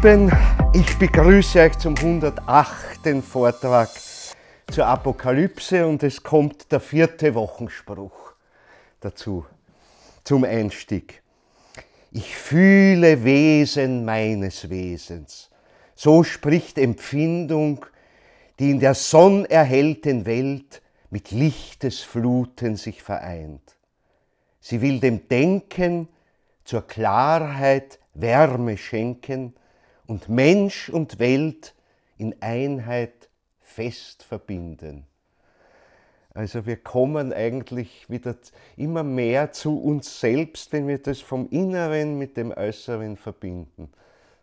Lieben, ich begrüße euch zum 108. Vortrag zur Apokalypse und es kommt der 4. Wochenspruch dazu, zum Einstieg. Ich fühle Wesen meines Wesens. So spricht Empfindung, die in der sonnerhellten Welt mit Lichtesfluten sich vereint. Sie will dem Denken zur Klarheit Wärme schenken und Mensch und Welt in Einheit fest verbinden. Also wir kommen eigentlich wieder immer mehr zu uns selbst, wenn wir das vom Inneren mit dem Äußeren verbinden.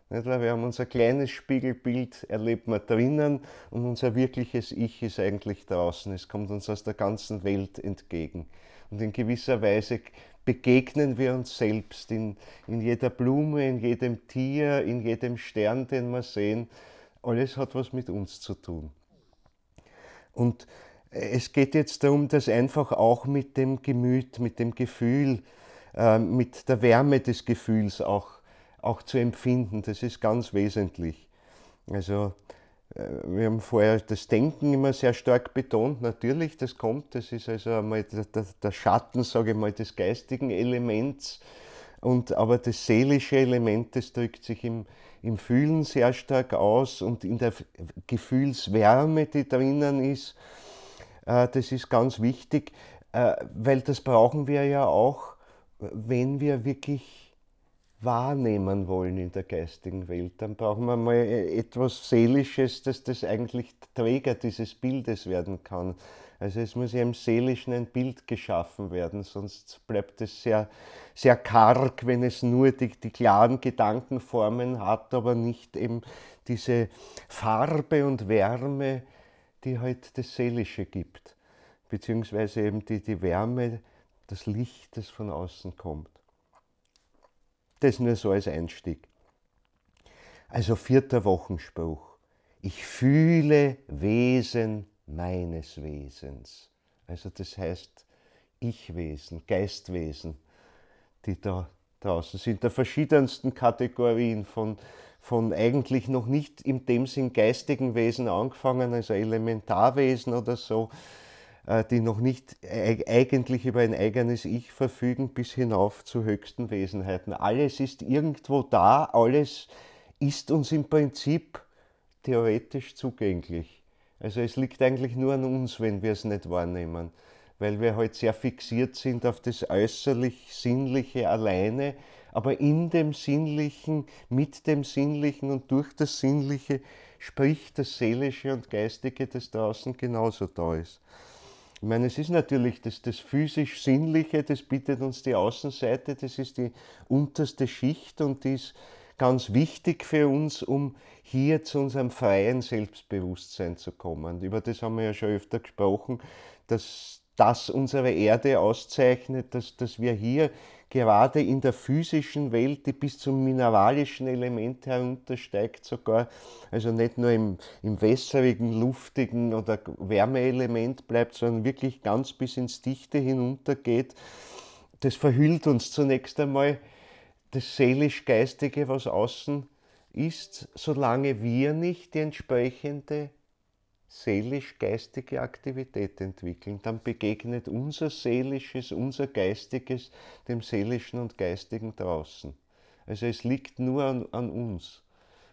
Nicht? Weil wir haben unser kleines Spiegelbild, erlebt man drinnen und unser wirkliches Ich ist eigentlich draußen. Es kommt uns aus der ganzen Welt entgegen. Und in gewisser Weise begegnen wir uns selbst in jeder Blume, in jedem Tier, in jedem Stern, den wir sehen. Alles hat was mit uns zu tun. Und es geht jetzt darum, das einfach auch mit dem Gemüt, mit dem Gefühl, mit der Wärme des Gefühls auch zu empfinden. Das ist ganz wesentlich. Also wir haben vorher das Denken immer sehr stark betont, natürlich, das kommt, das ist also einmal der Schatten, sage ich mal, des geistigen Elements, aber das seelische Element, das drückt sich im Fühlen sehr stark aus und in der Gefühlswärme, die drinnen ist, das ist ganz wichtig, weil das brauchen wir ja auch, wenn wir wirklich wahrnehmen wollen in der geistigen Welt, dann brauchen wir mal etwas Seelisches, dass das eigentlich Träger dieses Bildes werden kann. Also es muss ja im Seelischen ein Bild geschaffen werden, sonst bleibt es sehr, sehr karg, wenn es nur die klaren Gedankenformen hat, aber nicht eben diese Farbe und Wärme, die halt das Seelische gibt, beziehungsweise eben die Wärme, das Licht, das von außen kommt. Das nur so als Einstieg. Also 4. Wochenspruch. Ich fühle Wesen meines Wesens. Also das heißt Ich-Wesen, Geistwesen, die da draußen sind, der verschiedensten Kategorien von eigentlich noch nicht in dem Sinn geistigen Wesen angefangen, also Elementarwesen oder so, die noch nicht eigentlich über ein eigenes Ich verfügen, bis hinauf zu höchsten Wesenheiten. Alles ist irgendwo da, alles ist uns im Prinzip theoretisch zugänglich. Also es liegt eigentlich nur an uns, wenn wir es nicht wahrnehmen, weil wir halt sehr fixiert sind auf das äußerlich Sinnliche alleine, aber in dem Sinnlichen, mit dem Sinnlichen und durch das Sinnliche spricht das Seelische und Geistige, das draußen genauso da ist. Ich meine, es ist natürlich das physisch-sinnliche, das bietet uns die Außenseite, das ist die unterste Schicht und die ist ganz wichtig für uns, um hier zu unserem freien Selbstbewusstsein zu kommen. Über das haben wir ja schon öfter gesprochen, dass das unsere Erde auszeichnet, dass wir hier gerade in der physischen Welt, die bis zum mineralischen Element heruntersteigt sogar, also nicht nur im wässrigen, luftigen oder Wärmeelement bleibt, sondern wirklich ganz bis ins Dichte hinuntergeht, das verhüllt uns zunächst einmal das seelisch-geistige, was außen ist, solange wir nicht die entsprechende seelisch-geistige Aktivität entwickeln, dann begegnet unser Seelisches, unser Geistiges dem Seelischen und Geistigen draußen. Also es liegt nur an uns,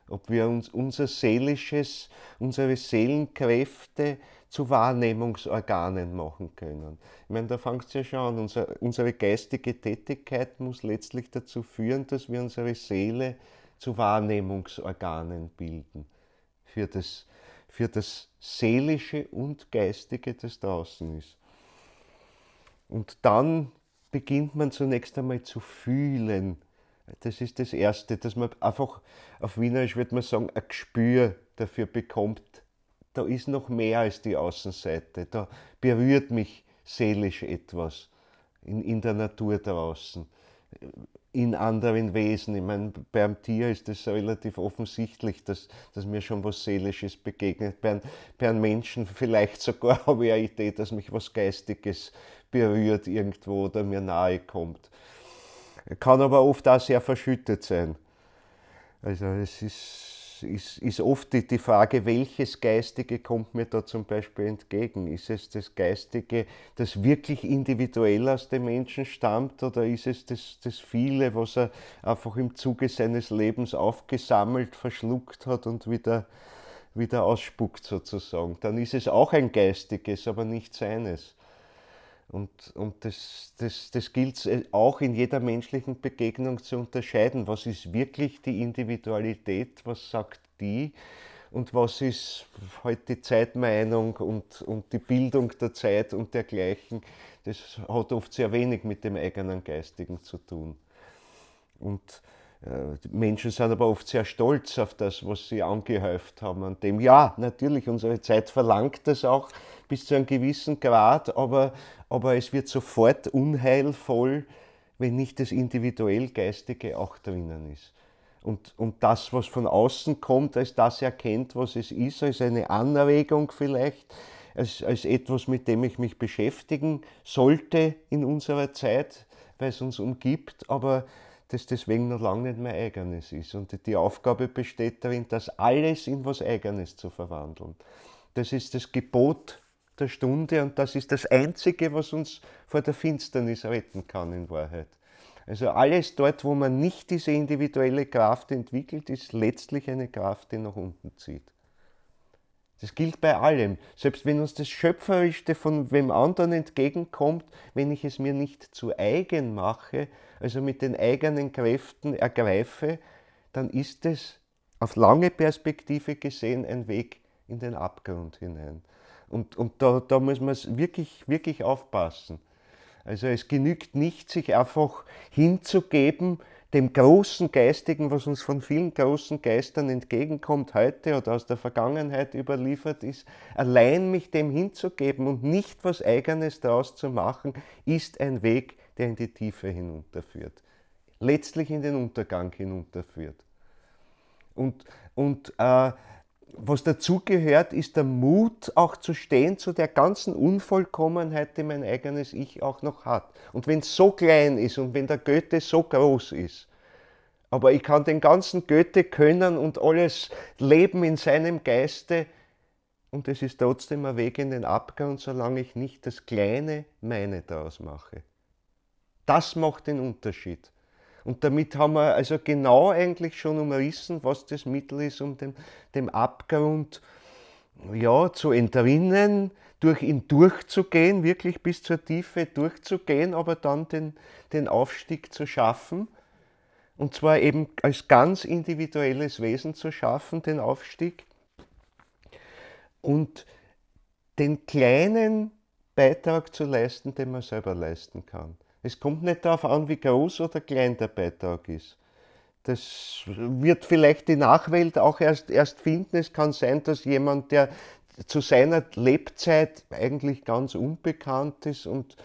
ob wir uns unser Seelisches, unsere Seelenkräfte zu Wahrnehmungsorganen machen können. Ich meine, da fängt es ja schon an, unsere geistige Tätigkeit muss letztlich dazu führen, dass wir unsere Seele zu Wahrnehmungsorganen bilden, für das Seelische und Geistige, das draußen ist. Und dann beginnt man zunächst einmal zu fühlen. Das ist das Erste, dass man einfach, auf Wienerisch würde man sagen, ein Gespür dafür bekommt, da ist noch mehr als die Außenseite, da berührt mich seelisch etwas in der Natur draußen, in anderen Wesen. Ich meine, beim Tier ist es relativ offensichtlich, dass mir schon was Seelisches begegnet. Bei einem Menschen vielleicht sogar habe ich eine Idee, dass mich was Geistiges berührt irgendwo oder mir nahe kommt. Kann aber oft auch sehr verschüttet sein. Also es ist oft die Frage, welches Geistige kommt mir da zum Beispiel entgegen? Ist es das Geistige, das wirklich individuell aus dem Menschen stammt, oder ist es das Viele, was er einfach im Zuge seines Lebens aufgesammelt, verschluckt hat und wieder ausspuckt sozusagen? Dann ist es auch ein Geistiges, aber nicht seines. Und das gilt es auch in jeder menschlichen Begegnung zu unterscheiden. Was ist wirklich die Individualität, was sagt die, und was ist halt die Zeitmeinung und die Bildung der Zeit und dergleichen. Das hat oft sehr wenig mit dem eigenen Geistigen zu tun. Und die Menschen sind aber oft sehr stolz auf das, was sie angehäuft haben. An dem, ja, natürlich, unsere Zeit verlangt das auch bis zu einem gewissen Grad, aber es wird sofort unheilvoll, wenn nicht das individuell Geistige auch drinnen ist. Und das, was von außen kommt, als das erkennt, was es ist, als eine Anregung vielleicht, als etwas, mit dem ich mich beschäftigen sollte in unserer Zeit, weil es uns umgibt, aber das deswegen noch lange nicht mehr Eigenes ist. Und die Aufgabe besteht darin, das alles in was Eigenes zu verwandeln. Das ist das Gebot der Stunde und das ist das Einzige, was uns vor der Finsternis retten kann in Wahrheit. Also alles dort, wo man nicht diese individuelle Kraft entwickelt, ist letztlich eine Kraft, die nach unten zieht. Das gilt bei allem. Selbst wenn uns das Schöpferischste von wem anderen entgegenkommt, wenn ich es mir nicht zu eigen mache, also mit den eigenen Kräften ergreife, dann ist es auf lange Perspektive gesehen ein Weg in den Abgrund hinein. Und da muss man wirklich aufpassen. Also es genügt nicht, sich einfach hinzugeben, dem großen Geistigen, was uns von vielen großen Geistern entgegenkommt heute oder aus der Vergangenheit überliefert ist, allein mich dem hinzugeben und nicht was Eigenes daraus zu machen, ist ein Weg, der in die Tiefe hinunterführt. Letztlich in den Untergang hinunterführt. Und was dazugehört, ist der Mut, auch zu stehen zu der ganzen Unvollkommenheit, die mein eigenes Ich auch noch hat. Und wenn es so klein ist und wenn der Goethe so groß ist, aber ich kann den ganzen Goethe können und alles leben in seinem Geiste, und es ist trotzdem ein Weg in den Abgrund, solange ich nicht das Kleine meine daraus mache. Das macht den Unterschied. Und damit haben wir also genau eigentlich schon umrissen, was das Mittel ist, um dem Abgrund ja, zu entrinnen, durch ihn durchzugehen, wirklich bis zur Tiefe durchzugehen, aber dann den Aufstieg zu schaffen. Und zwar eben als ganz individuelles Wesen zu schaffen, den Aufstieg. Und den kleinen Beitrag zu leisten, den man selber leisten kann. Es kommt nicht darauf an, wie groß oder klein der Beitrag ist. Das wird vielleicht die Nachwelt auch erst finden. Es kann sein, dass jemand, der zu seiner Lebzeit eigentlich ganz unbekannt ist und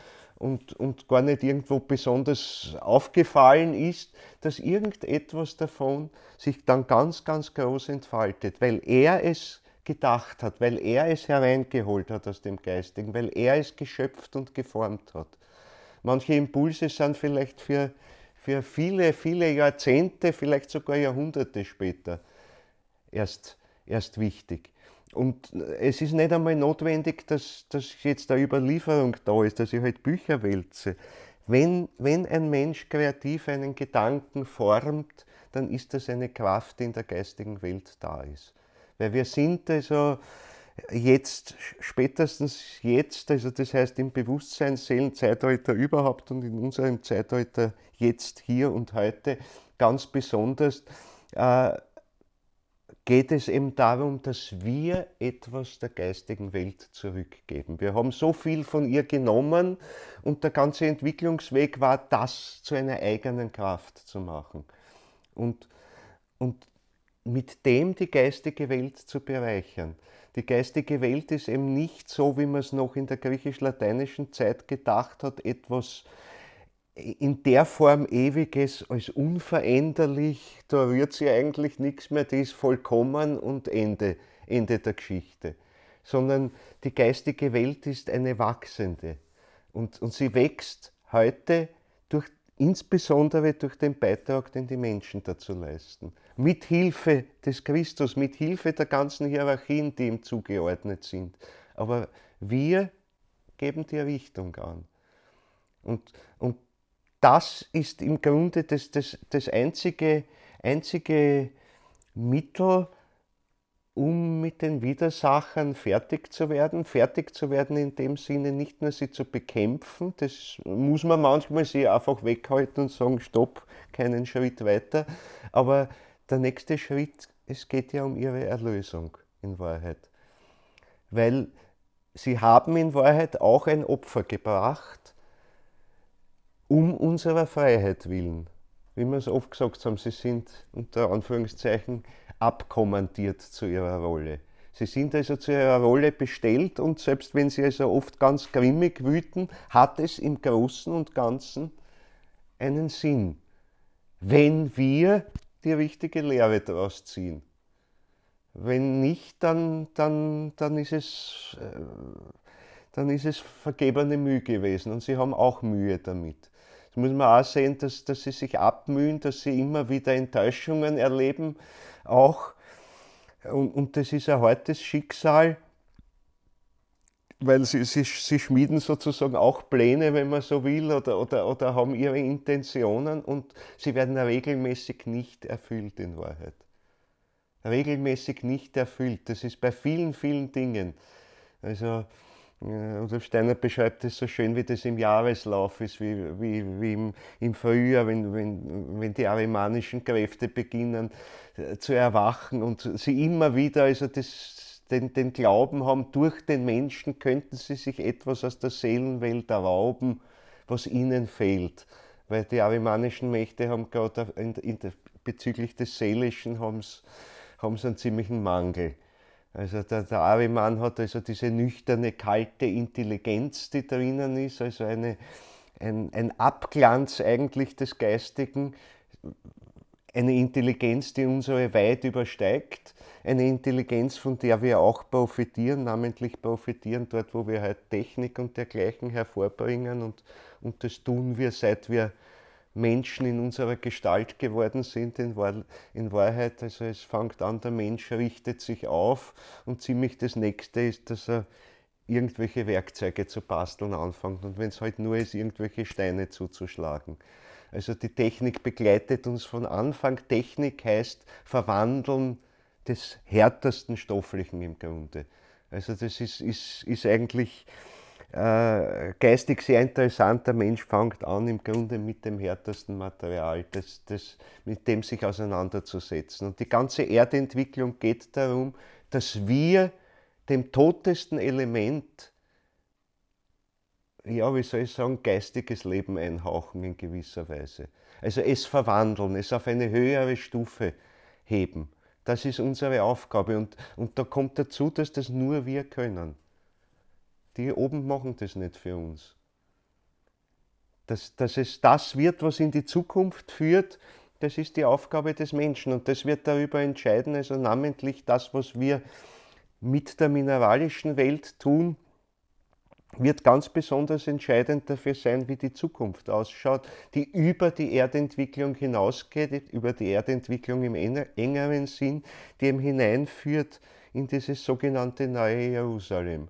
gar nicht irgendwo besonders aufgefallen ist, dass irgendetwas davon sich dann ganz groß entfaltet, weil er es gedacht hat, weil er es hereingeholt hat aus dem Geistigen, weil er es geschöpft und geformt hat. Manche Impulse sind vielleicht für viele Jahrzehnte, vielleicht sogar Jahrhunderte später erst wichtig. Und es ist nicht einmal notwendig, dass jetzt eine Überlieferung da ist, dass ich halt Bücher wälze. Wenn ein Mensch kreativ einen Gedanken formt, dann ist das eine Kraft, die in der geistigen Welt da ist. Weil wir sind also jetzt, spätestens jetzt, also das heißt im Bewusstseinsseelenzeitalter überhaupt und in unserem Zeitalter jetzt, hier und heute, ganz besonders, geht es eben darum, dass wir etwas der geistigen Welt zurückgeben. Wir haben so viel von ihr genommen und der ganze Entwicklungsweg war, das zu einer eigenen Kraft zu machen. Und mit dem die geistige Welt zu bereichern. Die geistige Welt ist eben nicht so, wie man es noch in der griechisch-lateinischen Zeit gedacht hat, etwas in der Form Ewiges als unveränderlich, da rührt sie eigentlich nichts mehr, die ist vollkommen und Ende der Geschichte. Sondern die geistige Welt ist eine wachsende und sie wächst heute insbesondere durch den Beitrag, den die Menschen dazu leisten. Mit Hilfe des Christus, mit Hilfe der ganzen Hierarchien, die ihm zugeordnet sind. Aber wir geben die Richtung an. Und das ist im Grunde das einzige Mittel, um mit den Widersachern fertig zu werden. Fertig zu werden in dem Sinne, nicht nur sie zu bekämpfen, das muss man manchmal sie einfach weghalten und sagen, stopp, keinen Schritt weiter. Aber der nächste Schritt, es geht ja um ihre Erlösung in Wahrheit. Weil sie haben in Wahrheit auch ein Opfer gebracht, um unserer Freiheit willen. Wie wir es oft gesagt haben, sie sind unter Anführungszeichen abkommandiert zu ihrer Rolle. Sie sind also zu ihrer Rolle bestellt und selbst wenn sie also oft ganz grimmig wüten, hat es im Großen und Ganzen einen Sinn, wenn wir die richtige Lehre daraus ziehen. Wenn nicht, dann ist es vergebene Mühe gewesen und sie haben auch Mühe damit. Das muss man auch sehen, dass sie sich abmühen, dass sie immer wieder Enttäuschungen erleben, auch. Und das ist ein hartes Schicksal, weil sie schmieden sozusagen auch Pläne, wenn man so will, oder haben ihre Intentionen und sie werden regelmäßig nicht erfüllt in Wahrheit. Regelmäßig nicht erfüllt. Das ist bei vielen, vielen Dingen. Also Rudolf Steiner beschreibt es so schön, wie das im Jahreslauf ist, wie im Frühjahr, wenn die arimanischen Kräfte beginnen zu erwachen und sie immer wieder also den Glauben haben, durch den Menschen könnten sie sich etwas aus der Seelenwelt errauben, was ihnen fehlt. Weil die arimanischen Mächte haben gerade bezüglich des Seelischen haben sie einen ziemlichen Mangel. Also der Ariman hat also diese nüchterne, kalte Intelligenz, die drinnen ist, also ein Abglanz eigentlich des Geistigen, eine Intelligenz, die unsere weit übersteigt, eine Intelligenz, von der wir auch profitieren, namentlich profitieren dort, wo wir halt Technik und dergleichen hervorbringen und das tun wir, seit wir Menschen in unserer Gestalt geworden sind, in Wahrheit, also es fängt an, der Mensch richtet sich auf und ziemlich das Nächste ist, dass er irgendwelche Werkzeuge zu basteln anfängt und wenn es halt nur ist, irgendwelche Steine zuzuschlagen. Also die Technik begleitet uns von Anfang. Technik heißt Verwandeln des härtesten Stofflichen im Grunde. Also das ist eigentlich geistig sehr interessant. Der Mensch fängt an, im Grunde mit dem härtesten Material, mit dem sich auseinanderzusetzen. Und die ganze Erdentwicklung geht darum, dass wir dem totesten Element, ja, wie soll ich sagen, geistiges Leben einhauchen in gewisser Weise. Also es verwandeln, es auf eine höhere Stufe heben. Das ist unsere Aufgabe. Und da kommt dazu, dass das nur wir können. Die hier oben machen das nicht für uns. Dass es das wird, was in die Zukunft führt, das ist die Aufgabe des Menschen. Und das wird darüber entscheiden, also namentlich das, was wir mit der mineralischen Welt tun, wird ganz besonders entscheidend dafür sein, wie die Zukunft ausschaut, die über die Erdentwicklung hinausgeht, über die Erdentwicklung im engeren Sinn, die eben hineinführt in dieses sogenannte neue Jerusalem.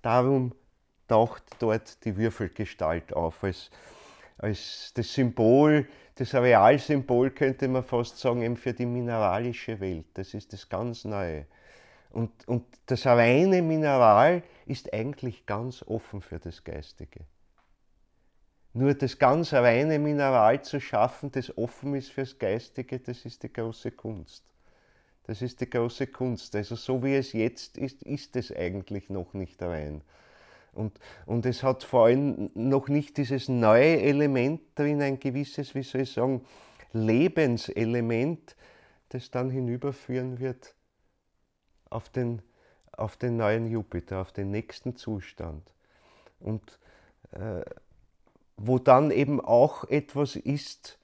Darum taucht dort die Würfelgestalt auf, als das Symbol, das Realsymbol könnte man fast sagen, eben für die mineralische Welt. Das ist das ganz Neue. Und das reine Mineral ist eigentlich ganz offen für das Geistige. Nur das ganz reine Mineral zu schaffen, das offen ist fürs Geistige, das ist die große Kunst. Das ist die große Kunst. Also so wie es jetzt ist, ist es eigentlich noch nicht rein. Und es hat vor allem noch nicht dieses neue Element drin, ein gewisses, wie soll ich sagen, Lebenselement, das dann hinüberführen wird auf den neuen Jupiter, auf den nächsten Zustand. Und wo dann eben auch etwas ist,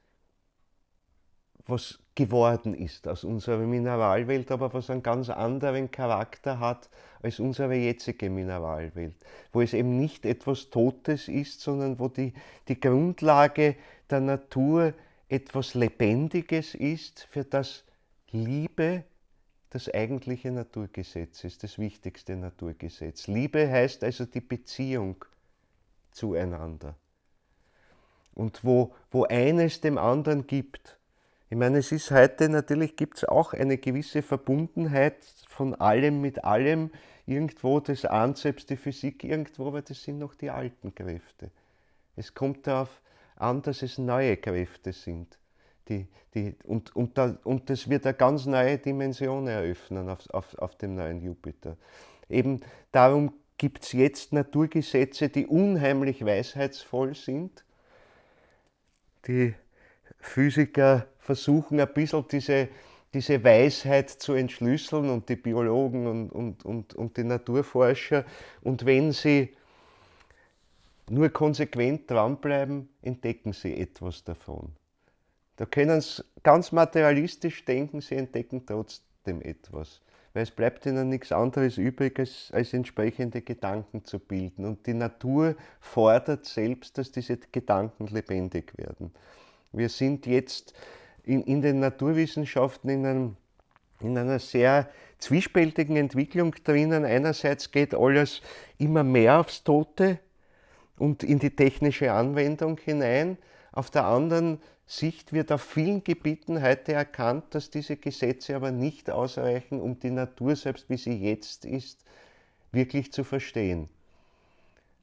was geworden ist aus unserer Mineralwelt, aber was einen ganz anderen Charakter hat als unsere jetzige Mineralwelt, wo es eben nicht etwas Totes ist, sondern wo die Grundlage der Natur etwas Lebendiges ist, für das Liebe das eigentliche Naturgesetz ist, das wichtigste Naturgesetz. Liebe heißt also die Beziehung zueinander. Und wo eines dem anderen gibt. Ich meine, es ist heute, natürlich gibt es auch eine gewisse Verbundenheit von allem mit allem, irgendwo das an, selbst die Physik irgendwo, aber das sind noch die alten Kräfte. Es kommt darauf an, dass es neue Kräfte sind. Und das wird eine ganz neue Dimension eröffnen auf dem neuen Jupiter. Eben darum gibt es jetzt Naturgesetze, die unheimlich weisheitsvoll sind. Die Physiker versuchen ein bisschen diese Weisheit zu entschlüsseln und die Biologen und die Naturforscher. Und wenn sie nur konsequent dranbleiben, entdecken sie etwas davon. Da können sie ganz materialistisch denken, sie entdecken trotzdem etwas. Weil es bleibt ihnen nichts anderes übrig, als entsprechende Gedanken zu bilden. Und die Natur fordert selbst, dass diese Gedanken lebendig werden. Wir sind jetzt in den Naturwissenschaften in einer sehr zwiespältigen Entwicklung drinnen. Einerseits geht alles immer mehr aufs Tote und in die technische Anwendung hinein. Auf der anderen Sicht wird auf vielen Gebieten heute erkannt, dass diese Gesetze aber nicht ausreichen, um die Natur, selbst wie sie jetzt ist, wirklich zu verstehen.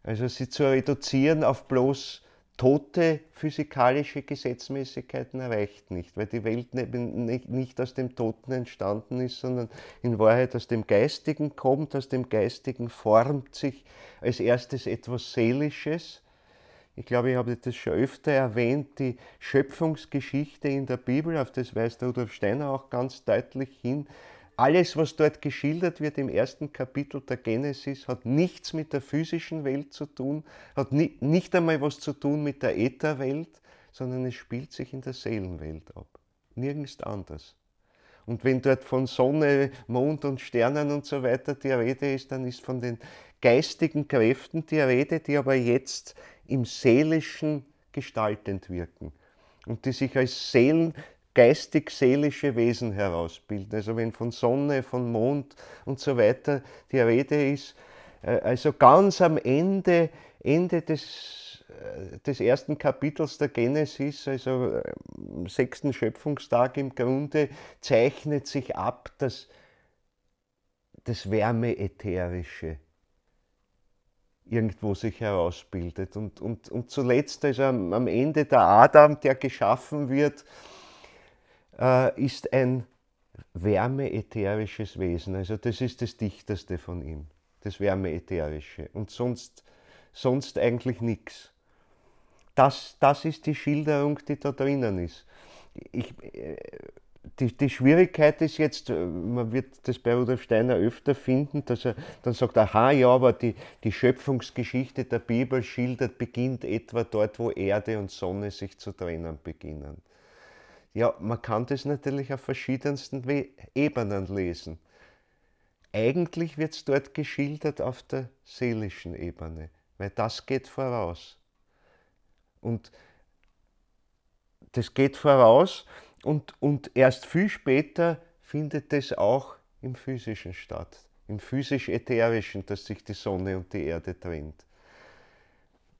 Also sie zu reduzieren auf bloß tote physikalische Gesetzmäßigkeiten reicht nicht, weil die Welt nicht aus dem Toten entstanden ist, sondern in Wahrheit aus dem Geistigen kommt. Aus dem Geistigen formt sich als erstes etwas Seelisches. Ich glaube, ich habe das schon öfter erwähnt, die Schöpfungsgeschichte in der Bibel, auf das weist Rudolf Steiner auch ganz deutlich hin. Alles, was dort geschildert wird im ersten Kapitel der Genesis, hat nichts mit der physischen Welt zu tun, hat nicht einmal was zu tun mit der Ätherwelt, sondern es spielt sich in der Seelenwelt ab. Nirgends anders. Und wenn dort von Sonne, Mond und Sternen und so weiter die Rede ist, dann ist von den geistigen Kräften die Rede, die aber jetzt im Seelischen gestaltend wirken und die sich als geistig-seelische Wesen herausbilden. Also wenn von Sonne, von Mond und so weiter die Rede ist, also ganz am Ende des ersten Kapitels der Genesis, also am 6. Schöpfungstag im Grunde, zeichnet sich ab das Wärmeätherische irgendwo sich herausbildet. Und zuletzt, also am Ende der Adam, der geschaffen wird, ist ein wärmeätherisches Wesen. Also das ist das Dichteste von ihm, das Wärmeätherische. Und sonst eigentlich nichts. Das ist die Schilderung, die da drinnen ist. Die Schwierigkeit ist jetzt, man wird das bei Rudolf Steiner öfter finden, dass er dann sagt, aha, ja, aber die Schöpfungsgeschichte der Bibel beginnt etwa dort, wo Erde und Sonne sich zu trennen beginnen. Ja, man kann das natürlich auf verschiedensten Ebenen lesen. Eigentlich wird es dort geschildert auf der seelischen Ebene, weil das geht voraus. Und das geht voraus und erst viel später findet es auch im Physischen statt, im physisch-ätherischen, dass sich die Sonne und die Erde trennt.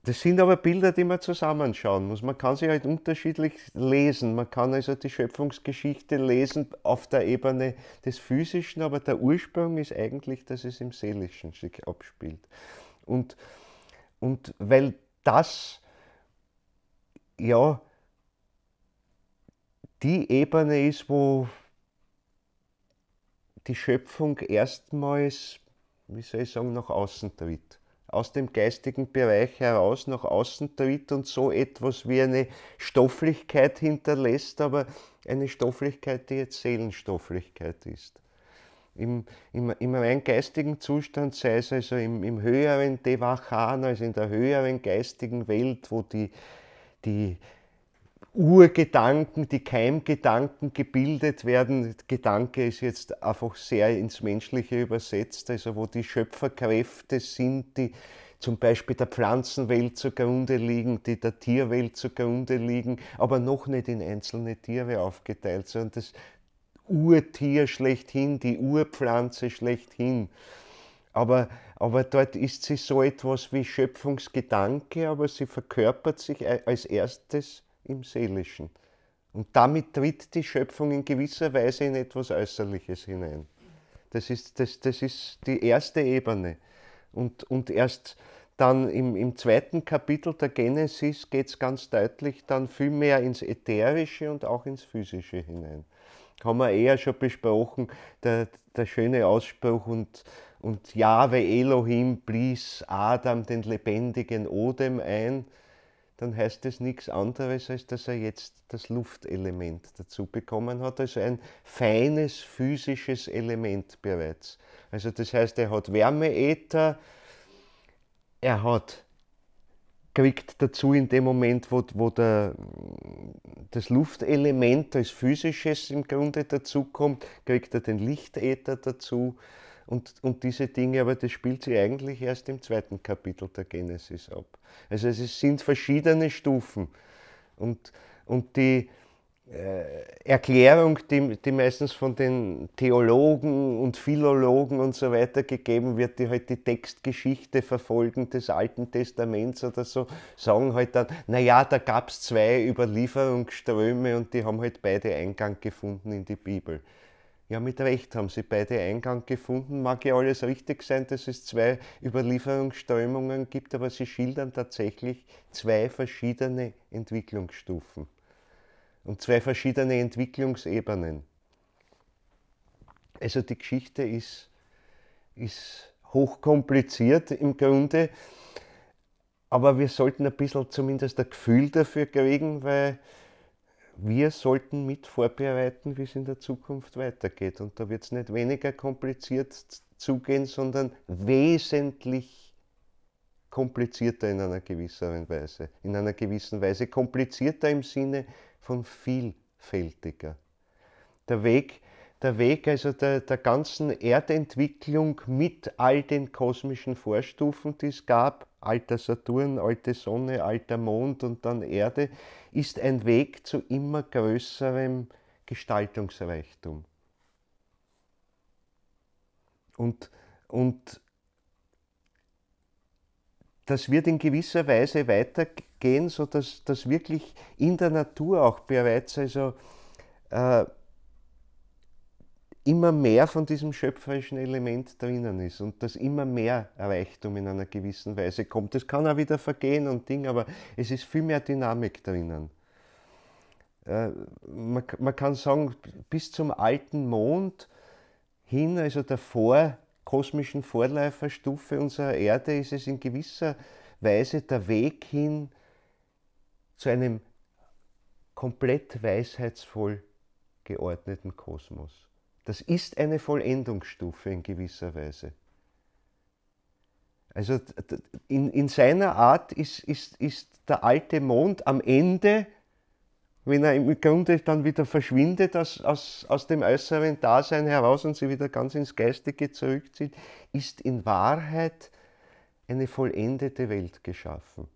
Das sind aber Bilder, die man zusammenschauen muss. Man kann sie halt unterschiedlich lesen. Man kann also die Schöpfungsgeschichte lesen auf der Ebene des Physischen, aber der Ursprung ist eigentlich, dass es im Seelischen sich abspielt. Und weil das, ja, die Ebene ist, wo die Schöpfung erstmals, wie soll ich sagen, nach außen tritt. Aus dem geistigen Bereich heraus nach außen tritt und so etwas wie eine Stofflichkeit hinterlässt, aber eine Stofflichkeit, die jetzt Seelenstofflichkeit ist. Im rein geistigen Zustand, sei es also im höheren Devachan, also in der höheren geistigen Welt, wo Urgedanken, die Keimgedanken gebildet werden. Gedanke ist jetzt einfach sehr ins Menschliche übersetzt, also wo die Schöpferkräfte sind, die zum Beispiel der Pflanzenwelt zugrunde liegen, die der Tierwelt zugrunde liegen, aber noch nicht in einzelne Tiere aufgeteilt, sondern das Urtier schlechthin, die Urpflanze schlechthin. Aber dort ist sie so etwas wie Schöpfungsgedanke, aber sie verkörpert sich als erstes im Seelischen. Und damit tritt die Schöpfung in gewisser Weise in etwas Äußerliches hinein. Das ist die erste Ebene. Und erst dann im zweiten Kapitel der Genesis geht es ganz deutlich dann viel mehr ins Ätherische und auch ins Physische hinein. Haben wir eher schon besprochen, der schöne Ausspruch und Jahwe Elohim blies Adam den lebendigen Odem ein, dann heißt es nichts anderes, als dass er jetzt das Luftelement dazu bekommen hat, also ein feines physisches Element bereits. Also das heißt, er hat Wärmeäther, er kriegt dazu in dem Moment, wo das Luftelement als physisches im Grunde dazukommt, kriegt er den Lichtäther dazu und diese Dinge, aber das spielt sich eigentlich erst im zweiten Kapitel der Genesis ab. Also es sind verschiedene Stufen und die Erklärung, die meistens von den Theologen und Philologen und so weiter gegeben wird, die halt die Textgeschichte verfolgen des Alten Testaments oder so, sagen halt dann, naja, da gab es zwei Überlieferungsströme und die haben halt beide Eingang gefunden in die Bibel. Ja, mit Recht haben sie beide Eingang gefunden. Mag ja alles richtig sein, dass es zwei Überlieferungsströmungen gibt, aber sie schildern tatsächlich zwei verschiedene Entwicklungsstufen und zwei verschiedene Entwicklungsebenen. Also die Geschichte ist hochkompliziert im Grunde, aber wir sollten ein bisschen zumindest ein Gefühl dafür kriegen, weil wir sollten mit vorbereiten, wie es in der Zukunft weitergeht. Und da wird es nicht weniger kompliziert zugehen, sondern wesentlich komplizierter in einer gewissen Weise. In einer gewissen Weise komplizierter im Sinne von vielfältiger. Der Weg also der ganzen Erdentwicklung mit all den kosmischen Vorstufen, die es gab, alter Saturn, alte Sonne, alter Mond und dann Erde, ist ein Weg zu immer größerem Gestaltungsreichtum. Und das wird in gewisser Weise weitergehen, sodass das wirklich in der Natur auch bereits also immer mehr von diesem schöpferischen Element drinnen ist und dass immer mehr Reichtum in einer gewissen Weise kommt. Das kann auch wieder vergehen und Ding, aber es ist viel mehr Dynamik drinnen. Man kann sagen, bis zum alten Mond hin, also der kosmischen Vorläuferstufe unserer Erde, ist es in gewisser Weise der Weg hin zu einem komplett weisheitsvoll geordneten Kosmos. Das ist eine Vollendungsstufe in gewisser Weise. Also in seiner Art ist der alte Mond am Ende, wenn er im Grunde dann wieder verschwindet aus dem äußeren Dasein heraus und sich wieder ganz ins Geistige zurückzieht, ist in Wahrheit eine vollendete Welt geschaffen.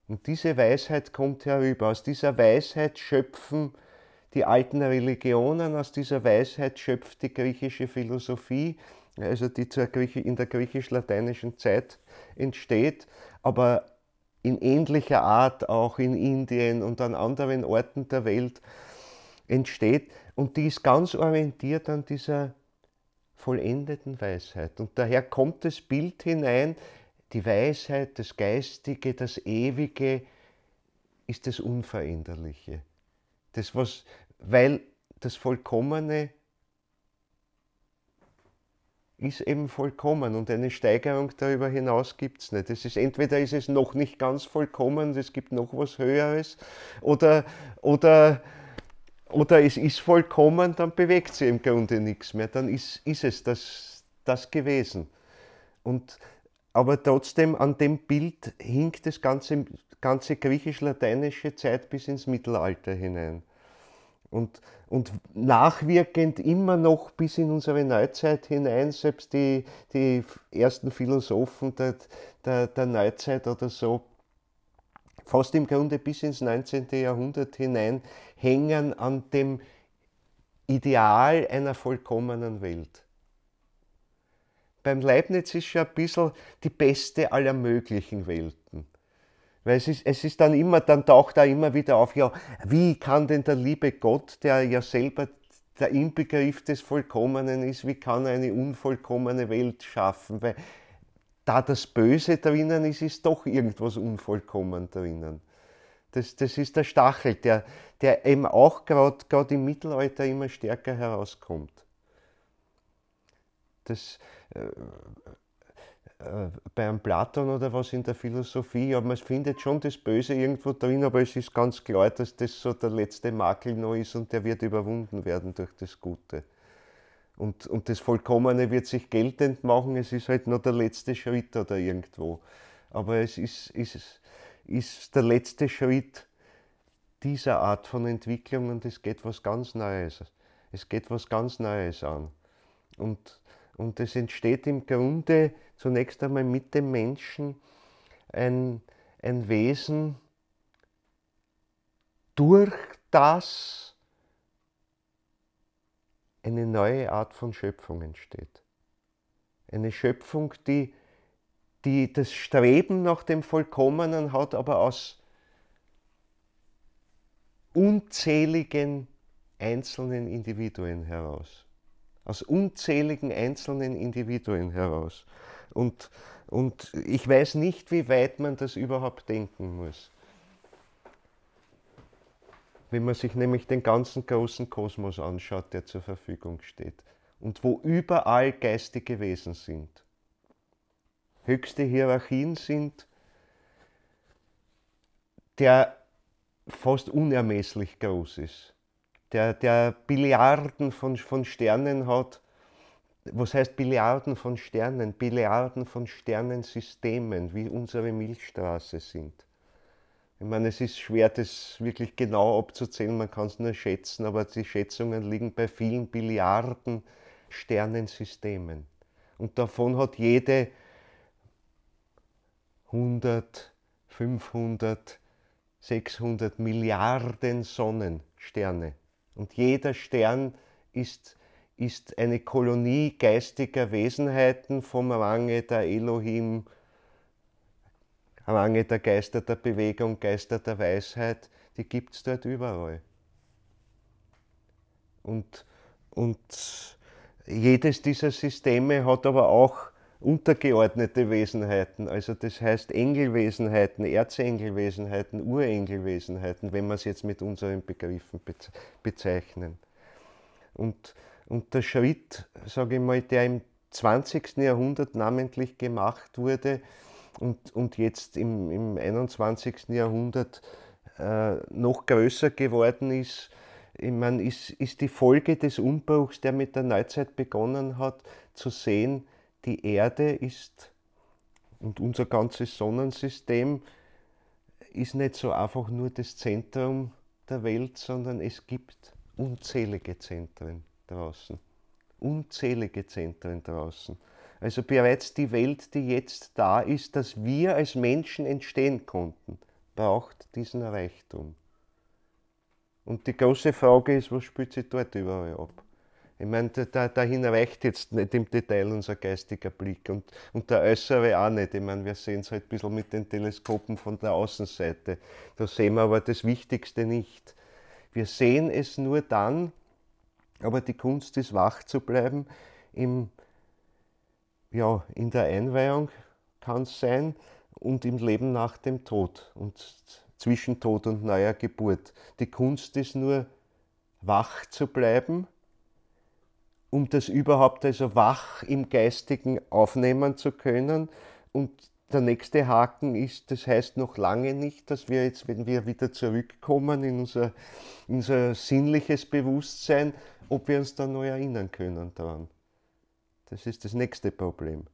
Und diese Weisheit kommt herüber. Aus dieser Weisheit schöpfen die alten Religionen, aus dieser Weisheit schöpft die griechische Philosophie, also die in der griechisch-lateinischen Zeit entsteht, aber in ähnlicher Art auch in Indien und an anderen Orten der Welt entsteht. Und die ist ganz orientiert an dieser vollendeten Weisheit. Und daher kommt das Bild hinein, die Weisheit, das Geistige, das Ewige ist das Unveränderliche. Weil das Vollkommene ist eben vollkommen und eine Steigerung darüber hinaus gibt es nicht. Entweder ist es noch nicht ganz vollkommen, es gibt noch was Höheres, oder es ist vollkommen, dann bewegt sich im Grunde nichts mehr, dann ist es das gewesen. Und aber trotzdem an dem Bild hinkt das ganze griechisch-lateinische Zeit bis ins Mittelalter hinein. Und nachwirkend immer noch bis in unsere Neuzeit hinein, selbst die ersten Philosophen der Neuzeit oder so, fast im Grunde bis ins 19. Jahrhundert hinein, hängen an dem Ideal einer vollkommenen Welt. Beim Leibniz ist ja ein bisschen die beste aller möglichen Welten. Weil es ist dann immer, dann taucht da immer wieder auf, ja, wie kann denn der liebe Gott, der ja selber der Inbegriff des Vollkommenen ist, wie kann er eine unvollkommene Welt schaffen? Weil da das Böse drinnen ist, ist doch irgendwas unvollkommen drinnen. Das ist der Stachel, der eben auch gerade im Mittelalter immer stärker herauskommt. Das, bei einem Platon oder was in der Philosophie, ja, man findet schon das Böse irgendwo drin, aber es ist ganz klar, dass das so der letzte Makel noch ist und der wird überwunden werden durch das Gute. Und das Vollkommene wird sich geltend machen, es ist halt noch der letzte Schritt oder irgendwo. Aber es ist der letzte Schritt dieser Art von Entwicklung und es geht was ganz Neues. Es geht was ganz Neues an. Und es entsteht im Grunde zunächst einmal mit dem Menschen ein Wesen, durch das eine neue Art von Schöpfung entsteht. Eine Schöpfung, die das Streben nach dem Vollkommenen hat, aber aus unzähligen einzelnen Individuen heraus. Aus unzähligen einzelnen Individuen heraus. Und ich weiß nicht, wie weit man das überhaupt denken muss. Wenn man sich nämlich den ganzen großen Kosmos anschaut, der zur Verfügung steht und wo überall geistige Wesen sind. Höchste Hierarchien sind, der fast unermesslich groß ist, der Billiarden von Sternen hat. Was heißt Billiarden von Sternen? Billiarden von Sternensystemen, wie unsere Milchstraße sind. Ich meine, es ist schwer, das wirklich genau abzuzählen, man kann es nur schätzen, aber die Schätzungen liegen bei vielen Billiarden Sternensystemen. Und davon hat jede 100, 500, 600 Milliarden Sonnensterne. Und jeder Stern ist eine Kolonie geistiger Wesenheiten vom Range der Elohim, Range der Geister der Bewegung, Geister der Weisheit, die gibt es dort überall. Und jedes dieser Systeme hat aber auch untergeordnete Wesenheiten, also das heißt Engelwesenheiten, Erzengelwesenheiten, Urengelwesenheiten, wenn wir es jetzt mit unseren Begriffen bezeichnen. Und der Schritt, sage ich mal, der im 20. Jahrhundert namentlich gemacht wurde und jetzt im 21. Jahrhundert noch größer geworden ist, ich meine, ist die Folge des Umbruchs, der mit der Neuzeit begonnen hat, zu sehen, die Erde ist und unser ganzes Sonnensystem ist nicht so einfach nur das Zentrum der Welt, sondern es gibt unzählige Zentren draußen. Unzählige Zentren draußen. Also bereits die Welt, die jetzt da ist, dass wir als Menschen entstehen konnten, braucht diesen Reichtum. Und die große Frage ist, was spielt sich dort überall ab? Ich meine, dahin reicht jetzt nicht im Detail unser geistiger Blick und der äußere auch nicht. Ich meine, wir sehen es halt ein bisschen mit den Teleskopen von der Außenseite. Da sehen wir aber das Wichtigste nicht. Wir sehen es nur dann, aber die Kunst ist, wach zu bleiben. In der Einweihung kann es sein und im Leben nach dem Tod und zwischen Tod und neuer Geburt. Die Kunst ist nur, wach zu bleiben, um das überhaupt also wach im Geistigen aufnehmen zu können. Und der nächste Haken ist, das heißt noch lange nicht, dass wir jetzt, wenn wir wieder zurückkommen in unser sinnliches Bewusstsein, ob wir uns da neu erinnern können daran. Das ist das nächste Problem.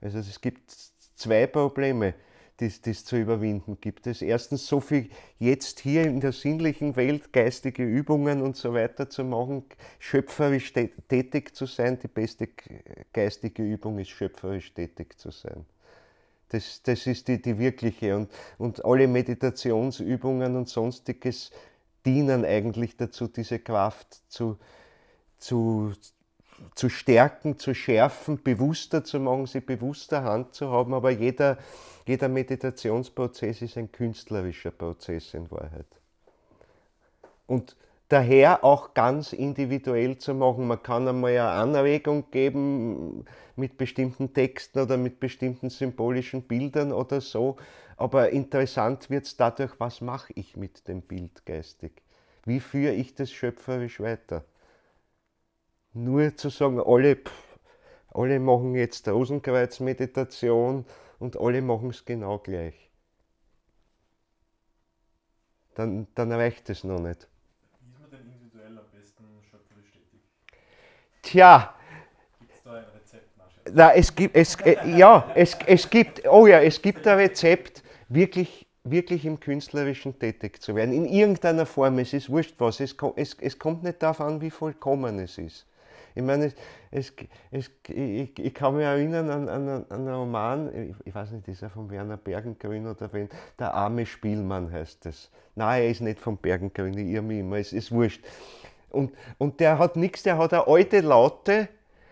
Also es gibt zwei Probleme, die es zu überwinden gibt. Es erstens so viel jetzt hier in der sinnlichen Welt geistige Übungen und so weiter zu machen, schöpferisch tätig zu sein. Die beste geistige Übung ist, schöpferisch tätig zu sein. Das ist die wirkliche. Und alle Meditationsübungen und sonstiges dienen eigentlich dazu, diese Kraft zu, zu stärken, zu schärfen, bewusster zu machen, sie bewusster Hand zu haben. Aber jeder Meditationsprozess ist ein künstlerischer Prozess in Wahrheit. Und daher auch ganz individuell zu machen. Man kann einmal eine Anregung geben mit bestimmten Texten oder mit bestimmten symbolischen Bildern oder so, aber interessant wird es dadurch, was mache ich mit dem Bild geistig? Wie führe ich das schöpferisch weiter? Nur zu sagen, alle machen jetzt Rosenkreuz-Meditation und alle machen es genau gleich. Dann reicht es noch nicht. Wie ist man denn individuell am besten schöpferisch tätig? Tja, Gibt es da ein Rezept? na, es gibt ein Rezept, wirklich im Künstlerischen tätig zu werden. In irgendeiner Form, es ist wurscht was. Es kommt nicht darauf an, wie vollkommen es ist. Ich meine, ich kann mich erinnern an einen Roman, ich weiß nicht, ist er von Werner Bergengrün oder wen, Der arme Spielmann heißt es. Nein, er ist nicht von Bergengrün, ich irre mich immer, es ist wurscht. Und der hat nichts, der hat eine alte Laute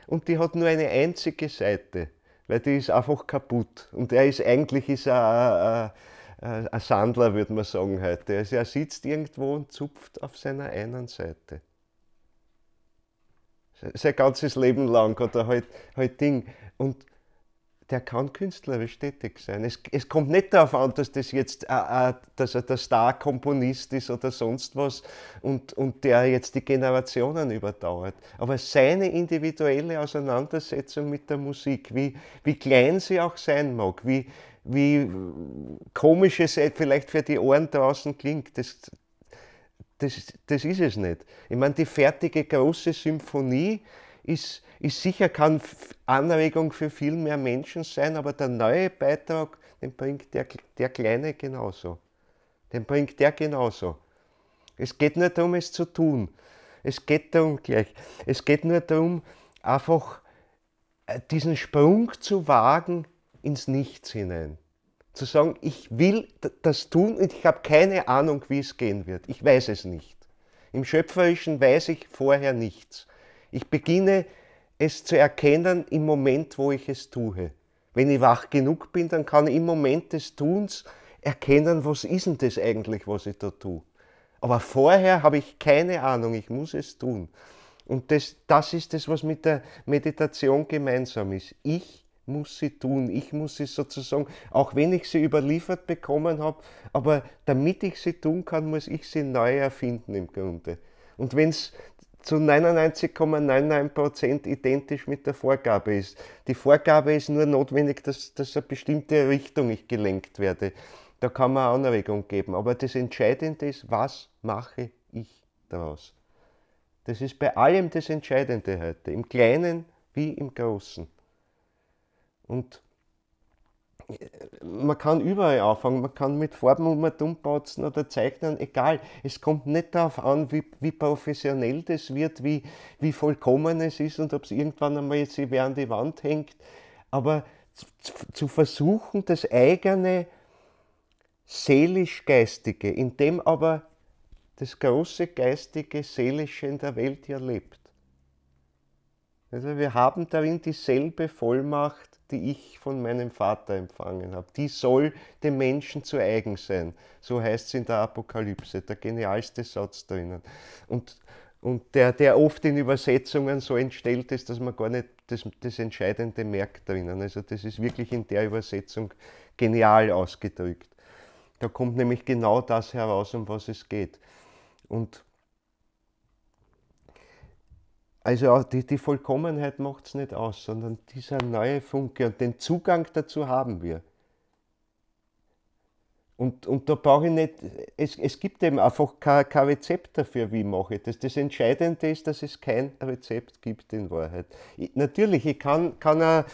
und die hat nur eine einzige Seite, weil die ist einfach kaputt. Und eigentlich ist er ein Sandler, würde man sagen heute. Also er sitzt irgendwo und zupft auf seiner einen Seite. Sein ganzes Leben lang oder halt Ding. Und der kann künstlerisch tätig sein. Es kommt nicht darauf an, dass das jetzt dass er der Star-Komponist ist oder sonst was und der jetzt die Generationen überdauert. Aber seine individuelle Auseinandersetzung mit der Musik, wie klein sie auch sein mag, wie komisch es vielleicht für die Ohren draußen klingt, das ist es nicht. Ich meine, die fertige große Symphonie ist sicher, kann Anregung für viel mehr Menschen sein, aber der neue Beitrag, den bringt der Kleine genauso. Den bringt der genauso. Es geht nur darum, es zu tun. Es geht nur darum, einfach diesen Sprung zu wagen ins Nichts hinein. Zu sagen, ich will das tun und ich habe keine Ahnung, wie es gehen wird. Ich weiß es nicht. Im Schöpferischen weiß ich vorher nichts. Ich beginne es zu erkennen im Moment, wo ich es tue. Wenn ich wach genug bin, dann kann ich im Moment des Tuns erkennen, was ist denn das eigentlich, was ich da tue. Aber vorher habe ich keine Ahnung, ich muss es tun. Und das ist das, was mit der Meditation gemeinsam ist. Ich muss sie tun, ich muss sie sozusagen, auch wenn ich sie überliefert bekommen habe, aber damit ich sie tun kann, muss ich sie neu erfinden im Grunde. Und wenn es zu 99,99% identisch mit der Vorgabe ist. Die Vorgabe ist nur notwendig, dass eine bestimmte Richtung ich gelenkt werde. Da kann man Anregung geben. Aber das Entscheidende ist, was mache ich daraus? Das ist bei allem das Entscheidende heute, im Kleinen wie im Großen. Und man kann überall anfangen, man kann mit Farben umbauen oder zeichnen, egal. Es kommt nicht darauf an, wie professionell das wird, wie vollkommen es ist und ob es irgendwann einmal jetzt an die Wand hängt. Aber zu versuchen, das eigene seelisch-geistige, in dem aber das große geistige, seelische in der Welt ja lebt. Also wir haben darin dieselbe Vollmacht, die ich von meinem Vater empfangen habe. Die soll dem Menschen zu eigen sein. So heißt es in der Apokalypse, der genialste Satz drinnen. Und der oft in Übersetzungen so entstellt ist, dass man gar nicht das Entscheidende merkt drinnen. Also das ist wirklich in der Übersetzung genial ausgedrückt. Da kommt nämlich genau das heraus, um was es geht. Und also die Vollkommenheit macht es nicht aus, sondern dieser neue Funke und den Zugang dazu haben wir. Und da brauche ich nicht, es gibt eben einfach kein Rezept dafür, wie mache ich das. Das Entscheidende ist, dass es kein Rezept gibt in Wahrheit. Natürlich, ich kann eine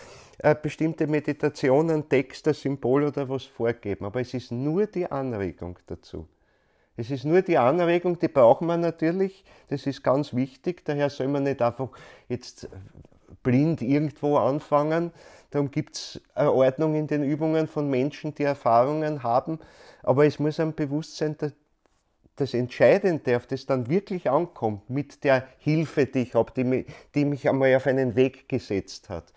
bestimmte Meditation, einen Text, ein Symbol oder was vorgeben, aber es ist nur die Anregung dazu. Es ist nur die Anregung, die brauchen wir natürlich, das ist ganz wichtig, daher soll man nicht einfach jetzt blind irgendwo anfangen. Darum gibt es eine Ordnung in den Übungen von Menschen, die Erfahrungen haben, aber es muss einem bewusst sein, dass das Entscheidende, auf das dann wirklich ankommt, mit der Hilfe, die ich habe, die mich einmal auf einen Weg gesetzt hat.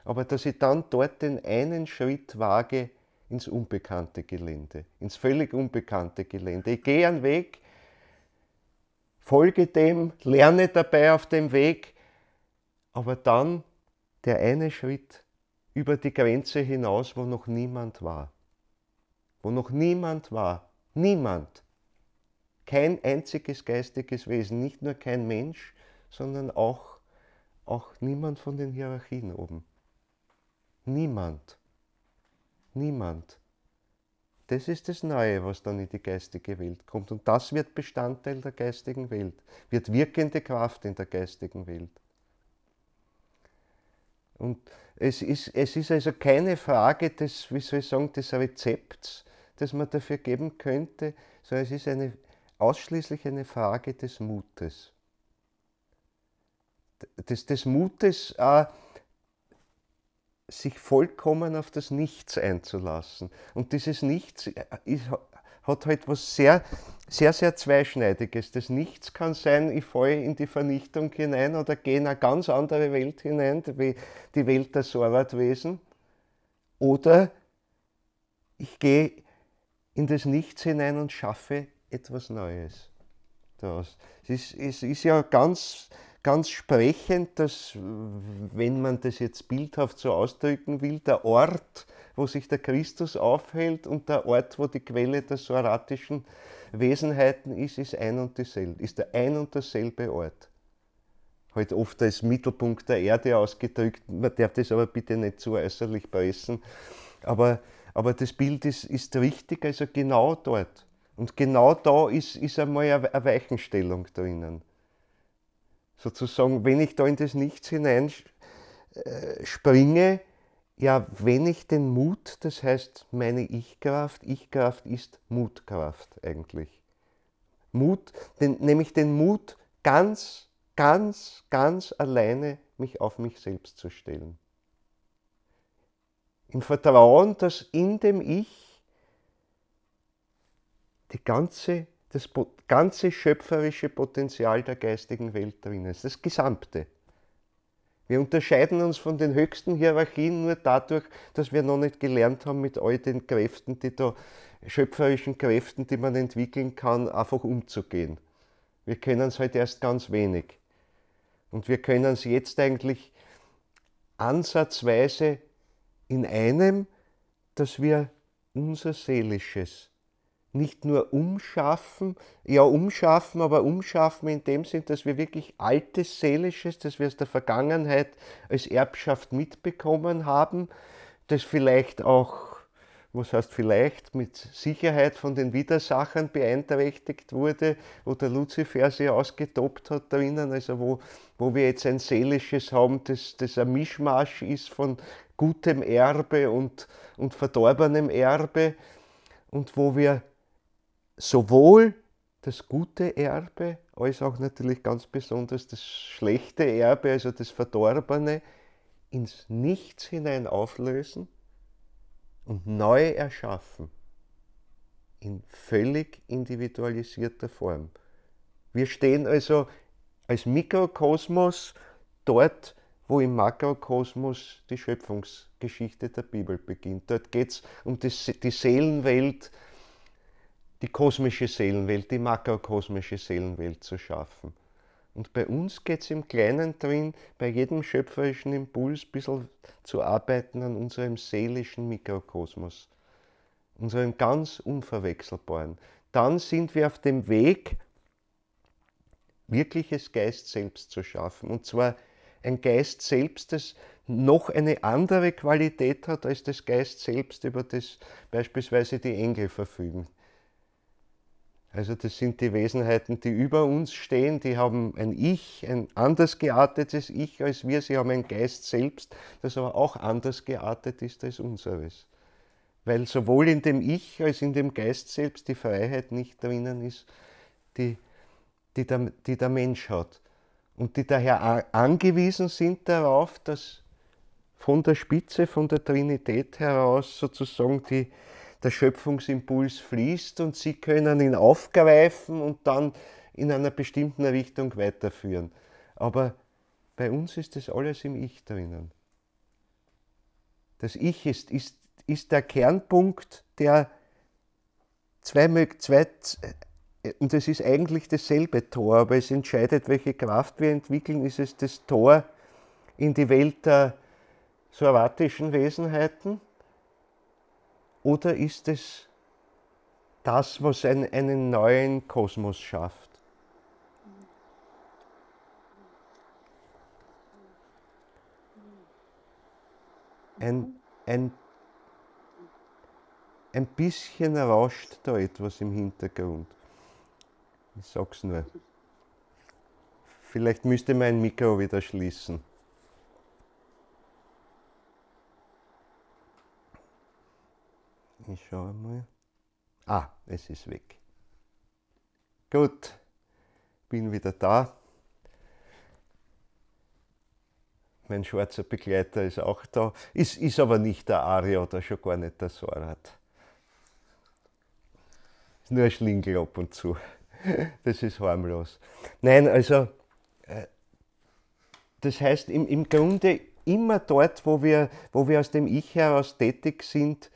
Aber dass ich dann dort den einen Schritt wage ins unbekannte Gelände, ins völlig unbekannte Gelände. Ich gehe einen Weg, folge dem, lerne dabei auf dem Weg, aber dann der eine Schritt über die Grenze hinaus, wo noch niemand war. Wo noch niemand war. Niemand. Kein einziges geistiges Wesen, nicht nur kein Mensch, sondern auch niemand von den Hierarchien oben. Niemand. Niemand. Das ist das Neue, was dann in die geistige Welt kommt. Und das wird Bestandteil der geistigen Welt, wird wirkende Kraft in der geistigen Welt. Und es ist also keine Frage des, wie soll ich sagen, des Rezepts, das man dafür geben könnte, sondern es ist ausschließlich eine Frage des Mutes. Des Mutes, sich vollkommen auf das Nichts einzulassen. Und dieses Nichts hat halt was sehr, sehr, sehr Zweischneidiges. Das Nichts kann sein, ich falle in die Vernichtung hinein oder gehe in eine ganz andere Welt hinein, wie die Welt der Sorvatwesen. Oder ich gehe in das Nichts hinein und schaffe etwas Neues daraus. Es ist ja ganz sprechend, dass, wenn man das jetzt bildhaft so ausdrücken will, der Ort, wo sich der Christus aufhält und der Ort, wo die Quelle der soratischen Wesenheiten ist ein und dieselbe, ist der ein und derselbe Ort. Halt oft als Mittelpunkt der Erde ausgedrückt, man darf das aber bitte nicht zu äußerlich pressen, aber das Bild ist richtig, also genau dort. Und genau da ist einmal eine Weichenstellung drinnen. Sozusagen, wenn ich da in das Nichts hinein springe, ja, wenn ich den Mut, das heißt meine Ich-Kraft ist Mutkraft eigentlich. Mut, nämlich den Mut, ganz alleine mich auf mich selbst zu stellen. Im Vertrauen, dass in dem Ich das ganze schöpferische Potenzial der geistigen Welt drin ist, das Gesamte. Wir unterscheiden uns von den höchsten Hierarchien nur dadurch, dass wir noch nicht gelernt haben, mit all den Kräften, schöpferischen Kräften, die man entwickeln kann, einfach umzugehen. Wir können es halt erst ganz wenig. Und wir können es jetzt eigentlich ansatzweise in einem, dass wir unser Seelisches nicht nur umschaffen, aber umschaffen in dem Sinn, dass wir wirklich altes Seelisches, das wir aus der Vergangenheit als Erbschaft mitbekommen haben, das vielleicht auch, was heißt vielleicht, mit Sicherheit von den Widersachern beeinträchtigt wurde, wo der Luzifer sich ausgetobt hat drinnen, also wo wir jetzt ein Seelisches haben, das ein Mischmasch ist von gutem Erbe und verdorbenem Erbe und wo wir sowohl das gute Erbe als auch natürlich ganz besonders das schlechte Erbe, also das Verdorbene, ins Nichts hinein auflösen und neu erschaffen. In völlig individualisierter Form. Wir stehen also als Mikrokosmos dort, wo im Makrokosmos die Schöpfungsgeschichte der Bibel beginnt. Dort geht es um die Seelenwelt, die kosmische Seelenwelt, die makrokosmische Seelenwelt zu schaffen. Und bei uns geht es im Kleinen drin, bei jedem schöpferischen Impuls ein bisschen zu arbeiten an unserem seelischen Mikrokosmos, unserem ganz Unverwechselbaren. Dann sind wir auf dem Weg, wirkliches Geist selbst zu schaffen. Und zwar ein Geist selbst, das noch eine andere Qualität hat als das Geist selbst, über das beispielsweise die Engel verfügen. Also das sind die Wesenheiten, die über uns stehen, die haben ein Ich, ein anders geartetes Ich als wir, sie haben einen Geist selbst, das aber auch anders geartet ist als unseres. Weil sowohl in dem Ich als in dem Geist selbst die Freiheit nicht drinnen ist, die der Mensch hat. Und die daher angewiesen sind darauf, dass von der Spitze, von der Trinität heraus sozusagen der Schöpfungsimpuls fließt und sie können ihn aufgreifen und dann in einer bestimmten Richtung weiterführen. Aber bei uns ist das alles im Ich drinnen. Das Ich ist der Kernpunkt, der und es ist eigentlich dasselbe Tor, aber es entscheidet, welche Kraft wir entwickeln. Ist es das Tor in die Welt der sarvatischen Wesenheiten oder ist es das, was einen neuen Kosmos schafft? Ein bisschen rauscht da etwas im Hintergrund. Ich sag's nur. Vielleicht müsste mein Mikro wieder schließen. Ich schaue mal. Ah, es ist weg. Gut, bin wieder da. Mein schwarzer Begleiter ist auch da. Ist aber nicht der Ari oder schon gar nicht der Sorat. Ist nur ein Schlingel ab und zu. Das ist harmlos. Nein, also, das heißt im Grunde immer dort, wo wir aus dem Ich heraus tätig sind,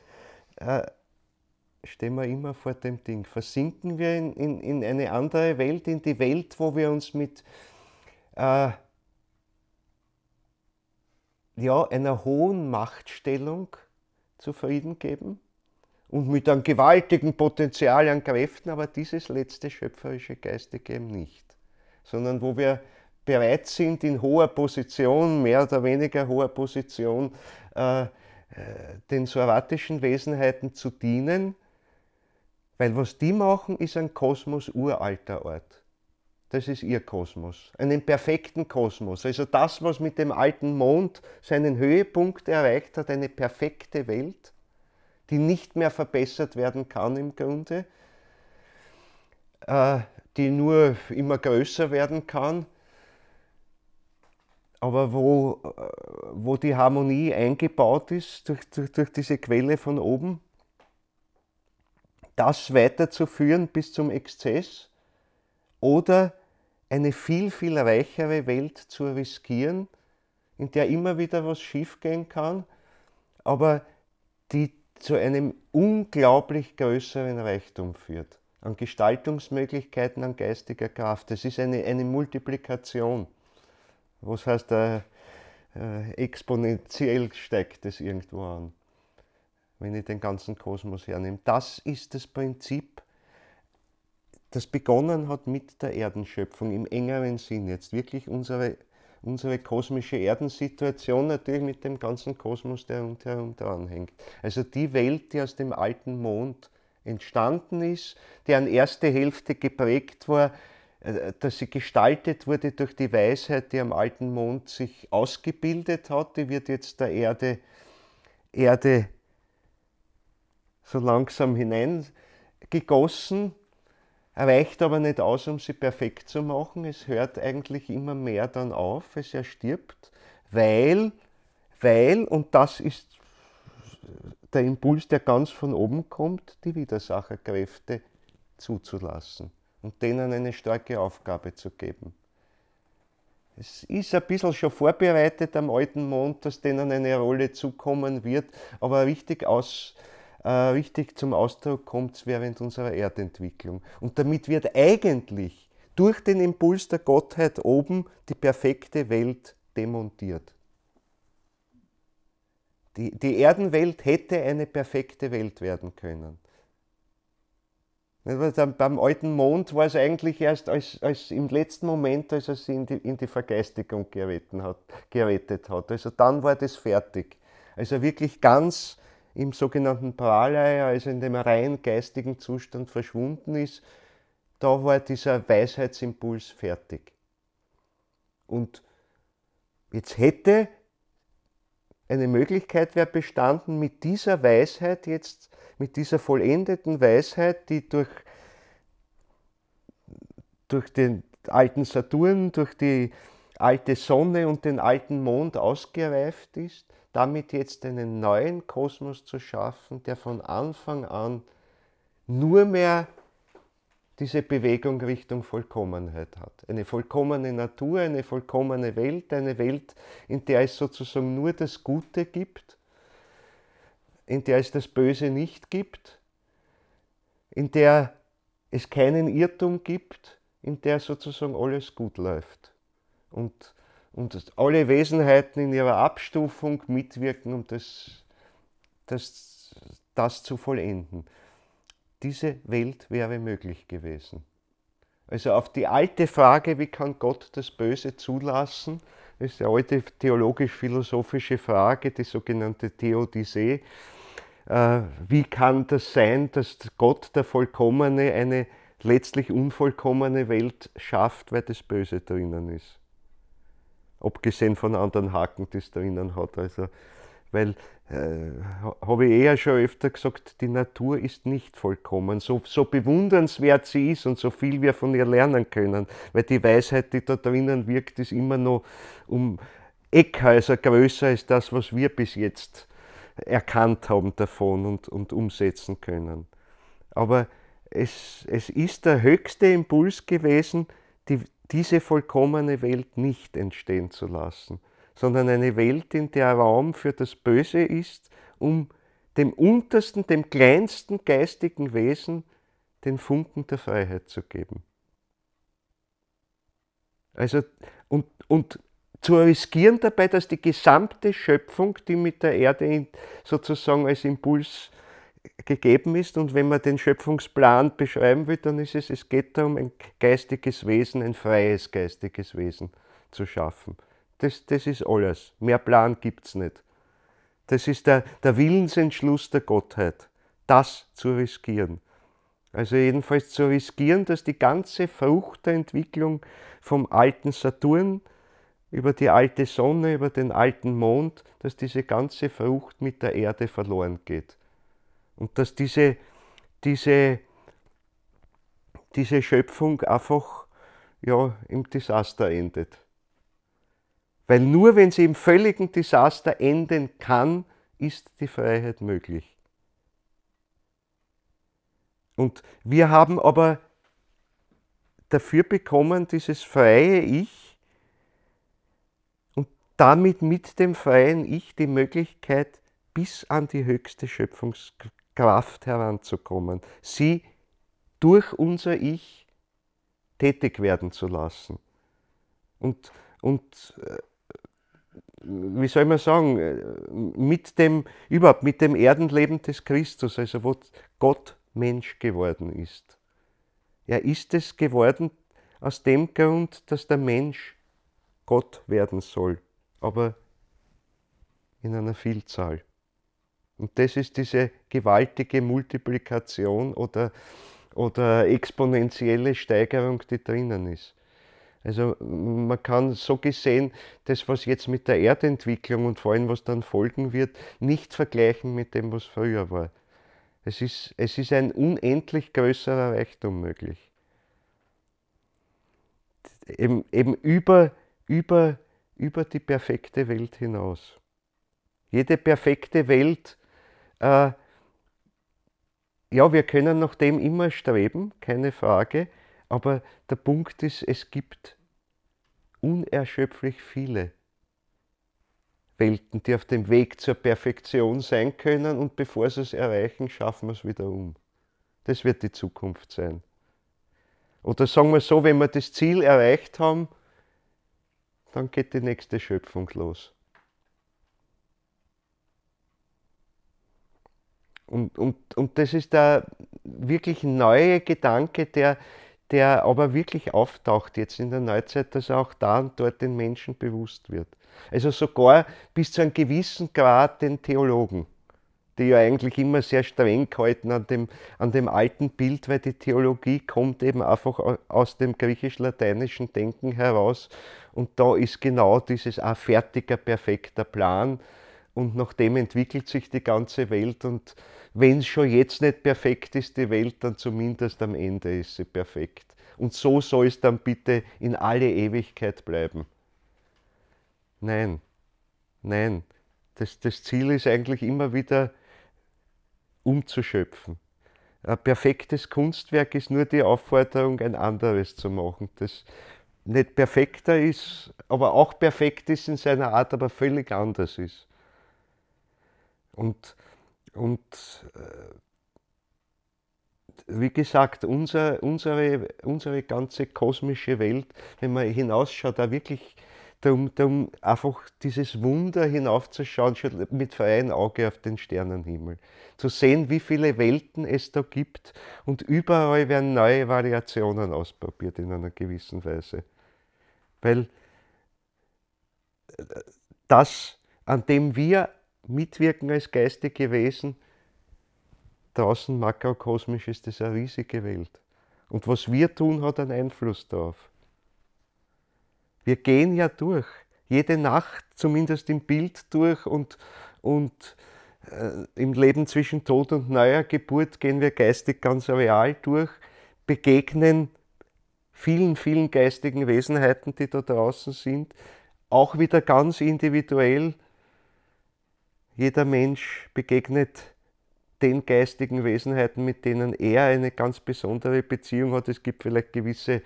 stehen wir immer vor dem Ding. Versinken wir in eine andere Welt, in die Welt, wo wir uns mit einer hohen Machtstellung zufrieden geben und mit einem gewaltigen Potenzial an Kräften, aber dieses letzte schöpferische Geistige eben nicht. Sondern wo wir bereit sind, in hoher Position, mehr oder weniger hoher Position, den saratischen Wesenheiten zu dienen, weil was die machen, ist ein Kosmos uralter Art. Das ist ihr Kosmos, einen perfekten Kosmos. Also das, was mit dem alten Mond seinen Höhepunkt erreicht hat, eine perfekte Welt, die nicht mehr verbessert werden kann im Grunde, die nur immer größer werden kann, aber wo die Harmonie eingebaut ist durch diese Quelle von oben, das weiterzuführen bis zum Exzess oder eine viel, viel reichere Welt zu riskieren, in der immer wieder was schiefgehen kann, aber die zu einem unglaublich größeren Reichtum führt, an Gestaltungsmöglichkeiten, an geistiger Kraft. Das ist eine Multiplikation. Was heißt, exponentiell steigt es irgendwo an, wenn ich den ganzen Kosmos hernehme. Das ist das Prinzip, das begonnen hat mit der Erdenschöpfung im engeren Sinn. Jetzt wirklich unsere kosmische Erdensituation, natürlich mit dem ganzen Kosmos, der rundherum dranhängt. Also die Welt, die aus dem alten Mond entstanden ist, deren erste Hälfte geprägt war, dass sie gestaltet wurde durch die Weisheit, die am alten Mond sich ausgebildet hat, die wird jetzt der Erde so langsam hineingegossen, reicht aber nicht aus, um sie perfekt zu machen. Es hört eigentlich immer mehr dann auf, es erstirbt, weil, und das ist der Impuls, der ganz von oben kommt, die Widersacherkräfte zuzulassen und denen eine starke Aufgabe zu geben. Es ist ein bisschen schon vorbereitet am alten Mond, dass denen eine Rolle zukommen wird, aber richtig zum Ausdruck kommt es während unserer Erdentwicklung. Und damit wird eigentlich durch den Impuls der Gottheit oben die perfekte Welt demontiert. Die Erdenwelt hätte eine perfekte Welt werden können. Beim alten Mond war es eigentlich erst als im letzten Moment, als er sie in die Vergeistigung gerettet hat. Also dann war das fertig. Also wirklich ganz im sogenannten Pralaya, also in dem rein geistigen Zustand verschwunden ist, da war dieser Weisheitsimpuls fertig. Und jetzt hätte eine Möglichkeit wäre bestanden, mit dieser Weisheit jetzt, mit dieser vollendeten Weisheit, die durch den alten Saturn, durch die alte Sonne und den alten Mond ausgereift ist, damit jetzt einen neuen Kosmos zu schaffen, der von Anfang an nur mehr diese Bewegung Richtung Vollkommenheit hat. Eine vollkommene Natur, eine vollkommene Welt, eine Welt, in der es sozusagen nur das Gute gibt, in der es das Böse nicht gibt, in der es keinen Irrtum gibt, in der sozusagen alles gut läuft. Und alle Wesenheiten in ihrer Abstufung mitwirken, um das zu vollenden. Diese Welt wäre möglich gewesen. Also auf die alte Frage, wie kann Gott das Böse zulassen, das ist eine alte theologisch-philosophische Frage, die sogenannte Theodizee. Wie kann das sein, dass Gott, der Vollkommene, eine letztlich unvollkommene Welt schafft, weil das Böse drinnen ist? Abgesehen von anderen Haken, die es drinnen hat. Also, weil, habe ich eher schon öfter gesagt, die Natur ist nicht vollkommen, so bewundernswert sie ist und so viel wir von ihr lernen können, weil die Weisheit, die da drinnen wirkt, ist immer noch um Eckhäuser größer als das, was wir bis jetzt erkannt haben davon und umsetzen können. Aber es ist der höchste Impuls gewesen, diese vollkommene Welt nicht entstehen zu lassen, sondern eine Welt, in der Raum für das Böse ist, um dem untersten, dem kleinsten geistigen Wesen den Funken der Freiheit zu geben. Also, und zu riskieren dabei, dass die gesamte Schöpfung, die mit der Erde sozusagen als Impuls gegeben ist, und wenn man den Schöpfungsplan beschreiben will, dann ist es geht darum, ein geistiges Wesen, ein freies geistiges Wesen zu schaffen. Das ist alles. Mehr Plan gibt es nicht. Das ist der Willensentschluss der Gottheit, das zu riskieren. Also jedenfalls zu riskieren, dass die ganze Frucht der Entwicklung vom alten Saturn über die alte Sonne, über den alten Mond, dass diese ganze Frucht mit der Erde verloren geht. Und dass diese Schöpfung einfach im Desaster endet. Weil nur wenn sie im völligen Desaster enden kann, ist die Freiheit möglich. Und wir haben aber dafür bekommen, dieses freie Ich und damit mit dem freien Ich die Möglichkeit, bis an die höchste Schöpfungskraft heranzukommen, sie durch unser Ich tätig werden zu lassen. Und wie soll man sagen, mit dem Erdenleben des Christus, also wo Gott Mensch geworden ist. Er ist es geworden aus dem Grund, dass der Mensch Gott werden soll, aber in einer Vielzahl. Und das ist diese gewaltige Multiplikation oder exponentielle Steigerung, die drinnen ist. Also man kann so gesehen das, was jetzt mit der Erdentwicklung und vor allem was dann folgen wird, nicht vergleichen mit dem, was früher war. Es ist ein unendlich größerer Reichtum möglich. Eben über die perfekte Welt hinaus. Jede perfekte Welt, wir können nach dem immer streben, keine Frage, aber der Punkt ist, es gibt unerschöpflich viele Welten, die auf dem Weg zur Perfektion sein können, und bevor sie es erreichen, schaffen wir es wieder um. Das wird die Zukunft sein. Oder sagen wir so, wenn wir das Ziel erreicht haben, dann geht die nächste Schöpfung los. Und das ist wirklich neue Gedanke, der aber wirklich auftaucht jetzt in der Neuzeit, dass er auch da und dort den Menschen bewusst wird. Also sogar bis zu einem gewissen Grad den Theologen, die ja eigentlich immer sehr streng gehalten an dem alten Bild, weil die Theologie kommt eben einfach aus dem griechisch-lateinischen Denken heraus und da ist genau dieses ein fertiger, perfekter Plan und nach dem entwickelt sich die ganze Welt und wenn es schon jetzt nicht perfekt ist, die Welt, dann zumindest am Ende ist sie perfekt. Und so soll es dann bitte in alle Ewigkeit bleiben. Nein, nein, das Ziel ist eigentlich immer wieder umzuschöpfen. Ein perfektes Kunstwerk ist nur die Aufforderung, ein anderes zu machen, das nicht perfekter ist, aber auch perfekt ist in seiner Art, aber völlig anders ist. Und wie gesagt, unsere ganze kosmische Welt, wenn man hinausschaut, da wirklich darum einfach dieses Wunder hinaufzuschauen, schon mit freiem Auge auf den Sternenhimmel. Zu sehen, wie viele Welten es da gibt und überall werden neue Variationen ausprobiert in einer gewissen Weise. Weil das, an dem wir mitwirken als geistige Wesen, draußen makrokosmisch ist das eine riesige Welt. Und was wir tun, hat einen Einfluss darauf. Wir gehen ja durch, jede Nacht, zumindest im Bild durch und im Leben zwischen Tod und neuer Geburt gehen wir geistig ganz real durch, begegnen vielen, vielen geistigen Wesenheiten, die da draußen sind, auch wieder ganz individuell. Jeder Mensch begegnet den geistigen Wesenheiten, mit denen er eine ganz besondere Beziehung hat. Es gibt vielleicht gewisse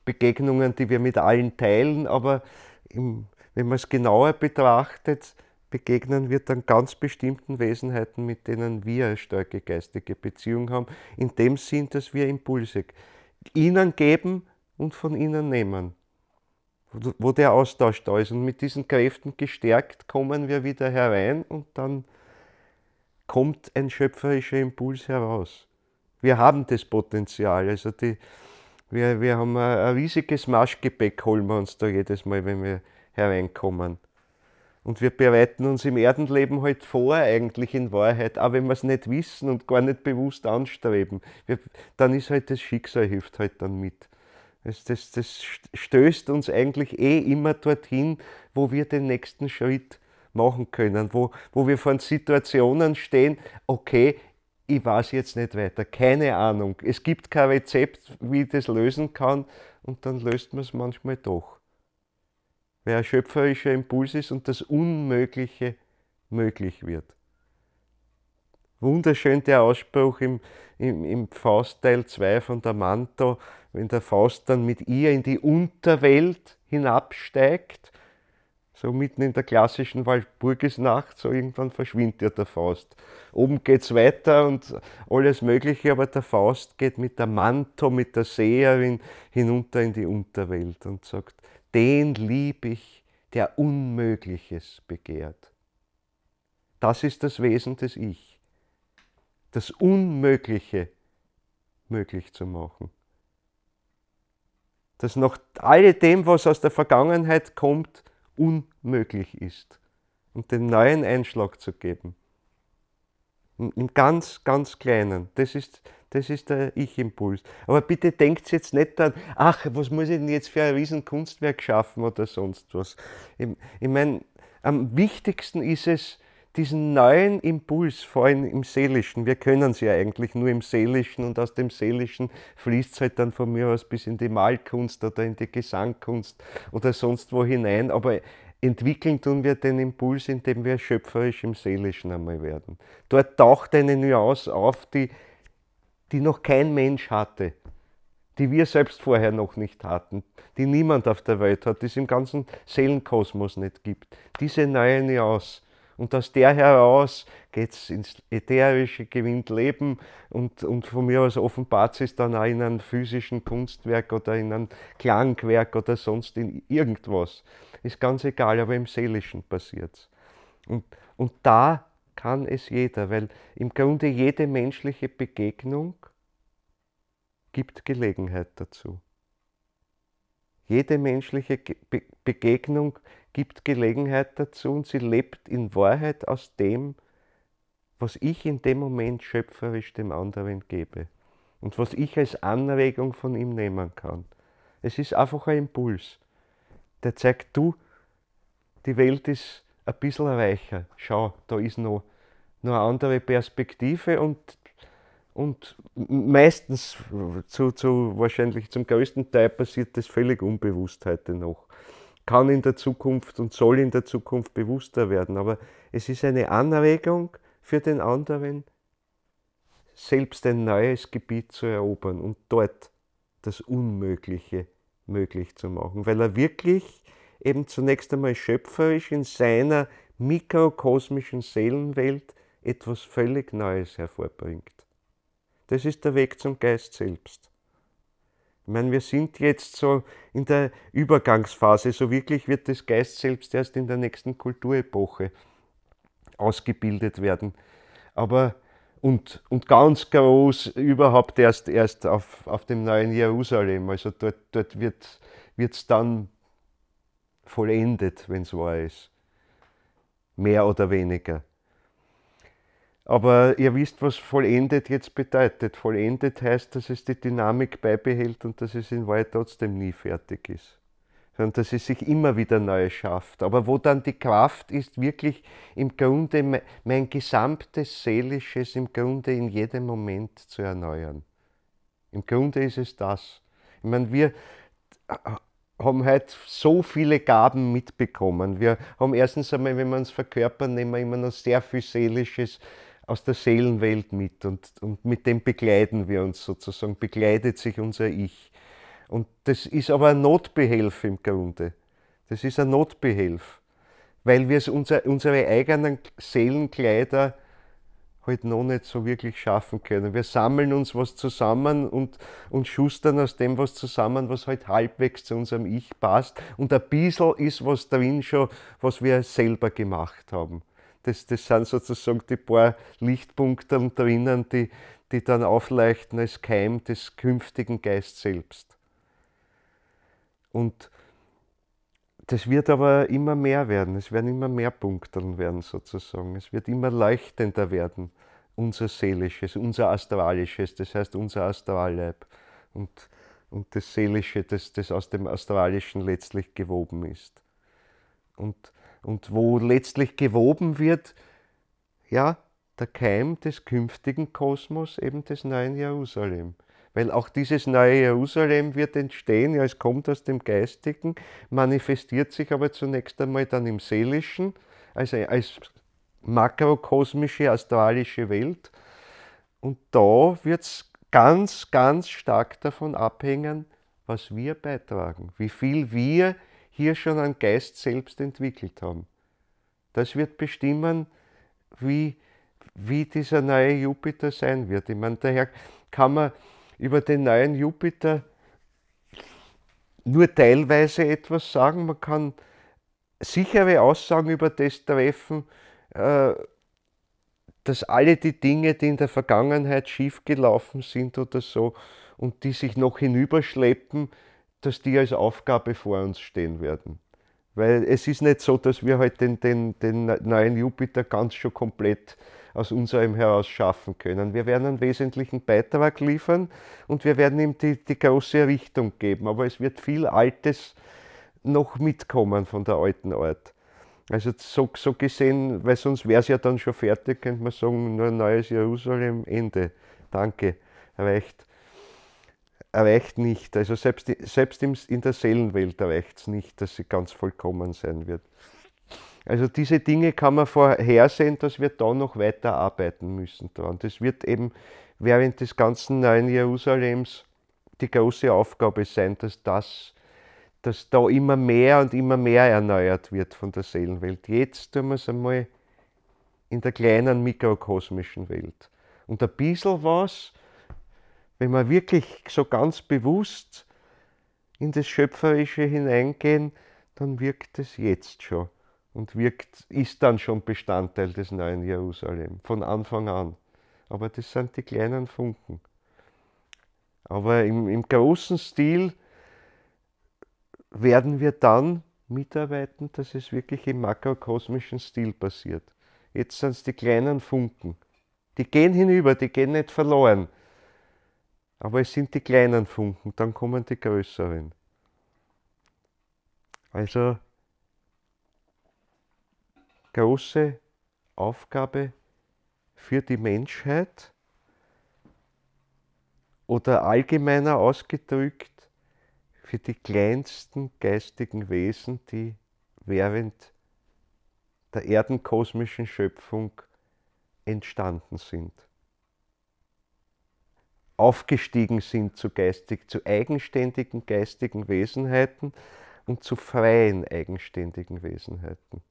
Begegnungen, die wir mit allen teilen, aber wenn man es genauer betrachtet, begegnen wir dann ganz bestimmten Wesenheiten, mit denen wir eine starke geistige Beziehung haben, in dem Sinn, dass wir Impulse ihnen geben und von ihnen nehmen, wo der Austausch da ist. Und mit diesen Kräften gestärkt kommen wir wieder herein und dann kommt ein schöpferischer Impuls heraus. Wir haben das Potenzial, also wir haben ein riesiges Marschgepäck, holen wir uns da jedes Mal, wenn wir hereinkommen. Und wir bereiten uns im Erdenleben halt vor, eigentlich in Wahrheit, auch wenn wir es nicht wissen und gar nicht bewusst anstreben. Dann ist halt das Schicksal, hilft halt dann mit. Das stößt uns eigentlich immer dorthin, wo wir den nächsten Schritt machen können, wo wir vor Situationen stehen, okay, ich weiß jetzt nicht weiter, keine Ahnung. Es gibt kein Rezept, wie ich das lösen kann und dann löst man es manchmal doch. Weil ein schöpferischer Impuls ist und das Unmögliche möglich wird. Wunderschön der Ausspruch im Faust Teil 2 von der Manto, wenn der Faust dann mit ihr in die Unterwelt hinabsteigt, so mitten in der klassischen Walpurgisnacht, so irgendwann verschwindet ja der Faust. Oben geht es weiter und alles Mögliche, aber der Faust geht mit der Manto, mit der Seherin hinunter in die Unterwelt und sagt, den lieb ich, der Unmögliches begehrt. Das ist das Wesen des Ich. Das Unmögliche möglich zu machen. Dass nach alledem, was aus der Vergangenheit kommt, unmöglich ist. Und den neuen Einschlag zu geben. Im ganz, ganz Kleinen. Das ist der Ich-Impuls. Aber bitte denkt jetzt nicht an, ach, was muss ich denn jetzt für ein Riesenkunstwerk schaffen oder sonst was. Ich meine, am wichtigsten ist es, diesen neuen Impuls, vor allem im Seelischen, wir können es ja eigentlich nur im Seelischen und aus dem Seelischen fließt es halt dann von mir aus bis in die Malkunst oder in die Gesangkunst oder sonst wo hinein, aber entwickeln tun wir den Impuls, indem wir schöpferisch im Seelischen einmal werden. Dort taucht eine Nuance auf, die noch kein Mensch hatte, die wir selbst vorher noch nicht hatten, die niemand auf der Welt hat, die es im ganzen Seelenkosmos nicht gibt. Diese neue Nuance. Und aus der heraus geht es ins Ätherische, gewinnt Leben und von mir aus offenbart es dann auch in einem physischen Kunstwerk oder in einem Klangwerk oder sonst in irgendwas. Ist ganz egal, aber im Seelischen passiert es. Und da kann es jeder, weil im Grunde jede menschliche Begegnung gibt Gelegenheit dazu. Jede menschliche Begegnung gibt Gelegenheit dazu und sie lebt in Wahrheit aus dem, was ich in dem Moment schöpferisch dem anderen gebe und was ich als Anregung von ihm nehmen kann. Es ist einfach ein Impuls, der zeigt, du, die Welt ist ein bisschen weicher. Schau, da ist noch eine andere Perspektive und meistens, wahrscheinlich zum größten Teil passiert das völlig unbewusst heute noch. Kann in der Zukunft und soll in der Zukunft bewusster werden, aber es ist eine Anregung für den anderen, selbst ein neues Gebiet zu erobern und dort das Unmögliche möglich zu machen, weil er wirklich eben zunächst einmal schöpferisch in seiner mikrokosmischen Seelenwelt etwas völlig Neues hervorbringt. Das ist der Weg zum Geist selbst. Ich meine, wir sind jetzt so in der Übergangsphase, so wirklich wird das Geist selbst erst in der nächsten Kulturepoche ausgebildet werden. Aber und ganz groß überhaupt erst auf dem neuen Jerusalem. Also dort wird es dann vollendet, wenn es wahr ist. Mehr oder weniger. Aber ihr wisst, was vollendet jetzt bedeutet. Vollendet heißt, dass es die Dynamik beibehält und dass es in Wahrheit trotzdem nie fertig ist. Sondern dass es sich immer wieder neu schafft. Aber wo dann die Kraft ist, wirklich im Grunde mein gesamtes Seelisches im Grunde in jedem Moment zu erneuern. Im Grunde ist es das. Ich meine, wir haben heute so viele Gaben mitbekommen. Wir haben erstens einmal, wenn wir uns verkörpern, nehmen wir immer noch sehr viel Seelisches aus der Seelenwelt mit und mit dem begleiten wir uns sozusagen, begleitet sich unser Ich. Und das ist aber ein Notbehelf im Grunde. Das ist ein Notbehelf, weil wir es unsere eigenen Seelenkleider halt noch nicht so wirklich schaffen können. Wir sammeln uns was zusammen und schustern aus dem was zusammen, was halt halbwegs zu unserem Ich passt. Und ein bisschen ist was drin schon, was wir selber gemacht haben. Das sind sozusagen die paar Lichtpunkte drinnen, die dann aufleuchten als Keim des künftigen Geist selbst. Und das wird aber immer mehr werden, es werden immer mehr Punkte werden sozusagen, es wird immer leuchtender werden, unser Seelisches, unser Astralisches, das heißt unser Astralleib und das Seelische, das aus dem Astralischen letztlich gewoben ist. Und wo letztlich gewoben wird, ja, der Keim des künftigen Kosmos, eben des neuen Jerusalem. Weil auch dieses neue Jerusalem wird entstehen, ja, es kommt aus dem Geistigen, manifestiert sich aber zunächst einmal dann im Seelischen, also als makrokosmische, astralische Welt. Und da wird es ganz, ganz stark davon abhängen, was wir beitragen, wie viel wir hier schon an Geist selbst entwickelt haben. Das wird bestimmen, wie dieser neue Jupiter sein wird. Ich meine, daher kann man über den neuen Jupiter nur teilweise etwas sagen. Man kann sichere Aussagen über das treffen, dass alle die Dinge, die in der Vergangenheit schiefgelaufen sind oder so und die sich noch hinüberschleppen, dass die als Aufgabe vor uns stehen werden. Weil es ist nicht so, dass wir halt den neuen Jupiter ganz schon komplett aus unserem heraus schaffen können. Wir werden einen wesentlichen Beitrag liefern und wir werden ihm die große Richtung geben. Aber es wird viel Altes noch mitkommen von der alten Art. Also so gesehen, weil sonst wäre es ja dann schon fertig, könnte man sagen, nur ein neues Jerusalem, Ende. Danke, erreicht nicht. Also selbst in der Seelenwelt erreicht es nicht, dass sie ganz vollkommen sein wird. Also diese Dinge kann man vorhersehen, dass wir da noch weiter arbeiten müssen dran. Das wird eben während des ganzen neuen Jerusalems die große Aufgabe sein, dass da immer mehr und immer mehr erneuert wird von der Seelenwelt. Jetzt tun wir es einmal in der kleinen mikrokosmischen Welt. Und ein bisschen was, wenn wir wirklich so ganz bewusst in das Schöpferische hineingehen, dann wirkt es jetzt schon. Und ist dann schon Bestandteil des neuen Jerusalem, von Anfang an. Aber das sind die kleinen Funken. Aber im großen Stil werden wir dann mitarbeiten, dass es wirklich im makrokosmischen Stil passiert. Jetzt sind es die kleinen Funken. Die gehen hinüber, die gehen nicht verloren. Aber es sind die kleinen Funken, dann kommen die größeren. Also große Aufgabe für die Menschheit oder allgemeiner ausgedrückt für die kleinsten geistigen Wesen, die während der erdenkosmischen Schöpfung entstanden sind. Aufgestiegen sind zu eigenständigen geistigen Wesenheiten und zu freien eigenständigen Wesenheiten.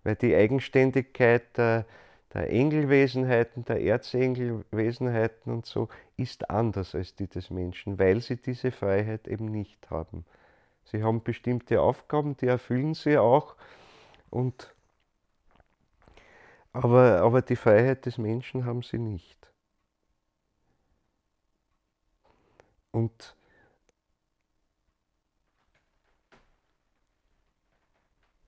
Weil die Eigenständigkeit der Engelwesenheiten, der Erzengelwesenheiten und so ist anders als die des Menschen, weil sie diese Freiheit eben nicht haben. Sie haben bestimmte Aufgaben, die erfüllen sie auch, aber die Freiheit des Menschen haben sie nicht. Und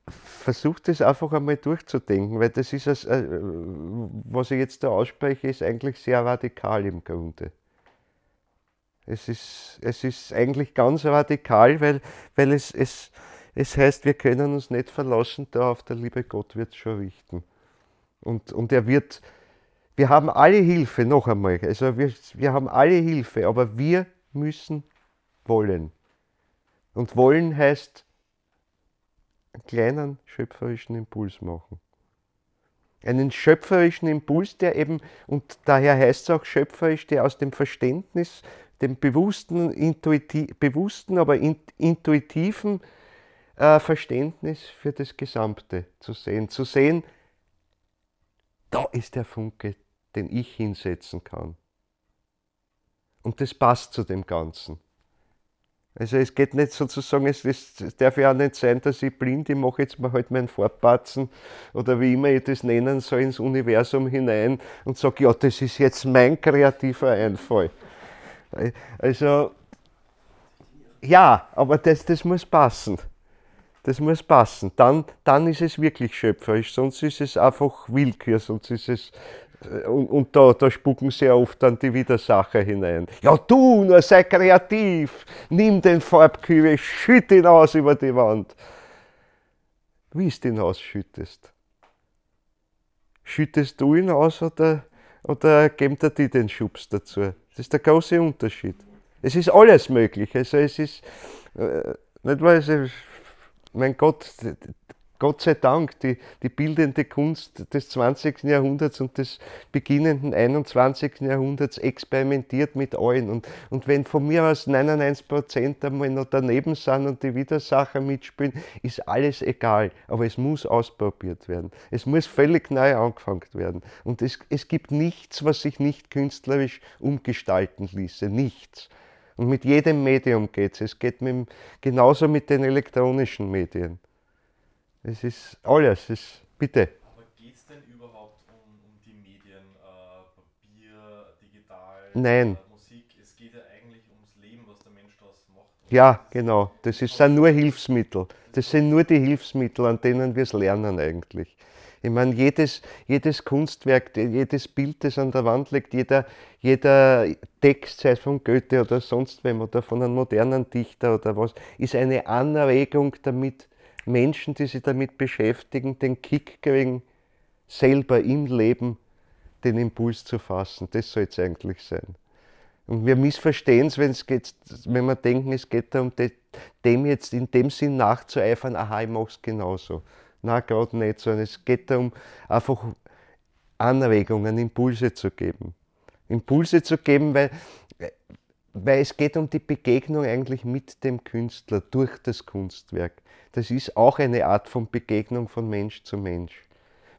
versucht es einfach einmal durchzudenken, weil das ist, was ich jetzt da ausspreche, ist eigentlich sehr radikal im Grunde. Es ist eigentlich ganz radikal, weil es heißt, wir können uns nicht verlassen darauf, der liebe Gott wird es schon richten. Und wir haben alle Hilfe, noch einmal, also wir haben alle Hilfe, aber wir müssen wollen. Und wollen heißt, einen kleinen schöpferischen Impuls machen. Einen schöpferischen Impuls, der eben, und daher heißt es auch schöpferisch, der aus dem Verständnis, dem bewussten, aber intuitiven Verständnis für das Gesamte zu sehen. Zu sehen, da ist der Funke, den ich hinsetzen kann. Und das passt zu dem Ganzen. Also es geht nicht sozusagen, es darf ja auch nicht sein, dass ich blind, ich mache jetzt mal halt meinen Fortpatzen oder wie immer ich das nennen soll, ins Universum hinein und sage, ja, das ist jetzt mein kreativer Einfall. Also, ja, aber das muss passen. Das muss passen. Dann ist es wirklich schöpferisch, sonst ist es einfach Willkür, sonst ist es. Und da spucken sehr oft dann die Widersacher hinein. Ja, du, nur sei kreativ, nimm den Farbkübel, schütt ihn aus über die Wand. Wie du ihn ausschüttest? Schüttest du ihn aus oder geben dir die den Schubs dazu? Das ist der große Unterschied. Es ist alles möglich. Also es ist, nicht weil mein Gott, Gott sei Dank, die bildende Kunst des 20. Jahrhunderts und des beginnenden 21. Jahrhunderts experimentiert mit allen. Und wenn von mir aus 99% einmal noch daneben sind und die Widersacher mitspielen, ist alles egal. Aber es muss ausprobiert werden. Es muss völlig neu angefangen werden. Und es gibt nichts, was sich nicht künstlerisch umgestalten ließe. Nichts. Und mit jedem Medium geht es. Es geht genauso mit den elektronischen Medien. Es ist alles, bitte. Aber geht es denn überhaupt um die Medien, Papier, digital, Nein. Musik? Es geht ja eigentlich ums Leben, was der Mensch daraus macht. Ja, genau. Sind nur Hilfsmittel. Das sind nur die Hilfsmittel, an denen wir es lernen eigentlich. Ich meine, jedes Kunstwerk, jedes Bild, das an der Wand liegt, jeder Text, sei es von Goethe oder sonst wem oder von einem modernen Dichter oder was, ist eine Anregung, damit Menschen, die sich damit beschäftigen, den Kick kriegen, selber im Leben den Impuls zu fassen. Das soll es eigentlich sein. Und wir missverstehen es, wenn wir denken, es geht darum, dem jetzt in dem Sinn nachzueifern, aha, ich mache es genauso. Nein, gerade nicht, sondern es geht darum, einfach Anregungen, Impulse zu geben. Impulse zu geben, weil es geht um die Begegnung eigentlich mit dem Künstler durch das Kunstwerk. Das ist auch eine Art von Begegnung von Mensch zu Mensch.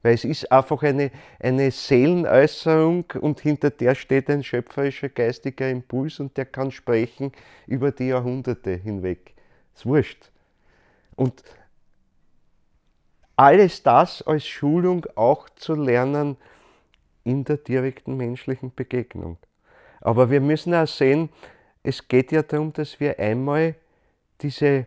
Weil es ist einfach eine Seelenäußerung und hinter der steht ein schöpferischer geistiger Impuls und der kann sprechen über die Jahrhunderte hinweg. Ist wurscht. Und alles das als Schulung auch zu lernen in der direkten menschlichen Begegnung. Aber wir müssen auch sehen, es geht ja darum, dass wir einmal diese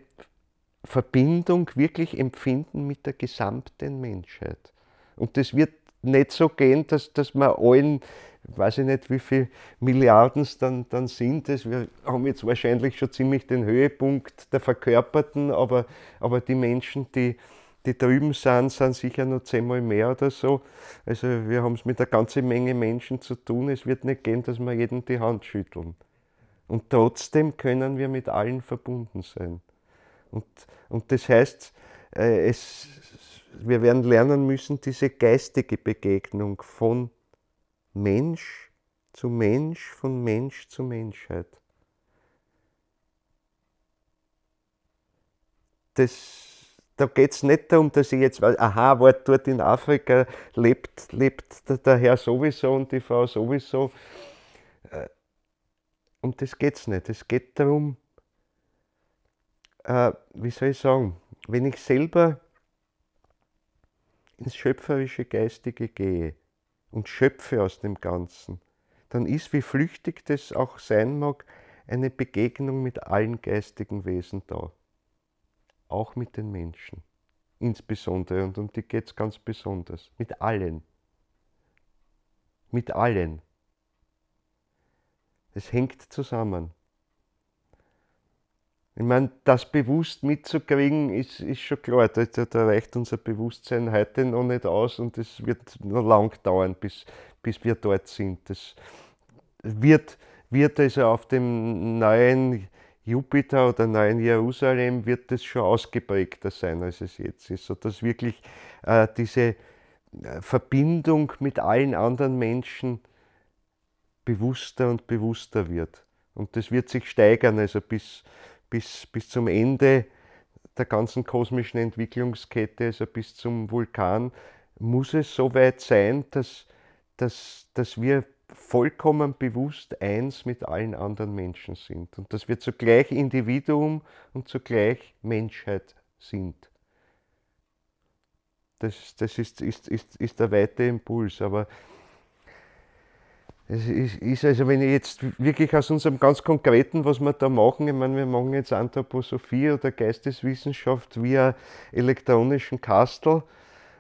Verbindung wirklich empfinden mit der gesamten Menschheit. Und das wird nicht so gehen, dass wir allen, weiß ich nicht, wie viele Milliarden es dann sind. Wir haben jetzt wahrscheinlich schon ziemlich den Höhepunkt der Verkörperten, aber die Menschen, die drüben sind sicher noch 10-mal mehr oder so. Also wir haben es mit einer ganzen Menge Menschen zu tun. Es wird nicht gehen, dass wir jedem die Hand schütteln. Und trotzdem können wir mit allen verbunden sein. Und das heißt, wir werden lernen müssen, diese geistige Begegnung von Mensch zu Mensch, von Mensch zu Menschheit. Da geht es nicht darum, dass ich jetzt weiß, aha, dort in Afrika lebt der Herr sowieso und die Frau sowieso. Um das geht es nicht. Es geht darum, wie soll ich sagen, wenn ich selber ins schöpferische Geistige gehe und schöpfe aus dem Ganzen, dann ist, wie flüchtig das auch sein mag, eine Begegnung mit allen geistigen Wesen da. Auch mit den Menschen. Insbesondere, und um die geht es ganz besonders. Mit allen. Mit allen. Es hängt zusammen. Ich meine, das bewusst mitzukriegen, ist schon klar. Da reicht unser Bewusstsein heute noch nicht aus und es wird noch lang dauern, bis wir dort sind. Das wird also auf dem neuen Jupiter oder neuen Jerusalem wird das schon ausgeprägter sein, als es jetzt ist, sodass wirklich diese Verbindung mit allen anderen Menschen bewusster und bewusster wird. Und das wird sich steigern, also bis zum Ende der ganzen kosmischen Entwicklungskette, also bis zum Vulkan, muss es so weit sein, dass wir vollkommen bewusst eins mit allen anderen Menschen sind und dass wir zugleich Individuum und zugleich Menschheit sind. Das ist der weite Impuls, aber es ist also, wenn ich jetzt wirklich aus unserem ganz Konkreten, was wir da machen, ich meine, wir machen jetzt Anthroposophie oder Geisteswissenschaft via elektronischen Kastel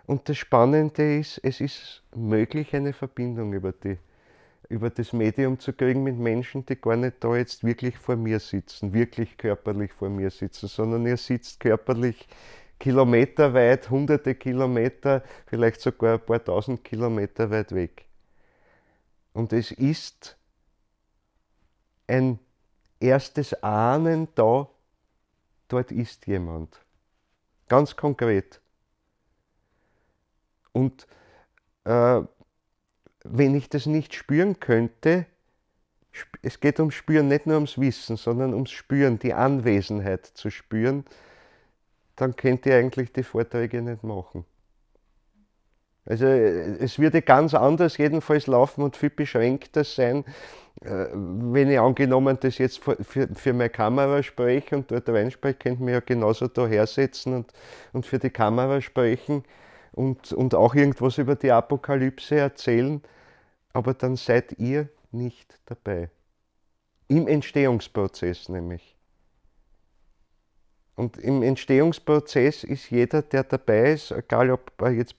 und das Spannende ist, es ist möglich, eine Verbindung über das Medium zu kriegen mit Menschen, die gar nicht da jetzt wirklich vor mir sitzen, wirklich körperlich vor mir sitzen, sondern ihr sitzt körperlich kilometerweit, hunderte Kilometer, vielleicht sogar ein paar tausend Kilometer weit weg. Und es ist ein erstes Ahnen da, dort ist jemand. Ganz konkret. Und wenn ich das nicht spüren könnte, es geht ums Spüren, nicht nur ums Wissen, sondern ums Spüren, die Anwesenheit zu spüren, dann könnt ihr eigentlich die Vorträge nicht machen. Also es würde ganz anders jedenfalls laufen und viel beschränkter sein, wenn ich angenommen das jetzt für meine Kamera spreche und dort reinspreche, könnte man ja genauso da hersetzen und für die Kamera sprechen und auch irgendwas über die Apokalypse erzählen, aber dann seid ihr nicht dabei. Im Entstehungsprozess nämlich. Und im Entstehungsprozess ist jeder, der dabei ist, egal ob er jetzt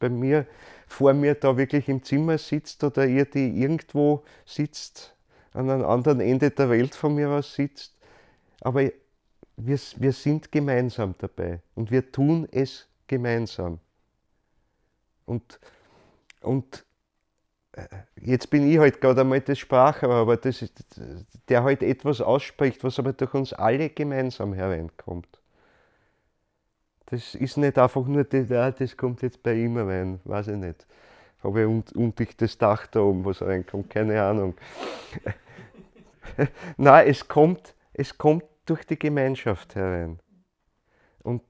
vor mir da wirklich im Zimmer sitzt oder ihr, die irgendwo sitzt, an einem anderen Ende der Welt von mir aus sitzt, aber wir sind gemeinsam dabei und wir tun es gemeinsam. Und jetzt bin ich halt gerade einmal das Sprachrohr, aber der halt etwas ausspricht, was aber durch uns alle gemeinsam hereinkommt. Das ist nicht einfach nur, das kommt jetzt bei ihm rein, weiß ich nicht. Habe ich undichtes Dach da oben, was reinkommt, keine Ahnung. Nein, es kommt durch die Gemeinschaft herein. Und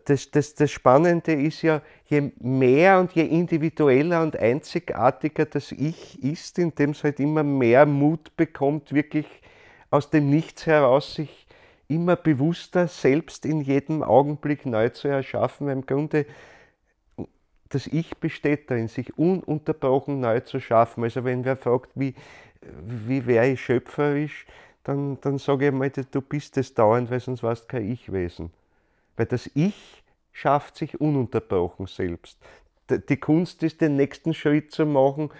das Spannende ist ja, je mehr und je individueller und einzigartiger das Ich ist, indem es halt immer mehr Mut bekommt, wirklich aus dem Nichts heraus sich immer bewusster selbst in jedem Augenblick neu zu erschaffen, weil im Grunde das Ich besteht darin, sich ununterbrochen neu zu schaffen. Also wenn wer fragt, wie wie wäre ich schöpferisch, dann sage ich mal, du bist es dauernd, weil sonst warst du kein Ich-Wesen. Weil das Ich schafft sich ununterbrochen selbst. Die Kunst ist, den nächsten Schritt zu machen,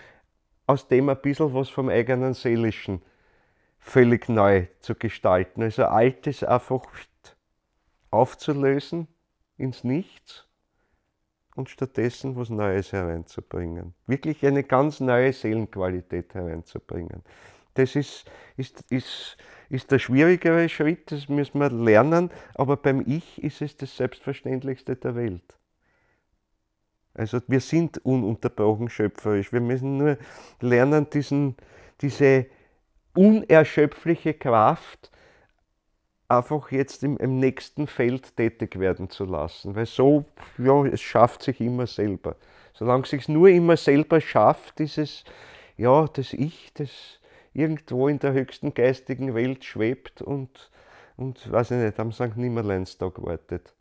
aus dem ein bisschen was vom eigenen Seelischen völlig neu zu gestalten. Also Altes einfach aufzulösen ins Nichts und stattdessen was Neues hereinzubringen. Wirklich eine ganz neue Seelenqualität hereinzubringen. Das ist der schwierigere Schritt, das müssen wir lernen, aber beim Ich ist es das Selbstverständlichste der Welt. Also wir sind ununterbrochen schöpferisch. Wir müssen nur lernen, diese unerschöpfliche Kraft einfach jetzt im nächsten Feld tätig werden zu lassen. Weil so, ja, es schafft sich immer selber. Solange es sich nur immer selber schafft, dieses, ja, das Ich, das irgendwo in der höchsten geistigen Welt schwebt und weiß ich nicht, am St. Nimmerleinstag wartet.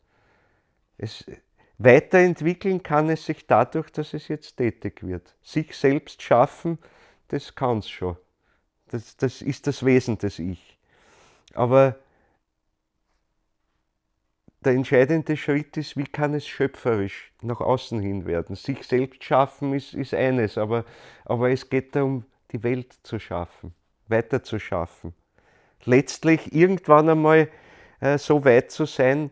Weiterentwickeln kann es sich dadurch, dass es jetzt tätig wird. Sich selbst schaffen, das kann es schon. Das ist das Wesen des Ich. Aber der entscheidende Schritt ist, wie kann es schöpferisch nach außen hin werden. Sich selbst schaffen ist eines, aber es geht darum, die Welt zu schaffen, weiter zu schaffen. Letztlich irgendwann einmal so weit zu sein,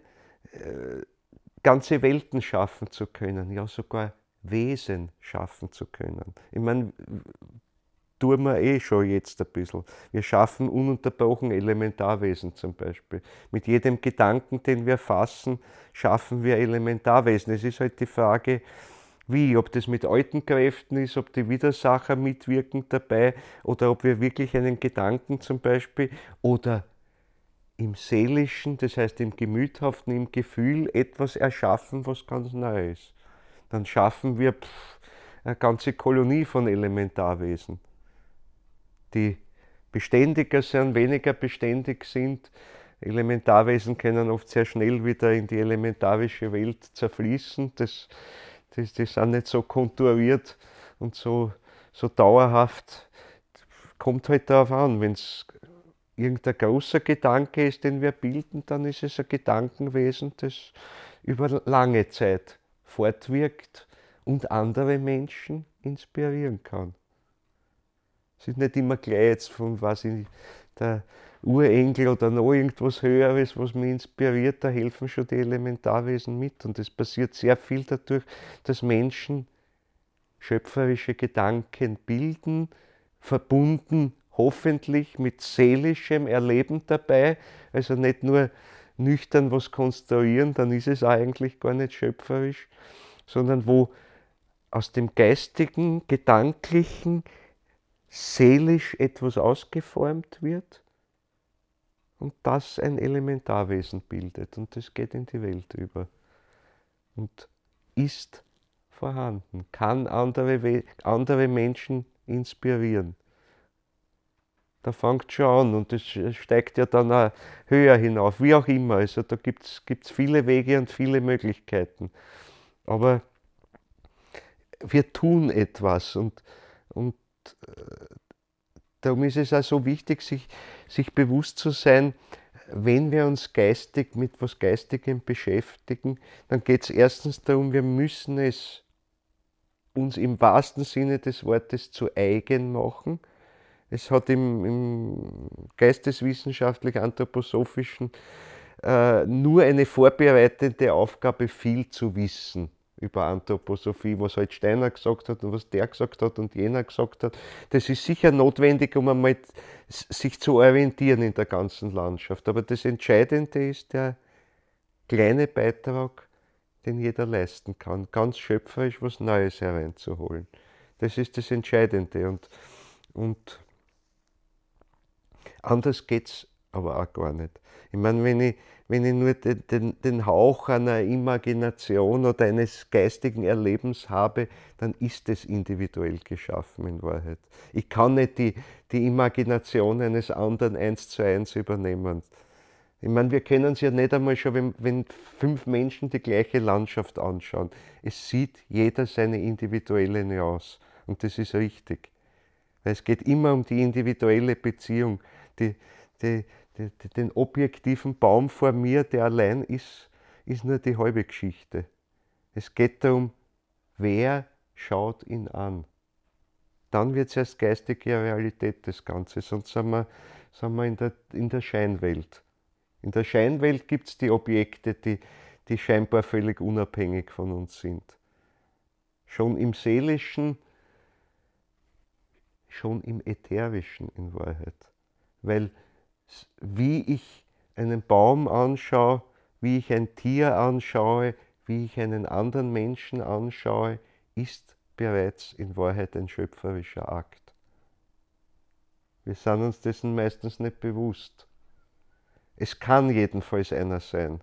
ganze Welten schaffen zu können, ja sogar Wesen schaffen zu können. Ich meine, tun wir eh schon jetzt ein bisschen. Wir schaffen ununterbrochen Elementarwesen zum Beispiel. Mit jedem Gedanken, den wir fassen, schaffen wir Elementarwesen. Es ist halt die Frage, wie, ob das mit alten Kräften ist, ob die Widersacher mitwirken dabei oder ob wir wirklich einen Gedanken zum Beispiel oder im Seelischen, das heißt im Gemüthaften, im Gefühl etwas erschaffen, was ganz neu ist. Dann schaffen wir eine ganze Kolonie von Elementarwesen, die beständiger sind, weniger beständig sind. Elementarwesen können oft sehr schnell wieder in die elementarische Welt zerfließen. Die sind nicht so konturiert und so dauerhaft. Kommt halt darauf an, wenn es irgendein großer Gedanke ist, den wir bilden, dann ist es ein Gedankenwesen, das über lange Zeit fortwirkt und andere Menschen inspirieren kann. Es ist nicht immer gleich jetzt von, was ich, der Urengel oder noch irgendwas Höheres, was mich inspiriert, da helfen schon die Elementarwesen mit. Und es passiert sehr viel dadurch, dass Menschen schöpferische Gedanken bilden, verbunden hoffentlich mit seelischem Erleben dabei, also nicht nur nüchtern was konstruieren, dann ist es eigentlich gar nicht schöpferisch, sondern wo aus dem Geistigen, Gedanklichen, seelisch etwas ausgeformt wird und das ein Elementarwesen bildet und das geht in die Welt über und ist vorhanden, kann andere Menschen inspirieren. Da fängt schon an und das steigt ja dann auch höher hinauf, wie auch immer. Also da gibt's viele Wege und viele Möglichkeiten. Aber wir tun etwas und darum ist es auch so wichtig, sich bewusst zu sein, wenn wir uns geistig mit was Geistigem beschäftigen, dann geht es erstens darum, wir müssen es uns im wahrsten Sinne des Wortes zu eigen machen. Es hat im geisteswissenschaftlich-anthroposophischen nur eine vorbereitende Aufgabe, viel zu wissen über Anthroposophie, was halt Steiner gesagt hat und was der gesagt hat und jener gesagt hat. Das ist sicher notwendig, um einmal sich zu orientieren in der ganzen Landschaft. Aber das Entscheidende ist der kleine Beitrag, den jeder leisten kann, ganz schöpferisch was Neues hereinzuholen. Das ist das Entscheidende und anders geht es aber auch gar nicht. Ich meine, wenn ich nur den Hauch einer Imagination oder eines geistigen Erlebens habe, dann ist es individuell geschaffen in Wahrheit. Ich kann nicht die Imagination eines anderen 1:1 übernehmen. Ich meine, wir kennen es ja nicht einmal schon, wenn 5 Menschen die gleiche Landschaft anschauen. Es sieht jeder seine individuelle Nuance und das ist richtig. Weil es geht immer um die individuelle Beziehung. Die, den objektiven Baum vor mir, der allein ist nur die halbe Geschichte. Es geht darum, wer schaut ihn an. Dann wird es erst geistige Realität des Ganzen, sonst sind wir in der Scheinwelt. In der Scheinwelt gibt es die Objekte, die scheinbar völlig unabhängig von uns sind. Schon im Seelischen, schon im Ätherischen in Wahrheit. Weil wie ich einen Baum anschaue, wie ich ein Tier anschaue, wie ich einen anderen Menschen anschaue, ist bereits in Wahrheit ein schöpferischer Akt. Wir sind uns dessen meistens nicht bewusst. Es kann jedenfalls einer sein.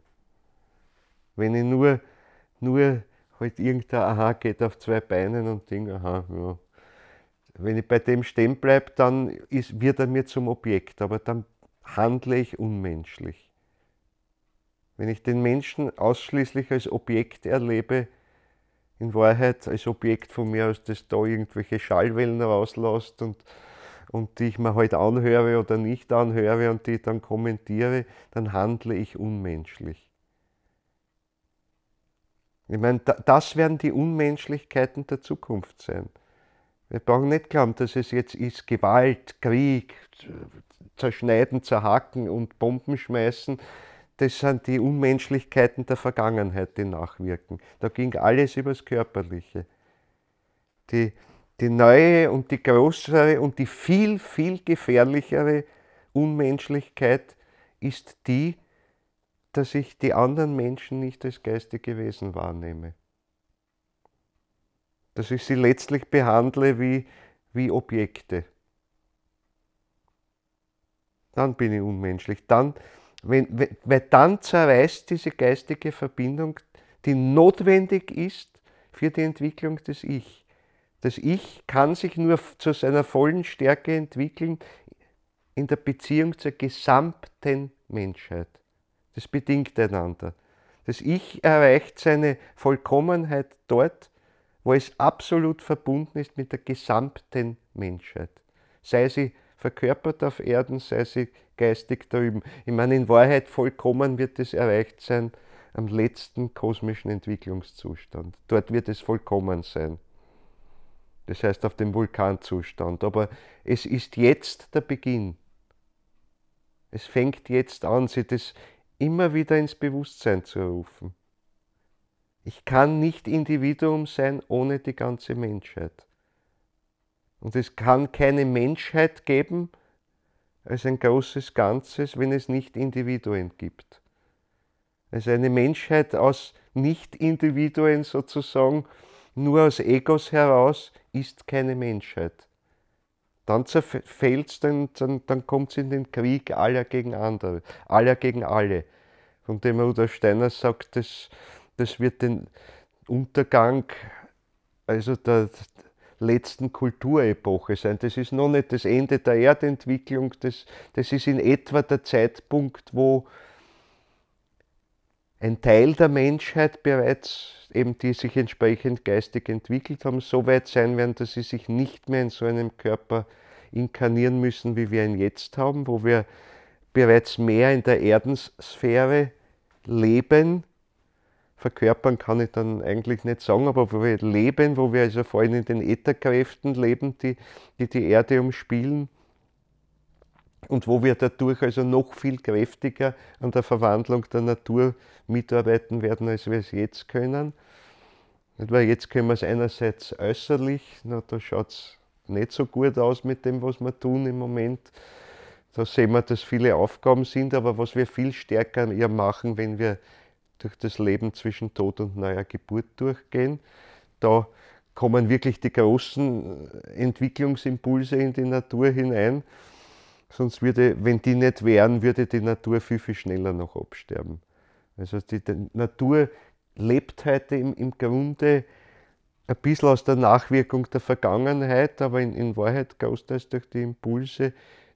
Wenn ich nur halt irgendein Aha geht auf zwei Beinen und denke, aha, ja. Wenn ich bei dem stehen bleibe, dann wird er mir zum Objekt, aber dann handle ich unmenschlich. Wenn ich den Menschen ausschließlich als Objekt erlebe, in Wahrheit als Objekt von mir aus, das da irgendwelche Schallwellen rauslässt und die ich mir halt anhöre oder nicht anhöre und die ich dann kommentiere, dann handle ich unmenschlich. Ich meine, das werden die Unmenschlichkeiten der Zukunft sein. Wir brauchen nicht glauben, dass es jetzt ist Gewalt, Krieg, Zerschneiden, Zerhacken und Bomben schmeißen. Das sind die Unmenschlichkeiten der Vergangenheit, die nachwirken. Da ging alles übers Körperliche. Die neue und die größere und die viel, viel gefährlichere Unmenschlichkeit ist die, dass ich die anderen Menschen nicht als geistige Wesen wahrnehme. Dass ich sie letztlich behandle wie Objekte. Dann bin ich unmenschlich. Weil dann zerreißt diese geistige Verbindung, die notwendig ist für die Entwicklung des Ich. Das Ich kann sich nur zu seiner vollen Stärke entwickeln in der Beziehung zur gesamten Menschheit. Das bedingt einander. Das Ich erreicht seine Vollkommenheit dort, wo es absolut verbunden ist mit der gesamten Menschheit. Sei sie verkörpert auf Erden, sei sie geistig drüben. Ich meine, in Wahrheit vollkommen wird es erreicht sein am letzten kosmischen Entwicklungszustand. Dort wird es vollkommen sein. Das heißt auf dem Vulkanzustand. Aber es ist jetzt der Beginn. Es fängt jetzt an, sich das immer wieder ins Bewusstsein zu rufen. Ich kann nicht Individuum sein ohne die ganze Menschheit. Und es kann keine Menschheit geben als ein großes Ganzes, wenn es nicht Individuen gibt. Also eine Menschheit aus Nicht-Individuen sozusagen, nur aus Egos heraus, ist keine Menschheit. Dann zerfällt es, dann kommt es in den Krieg aller gegen andere, aller gegen alle. Von dem Rudolf Steiner sagt, das wird den Untergang also der letzten Kulturepoche sein. Das ist noch nicht das Ende der Erdentwicklung, das ist in etwa der Zeitpunkt, wo ein Teil der Menschheit bereits, eben die sich entsprechend geistig entwickelt haben, so weit sein werden, dass sie sich nicht mehr in so einem Körper inkarnieren müssen, wie wir ihn jetzt haben, wo wir bereits mehr in der Erdensphäre leben. Verkörpern kann ich dann eigentlich nicht sagen, aber wo wir leben, wo wir also vor allem in den Ätherkräften leben, die Erde umspielen und wo wir dadurch also noch viel kräftiger an der Verwandlung der Natur mitarbeiten werden, als wir es jetzt können. Weil jetzt können wir es einerseits äußerlich, da schaut es nicht so gut aus mit dem, was wir tun im Moment. Da sehen wir, dass viele Aufgaben sind, aber was wir viel stärker ja machen, wenn wir durch das Leben zwischen Tod und neuer Geburt durchgehen. Da kommen wirklich die großen Entwicklungsimpulse in die Natur hinein. Sonst wenn die nicht wären, würde die Natur viel, viel schneller noch absterben. Also die Natur lebt heute im Grunde ein bisschen aus der Nachwirkung der Vergangenheit, aber in Wahrheit großteils durch die Impulse,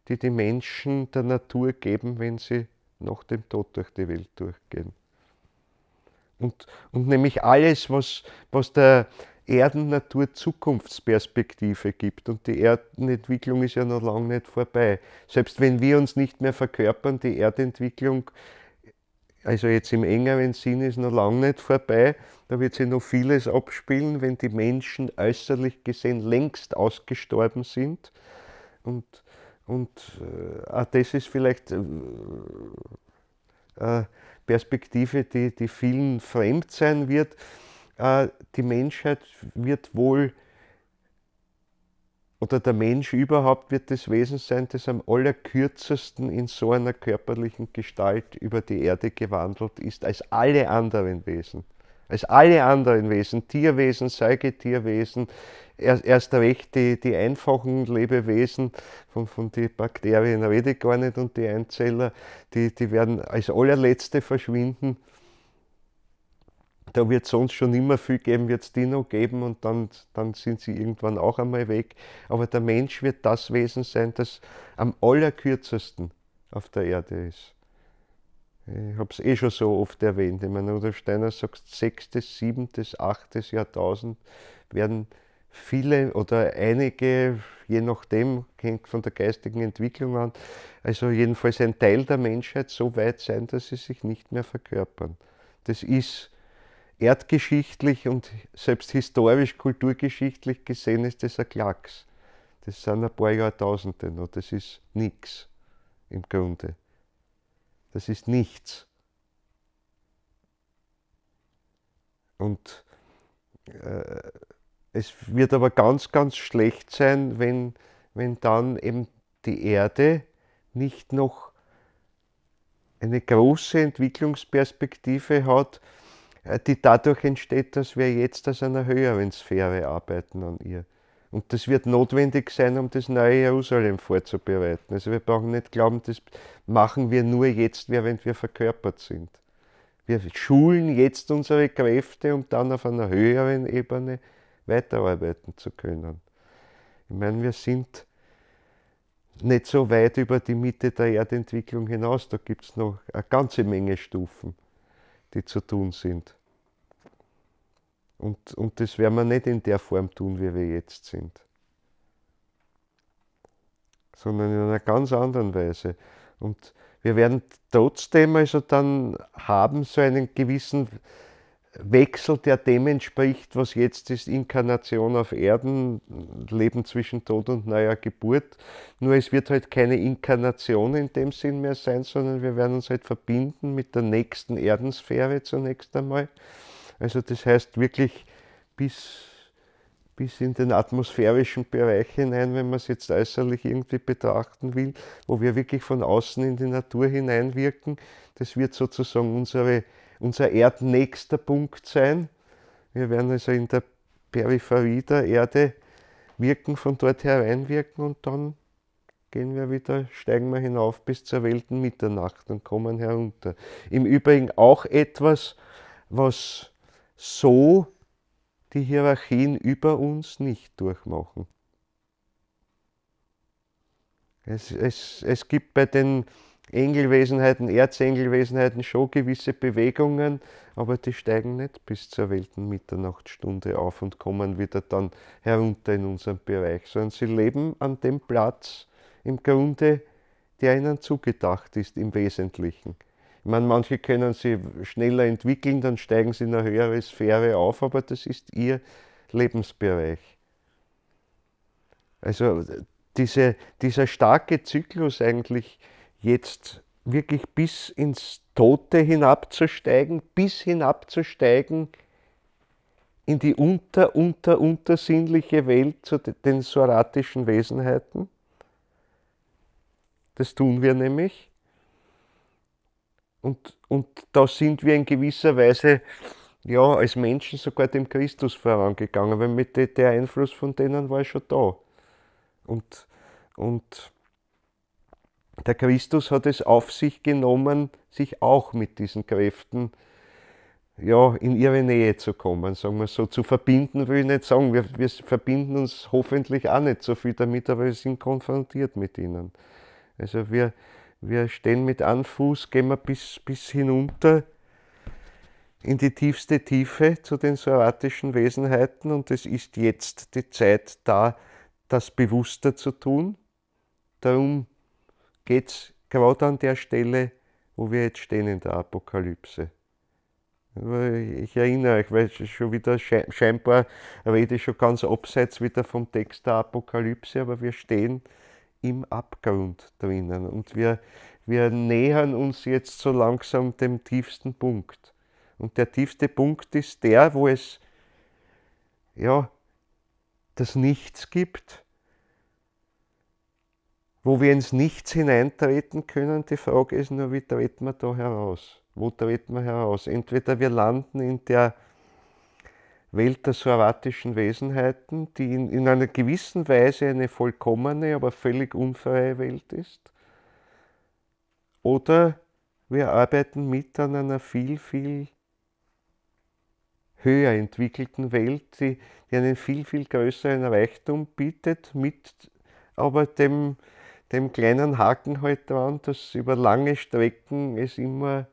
die die Menschen der Natur geben, wenn sie nach dem Tod durch die Welt durchgehen. Und nämlich alles, was der Erden-Natur-Zukunftsperspektive gibt. Und die Erdenentwicklung ist ja noch lange nicht vorbei. Selbst wenn wir uns nicht mehr verkörpern, die Erdentwicklung, also jetzt im engeren Sinn, ist noch lange nicht vorbei. Da wird sich noch vieles abspielen, wenn die Menschen äußerlich gesehen längst ausgestorben sind. Und, und auch das ist vielleicht Perspektive, die vielen fremd sein wird. Die Menschheit wird wohl, oder der Mensch überhaupt wird das Wesen sein, das am allerkürzesten in so einer körperlichen Gestalt über die Erde gewandelt ist, als alle anderen Wesen. Als alle anderen Wesen, Tierwesen, Säugetierwesen, erst recht die einfachen Lebewesen, von den Bakterien rede ich gar nicht, und die Einzeller, die werden als allerletzte verschwinden. Da wird es sonst schon immer viel geben, wird es die noch geben, und dann sind sie irgendwann auch einmal weg. Aber der Mensch wird das Wesen sein, das am allerkürzesten auf der Erde ist. Ich habe es schon so oft erwähnt. Ich meine, Rudolf Steiner sagt, 6., 7., 8. Jahrtausend werden viele oder einige, je nachdem, hängt von der geistigen Entwicklung an, also jedenfalls ein Teil der Menschheit so weit sein, dass sie sich nicht mehr verkörpern. Das ist erdgeschichtlich und selbst historisch, kulturgeschichtlich gesehen ist das ein Klacks. Das sind ein paar Jahrtausende noch, das ist nichts im Grunde. Das ist nichts. Und es wird aber ganz, ganz schlecht sein, wenn dann eben die Erde nicht noch eine große Entwicklungsperspektive hat, die dadurch entsteht, dass wir jetzt aus einer höheren Sphäre arbeiten an ihr. Und das wird notwendig sein, um das neue Jerusalem vorzubereiten. Also wir brauchen nicht glauben, das machen wir nur jetzt, während wir verkörpert sind. Wir schulen jetzt unsere Kräfte, um dann auf einer höheren Ebene weiterarbeiten zu können. Ich meine, wir sind nicht so weit über die Mitte der Erdentwicklung hinaus. Da gibt es noch eine ganze Menge Stufen, die zu tun sind. Und das werden wir nicht in der Form tun, wie wir jetzt sind, sondern in einer ganz anderen Weise. Und wir werden trotzdem also dann haben so einen gewissen Wechsel, der dem entspricht, was jetzt ist, Inkarnation auf Erden, Leben zwischen Tod und neuer Geburt. Nur es wird halt keine Inkarnation in dem Sinn mehr sein, sondern wir werden uns halt verbinden mit der nächsten Erdensphäre zunächst einmal. Also das heißt wirklich bis in den atmosphärischen Bereich hinein, wenn man es jetzt äußerlich irgendwie betrachten will, wo wir wirklich von außen in die Natur hineinwirken. Das wird sozusagen unser erdnächster Punkt sein. Wir werden also in der Peripherie der Erde wirken, von dort hereinwirken, und dann steigen wir hinauf bis zur Weltenmitternacht und kommen herunter. Im Übrigen auch etwas, was so die Hierarchien über uns nicht durchmachen. Es gibt bei den Engelwesenheiten, Erzengelwesenheiten schon gewisse Bewegungen, aber die steigen nicht bis zur Weltenmitternachtstunde auf und kommen wieder dann herunter in unseren Bereich, sondern sie leben an dem Platz im Grunde, der ihnen zugedacht ist im Wesentlichen. Ich meine, manche können sich schneller entwickeln, dann steigen sie in eine höhere Sphäre auf, aber das ist ihr Lebensbereich. Also dieser starke Zyklus eigentlich jetzt wirklich bis ins Tote hinabzusteigen, bis hinabzusteigen in die untersinnliche Welt zu den soratischen Wesenheiten. Das tun wir nämlich. Und da sind wir in gewisser Weise ja, als Menschen sogar dem Christus vorangegangen, weil der Einfluss von denen war schon da. Und der Christus hat es auf sich genommen, sich auch mit diesen Kräften ja, in ihre Nähe zu kommen, sagen wir so. Zu verbinden will ich nicht sagen, wir verbinden uns hoffentlich auch nicht so viel damit, aber wir sind konfrontiert mit ihnen. Also wir stehen mit einem Fuß, gehen wir bis hinunter in die tiefste Tiefe zu den soratischen Wesenheiten und es ist jetzt die Zeit da, das bewusster zu tun. Darum geht es gerade an der Stelle, wo wir jetzt stehen in der Apokalypse. Ich erinnere euch, weil es schon wieder scheinbar rede ich schon ganz abseits wieder vom Text der Apokalypse, aber wir stehen im Abgrund drinnen und wir nähern uns jetzt so langsam dem tiefsten Punkt. Und der tiefste Punkt ist der, wo es ja das Nichts gibt, wo wir ins Nichts hineintreten können. Die Frage ist nur, wie treten wir da heraus? Wo treten wir heraus? Entweder wir landen in der Welt der soratischen Wesenheiten, die in einer gewissen Weise eine vollkommene, aber völlig unfreie Welt ist. Oder wir arbeiten mit an einer viel, viel höher entwickelten Welt, die einen viel, viel größeren Reichtum bietet, mit aber dem kleinen Haken halt dran, dass über lange Strecken es immer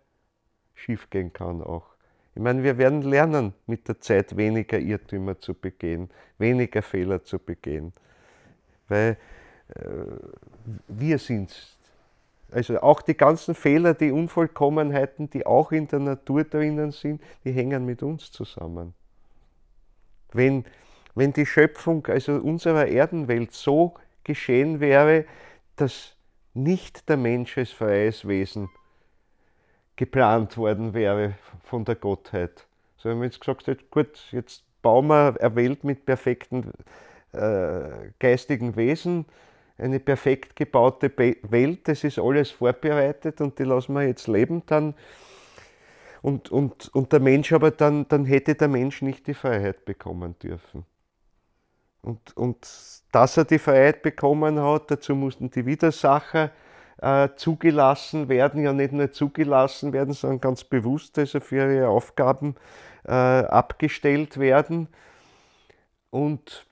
schief gehen kann auch. Ich meine, wir werden lernen, mit der Zeit weniger Irrtümer zu begehen, weniger Fehler zu begehen. Weil wir sind's. Also auch die ganzen Fehler, die Unvollkommenheiten, die auch in der Natur drinnen sind, die hängen mit uns zusammen. Wenn die Schöpfung, also unserer Erdenwelt, so geschehen wäre, dass nicht der Mensch als freies Wesen geplant worden wäre von der Gottheit. So, wenn man jetzt gesagt hätte, gut, jetzt bauen wir eine Welt mit perfekten geistigen Wesen, eine perfekt gebaute Welt, das ist alles vorbereitet und die lassen wir jetzt leben dann. Und der Mensch aber dann hätte der Mensch nicht die Freiheit bekommen dürfen. Und dass er die Freiheit bekommen hat, dazu mussten die Widersacher zugelassen werden, ja nicht nur zugelassen werden, sondern ganz bewusst also für ihre Aufgaben abgestellt werden. Und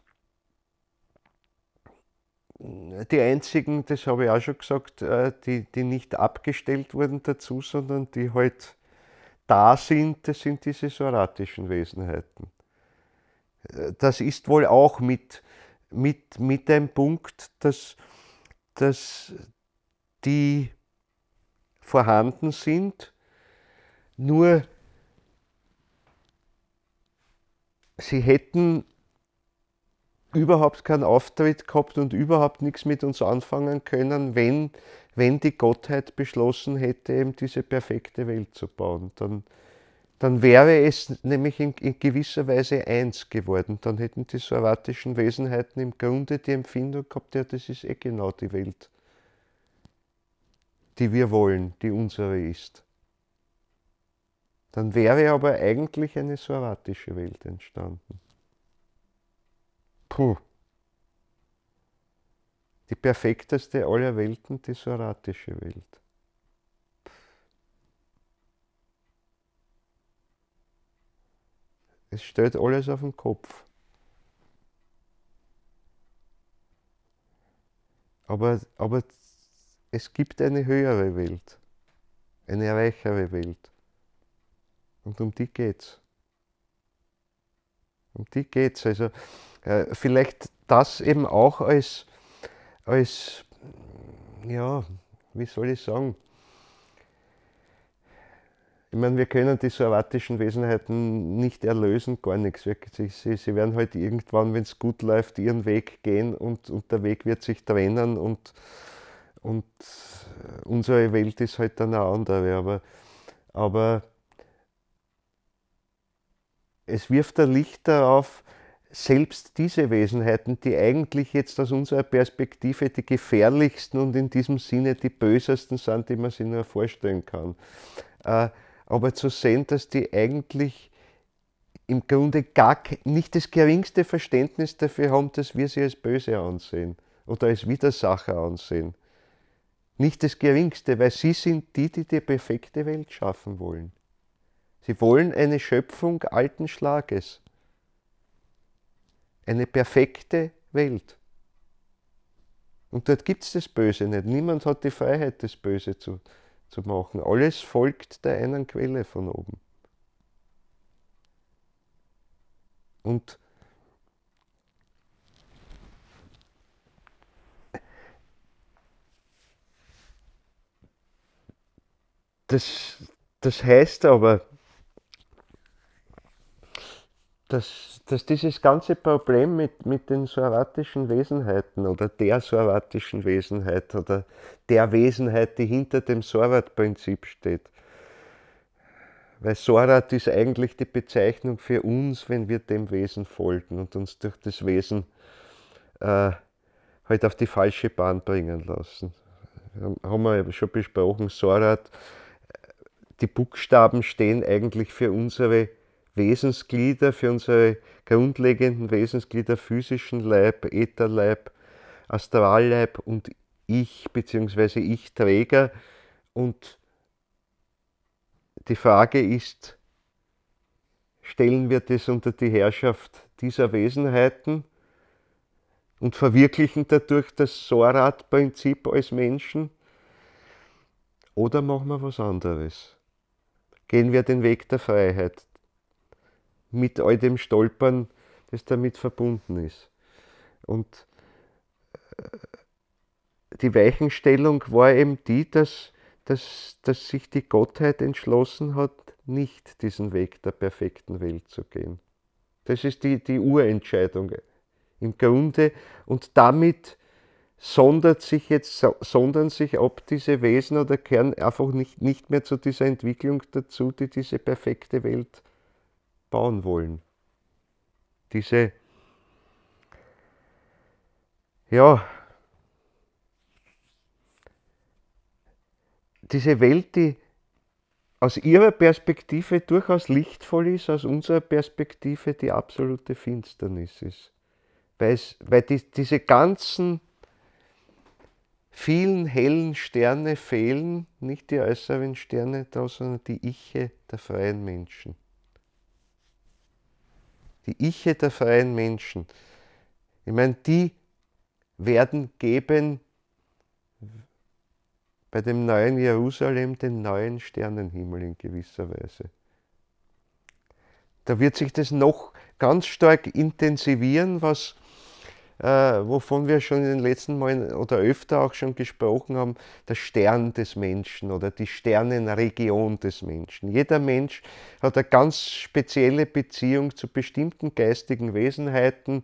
die einzigen, das habe ich auch schon gesagt, die nicht abgestellt wurden dazu, sondern die halt da sind, das sind diese soratischen Wesenheiten. Das ist wohl auch mit einem Punkt, dass die vorhanden sind, nur sie hätten überhaupt keinen Auftritt gehabt und überhaupt nichts mit uns anfangen können, wenn die Gottheit beschlossen hätte, eben diese perfekte Welt zu bauen. Dann wäre es nämlich in gewisser Weise eins geworden. Dann hätten die soratischen Wesenheiten im Grunde die Empfindung gehabt, ja, das ist genau die Welt, die wir wollen, die unsere ist. Dann wäre aber eigentlich eine soratische Welt entstanden. Puh. Die perfekteste aller Welten, die soratische Welt. Es stellt alles auf den Kopf. Aber es gibt eine höhere Welt, eine reichere Welt. Und um die geht's. Um die geht's. Also vielleicht das eben auch als, ja, wie soll ich sagen, ich meine, wir können die soratischen Wesenheiten nicht erlösen, gar nichts. Sie werden halt irgendwann, wenn es gut läuft, ihren Weg gehen und der Weg wird sich trennen und unsere Welt ist halt dann eine andere. Aber es wirft ein Licht darauf, selbst diese Wesenheiten, die eigentlich jetzt aus unserer Perspektive die gefährlichsten und in diesem Sinne die bösesten sind, die man sich nur vorstellen kann, aber zu sehen, dass die eigentlich im Grunde gar nicht das geringste Verständnis dafür haben, dass wir sie als böse ansehen oder als Widersacher ansehen. Nicht das geringste, weil sie sind die die perfekte Welt schaffen wollen. Sie wollen eine Schöpfung alten Schlages. Eine perfekte Welt. Und dort gibt es das Böse nicht. Niemand hat die Freiheit, das Böse zu machen. Alles folgt der einen Quelle von oben. Und das heißt aber, dass dieses ganze Problem mit den soratischen Wesenheiten oder der soratischen Wesenheit oder der Wesenheit, die hinter dem Sorat-Prinzip steht, weil Sorat ist eigentlich die Bezeichnung für uns, wenn wir dem Wesen folgen und uns durch das Wesen halt auf die falsche Bahn bringen lassen. Haben wir schon besprochen, Sorat, die Buchstaben stehen eigentlich für unsere Wesensglieder, für unsere grundlegenden Wesensglieder, physischen Leib, Ätherleib, Astralleib und Ich bzw. Ich-Träger. Und die Frage ist, stellen wir das unter die Herrschaft dieser Wesenheiten und verwirklichen dadurch das Sorat-Prinzip als Menschen? Oder machen wir was anderes? Gehen wir den Weg der Freiheit mit all dem Stolpern, das damit verbunden ist. Und die Weichenstellung war eben die, dass sich die Gottheit entschlossen hat, nicht diesen Weg der perfekten Welt zu gehen. Das ist die Urentscheidung im Grunde. Und damit sondern sich ab diese Wesen oder kehren einfach nicht mehr zu dieser Entwicklung dazu, die diese perfekte Welt bauen wollen. Diese Welt, die aus ihrer Perspektive durchaus lichtvoll ist, aus unserer Perspektive die absolute Finsternis ist. Weil diese ganzen vielen hellen Sterne fehlen, nicht die äußeren Sterne da, sondern die Iche der freien Menschen. Die Iche der freien Menschen. Ich meine, die werden geben bei dem neuen Jerusalem den neuen Sternenhimmel in gewisser Weise. Da wird sich das noch ganz stark intensivieren, wovon wir schon in den letzten Malen oder öfter auch schon gesprochen haben, der Stern des Menschen oder die Sternenregion des Menschen. Jeder Mensch hat eine ganz spezielle Beziehung zu bestimmten geistigen Wesenheiten,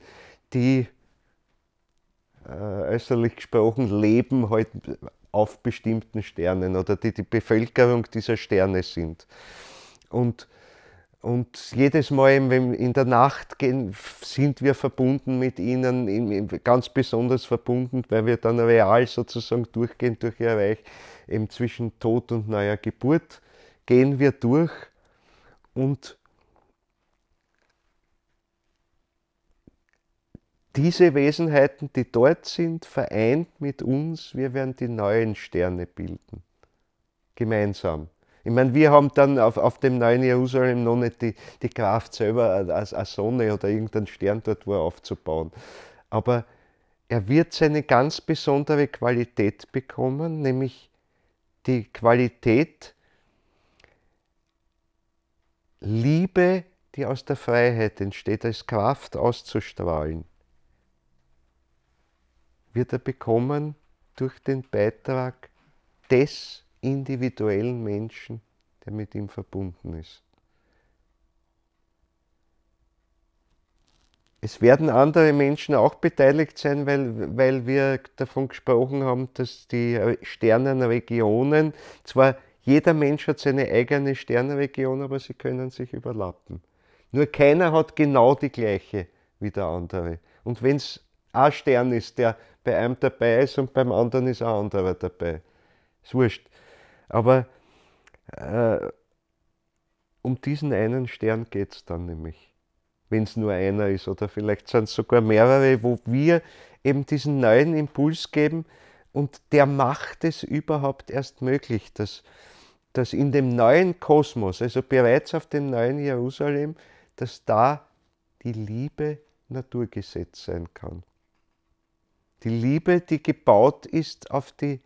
die äußerlich gesprochen leben halt auf bestimmten Sternen oder die Bevölkerung dieser Sterne sind. Und jedes Mal, wenn in der Nacht gehen, sind wir verbunden mit ihnen, ganz besonders verbunden, weil wir dann real sozusagen durchgehen durch ihr Reich, eben zwischen Tod und neuer Geburt, gehen wir durch und diese Wesenheiten, die dort sind, vereint mit uns, wir werden die neuen Sterne bilden, gemeinsam. Ich meine, wir haben dann auf dem neuen Jerusalem noch nicht die Kraft selber, eine Sonne oder irgendeinen Stern dort wo aufzubauen. Aber er wird seine ganz besondere Qualität bekommen, nämlich die Qualität Liebe, die aus der Freiheit entsteht, als Kraft auszustrahlen, wird er bekommen durch den Beitrag des individuellen Menschen, der mit ihm verbunden ist. Es werden andere Menschen auch beteiligt sein, weil wir davon gesprochen haben, dass die Sternenregionen, zwar jeder Mensch hat seine eigene Sternenregion, aber sie können sich überlappen. Nur keiner hat genau die gleiche wie der andere. Und wenn es ein Stern ist, der bei einem dabei ist und beim anderen ist ein anderer dabei, ist wurscht. Aber um diesen einen Stern geht es dann nämlich, wenn es nur einer ist oder vielleicht sind es sogar mehrere, wo wir eben diesen neuen Impuls geben und der macht es überhaupt erst möglich, dass in dem neuen Kosmos, also bereits auf dem neuen Jerusalem, dass da die Liebe Naturgesetz sein kann. Die Liebe, die gebaut ist auf die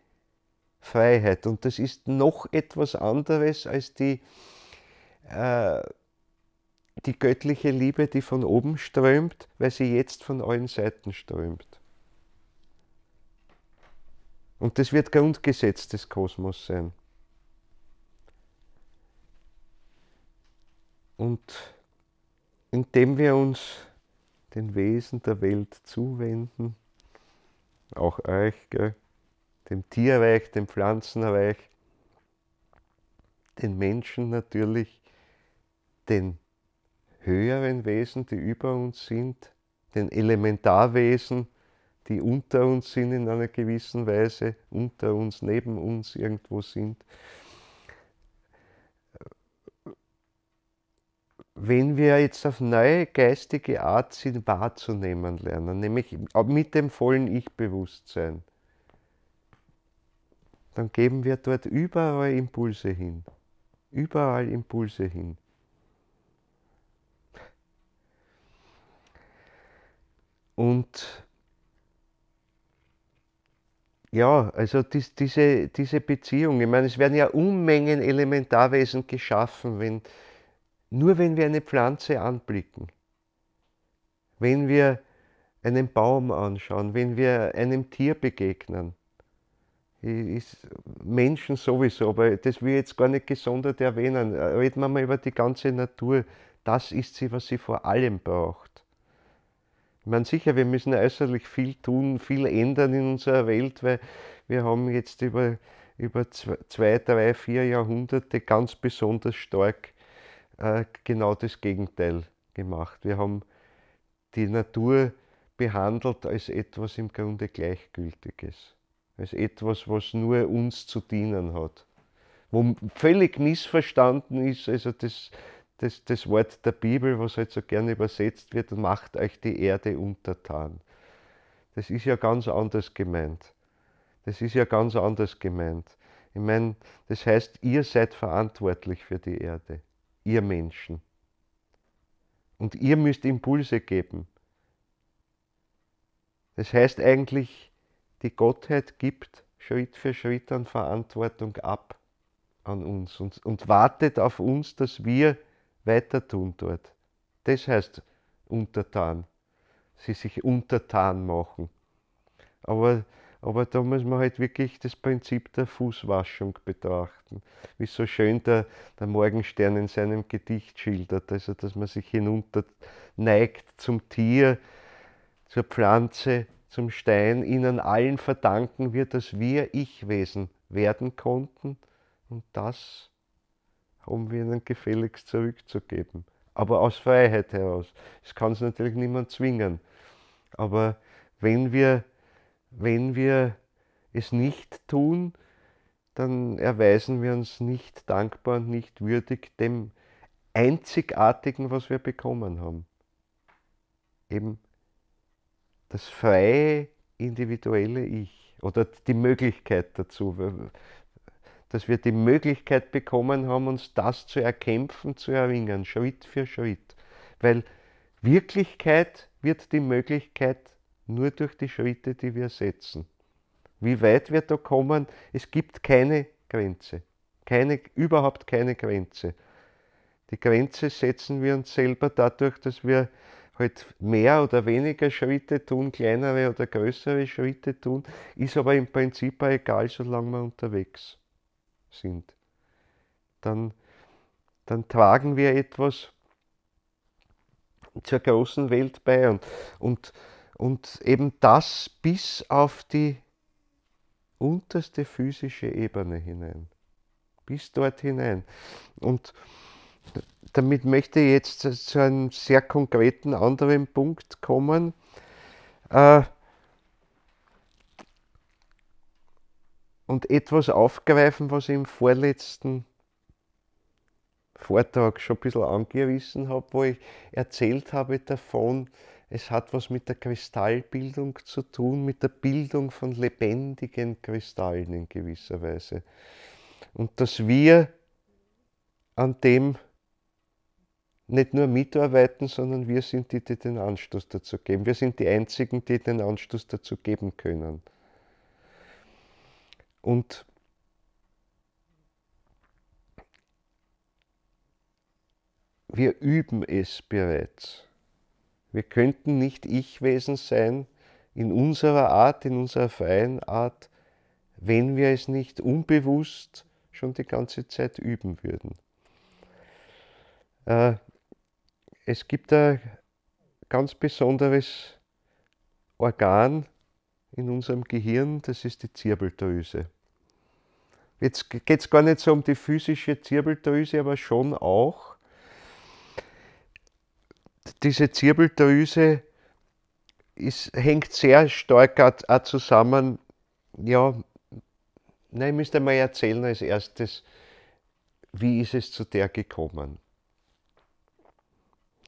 Freiheit. Und das ist noch etwas anderes als die die göttliche Liebe, die von oben strömt, weil sie jetzt von allen Seiten strömt. Und das wird Grundgesetz des Kosmos sein. Und indem wir uns den Wesen der Welt zuwenden, auch euch, gell, dem Tierreich, dem Pflanzenreich, den Menschen natürlich, den höheren Wesen, die über uns sind, den Elementarwesen, die unter uns sind in einer gewissen Weise, unter uns, neben uns irgendwo sind. Wenn wir jetzt auf neue geistige Art sind, wahrzunehmen lernen, nämlich mit dem vollen Ich-Bewusstsein, dann geben wir dort überall Impulse hin. Überall Impulse hin. Und ja, also diese Beziehung, ich meine, es werden ja Unmengen Elementarwesen geschaffen, nur wenn wir eine Pflanze anblicken, wenn wir einen Baum anschauen, wenn wir einem Tier begegnen, Menschen sowieso, aber das will ich jetzt gar nicht gesondert erwähnen. Reden wir mal über die ganze Natur. Das ist sie, was sie vor allem braucht. Ich meine, sicher, wir müssen äußerlich viel tun, viel ändern in unserer Welt, weil wir haben jetzt über 2, 3, 4 Jahrhunderte ganz besonders stark genau das Gegenteil gemacht. Wir haben die Natur behandelt als etwas im Grunde Gleichgültiges, als etwas, was nur uns zu dienen hat. Wo völlig missverstanden ist, also das Wort der Bibel, was halt so gerne übersetzt wird, macht euch die Erde untertan. Das ist ja ganz anders gemeint. Das ist ja ganz anders gemeint. Ich meine, das heißt, ihr seid verantwortlich für die Erde, ihr Menschen. Und ihr müsst Impulse geben. Das heißt eigentlich, die Gottheit gibt Schritt für Schritt an Verantwortung ab an uns und wartet auf uns, dass wir weiter tun dort. Das heißt untertan, sie sich untertan machen. Aber da muss man halt wirklich das Prinzip der Fußwaschung betrachten, wie so schön der Morgenstern in seinem Gedicht schildert, also dass man sich hinunter neigt zum Tier, zur Pflanze, zum Stein, ihnen allen verdanken wir, dass wir Ich-Wesen werden konnten, und das haben wir ihnen gefälligst zurückzugeben. Aber aus Freiheit heraus. Es kann es natürlich niemand zwingen. Aber wenn wir es nicht tun, dann erweisen wir uns nicht dankbar und nicht würdig dem Einzigartigen, was wir bekommen haben. Eben das freie, individuelle Ich oder die Möglichkeit dazu, dass wir die Möglichkeit bekommen haben, uns das zu erkämpfen, zu erringen, Schritt für Schritt. Weil Wirklichkeit wird die Möglichkeit nur durch die Schritte, die wir setzen. Wie weit wir da kommen, es gibt keine Grenze. Überhaupt keine Grenze. Die Grenze setzen wir uns selber dadurch, dass wir halt mehr oder weniger Schritte tun, kleinere oder größere Schritte tun, ist aber im Prinzip auch egal, solange wir unterwegs sind. Dann tragen wir etwas zur großen Welt bei und eben das bis auf die unterste physische Ebene hinein. Bis dort hinein. Und damit möchte ich jetzt zu einem sehr konkreten anderen Punkt kommen. Und etwas aufgreifen, was ich im vorletzten Vortrag schon ein bisschen angerissen habe, wo ich erzählt habe davon, es hat was mit der Kristallbildung zu tun, mit der Bildung von lebendigen Kristallen in gewisser Weise. Und dass wir an dem nicht nur mitarbeiten, sondern wir sind die, die den Anstoß dazu geben. Wir sind die Einzigen, die den Anstoß dazu geben können. Und wir üben es bereits. Wir könnten nicht Ich-Wesen sein in unserer Art, in unserer freien Art, wenn wir es nicht unbewusst schon die ganze Zeit üben würden. Es gibt ein ganz besonderes Organ in unserem Gehirn, das ist die Zirbeldrüse. Jetzt geht es gar nicht so um die physische Zirbeldrüse, aber schon auch. Diese Zirbeldrüse hängt sehr stark auch zusammen, ja, nein, ich müsste mal erzählen als erstes, wie ist es zu der gekommen.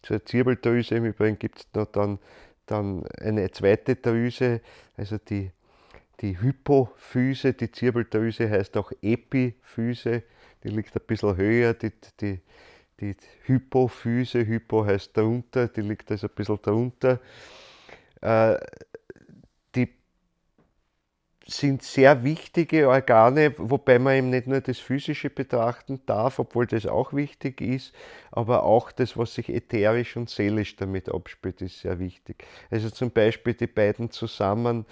Zur Zirbeldrüse im Übrigen gibt es noch dann eine zweite Drüse, also die Hypophyse, die Zirbeldrüse heißt auch Epiphyse, die liegt ein bisschen höher, die Hypophyse, Hypo heißt drunter, die liegt also ein bisschen drunter. Die sind sehr wichtige Organe, wobei man eben nicht nur das Physische betrachten darf, obwohl das auch wichtig ist, aber auch das, was sich ätherisch und seelisch damit abspielt, ist sehr wichtig. Also zum Beispiel die beiden zusammen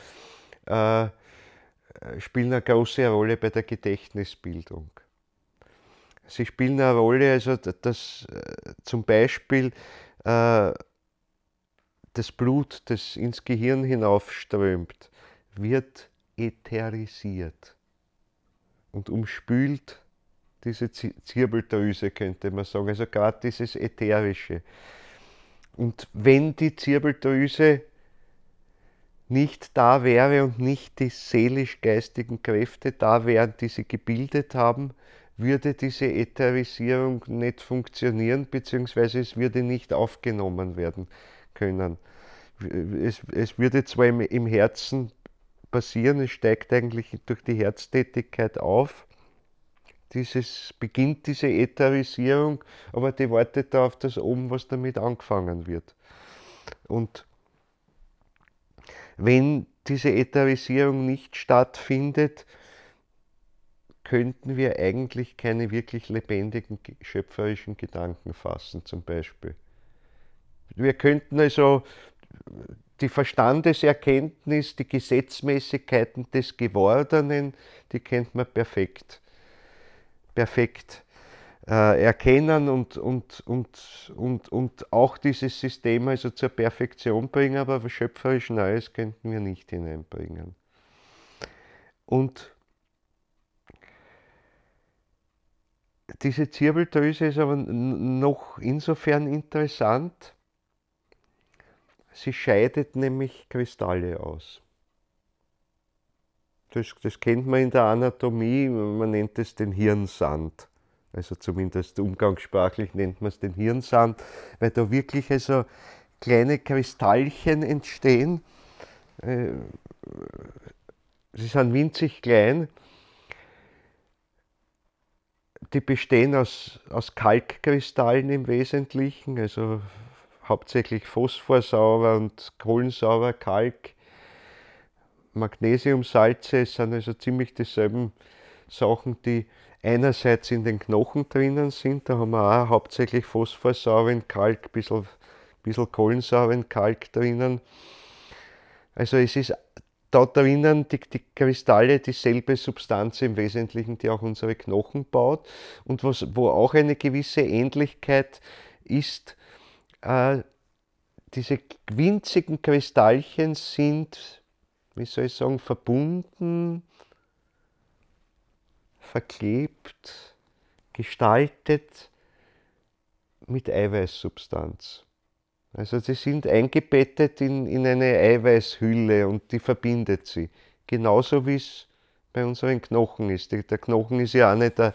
spielen eine große Rolle bei der Gedächtnisbildung. Sie spielen eine Rolle, also dass zum Beispiel das Blut, das ins Gehirn hinaufströmt, wird ätherisiert und umspült diese Zirbeldrüse, könnte man sagen, also gerade dieses Ätherische. Und wenn die Zirbeldrüse nicht da wäre und nicht die seelisch-geistigen Kräfte da wären, die sie gebildet haben, würde diese Ätherisierung nicht funktionieren, beziehungsweise es würde nicht aufgenommen werden können. Es würde zwar im Herzen passieren, es steigt eigentlich durch die Herztätigkeit auf, beginnt diese Ätherisierung, aber die wartet darauf, dass oben was damit angefangen wird. Und wenn diese Ätherisierung nicht stattfindet, könnten wir eigentlich keine wirklich lebendigen, schöpferischen Gedanken fassen, zum Beispiel. Wir könnten also die Verstandeserkenntnis, die Gesetzmäßigkeiten des Gewordenen, die kennt man perfekt erkennen und auch dieses System also zur Perfektion bringen, aber schöpferisch Neues könnten wir nicht hineinbringen. Und diese Zirbeldrüse ist aber noch insofern interessant, sie scheidet nämlich Kristalle aus. Das kennt man in der Anatomie, man nennt es den Hirnsand. Also zumindest umgangssprachlich nennt man es den Hirnsand, weil da wirklich also kleine Kristallchen entstehen. Sie sind winzig klein. Die bestehen aus Kalkkristallen im Wesentlichen, also hauptsächlich phosphorsaurer und kohlensaurer Kalk. Magnesiumsalze sind also ziemlich dieselben Sachen, die einerseits in den Knochen drinnen sind, da haben wir auch hauptsächlich phosphorsauren Kalk, ein bisschen kohlensauren Kalk drinnen. Also es ist da drinnen die Kristalle dieselbe Substanz im Wesentlichen, die auch unsere Knochen baut und wo auch eine gewisse Ähnlichkeit ist, diese winzigen Kristallchen sind, wie soll ich sagen, verbunden, verklebt, gestaltet mit Eiweißsubstanz. Also sie sind eingebettet in eine Eiweißhülle und die verbindet sie. Genauso wie es bei unseren Knochen ist. Der Knochen ist ja auch nicht ein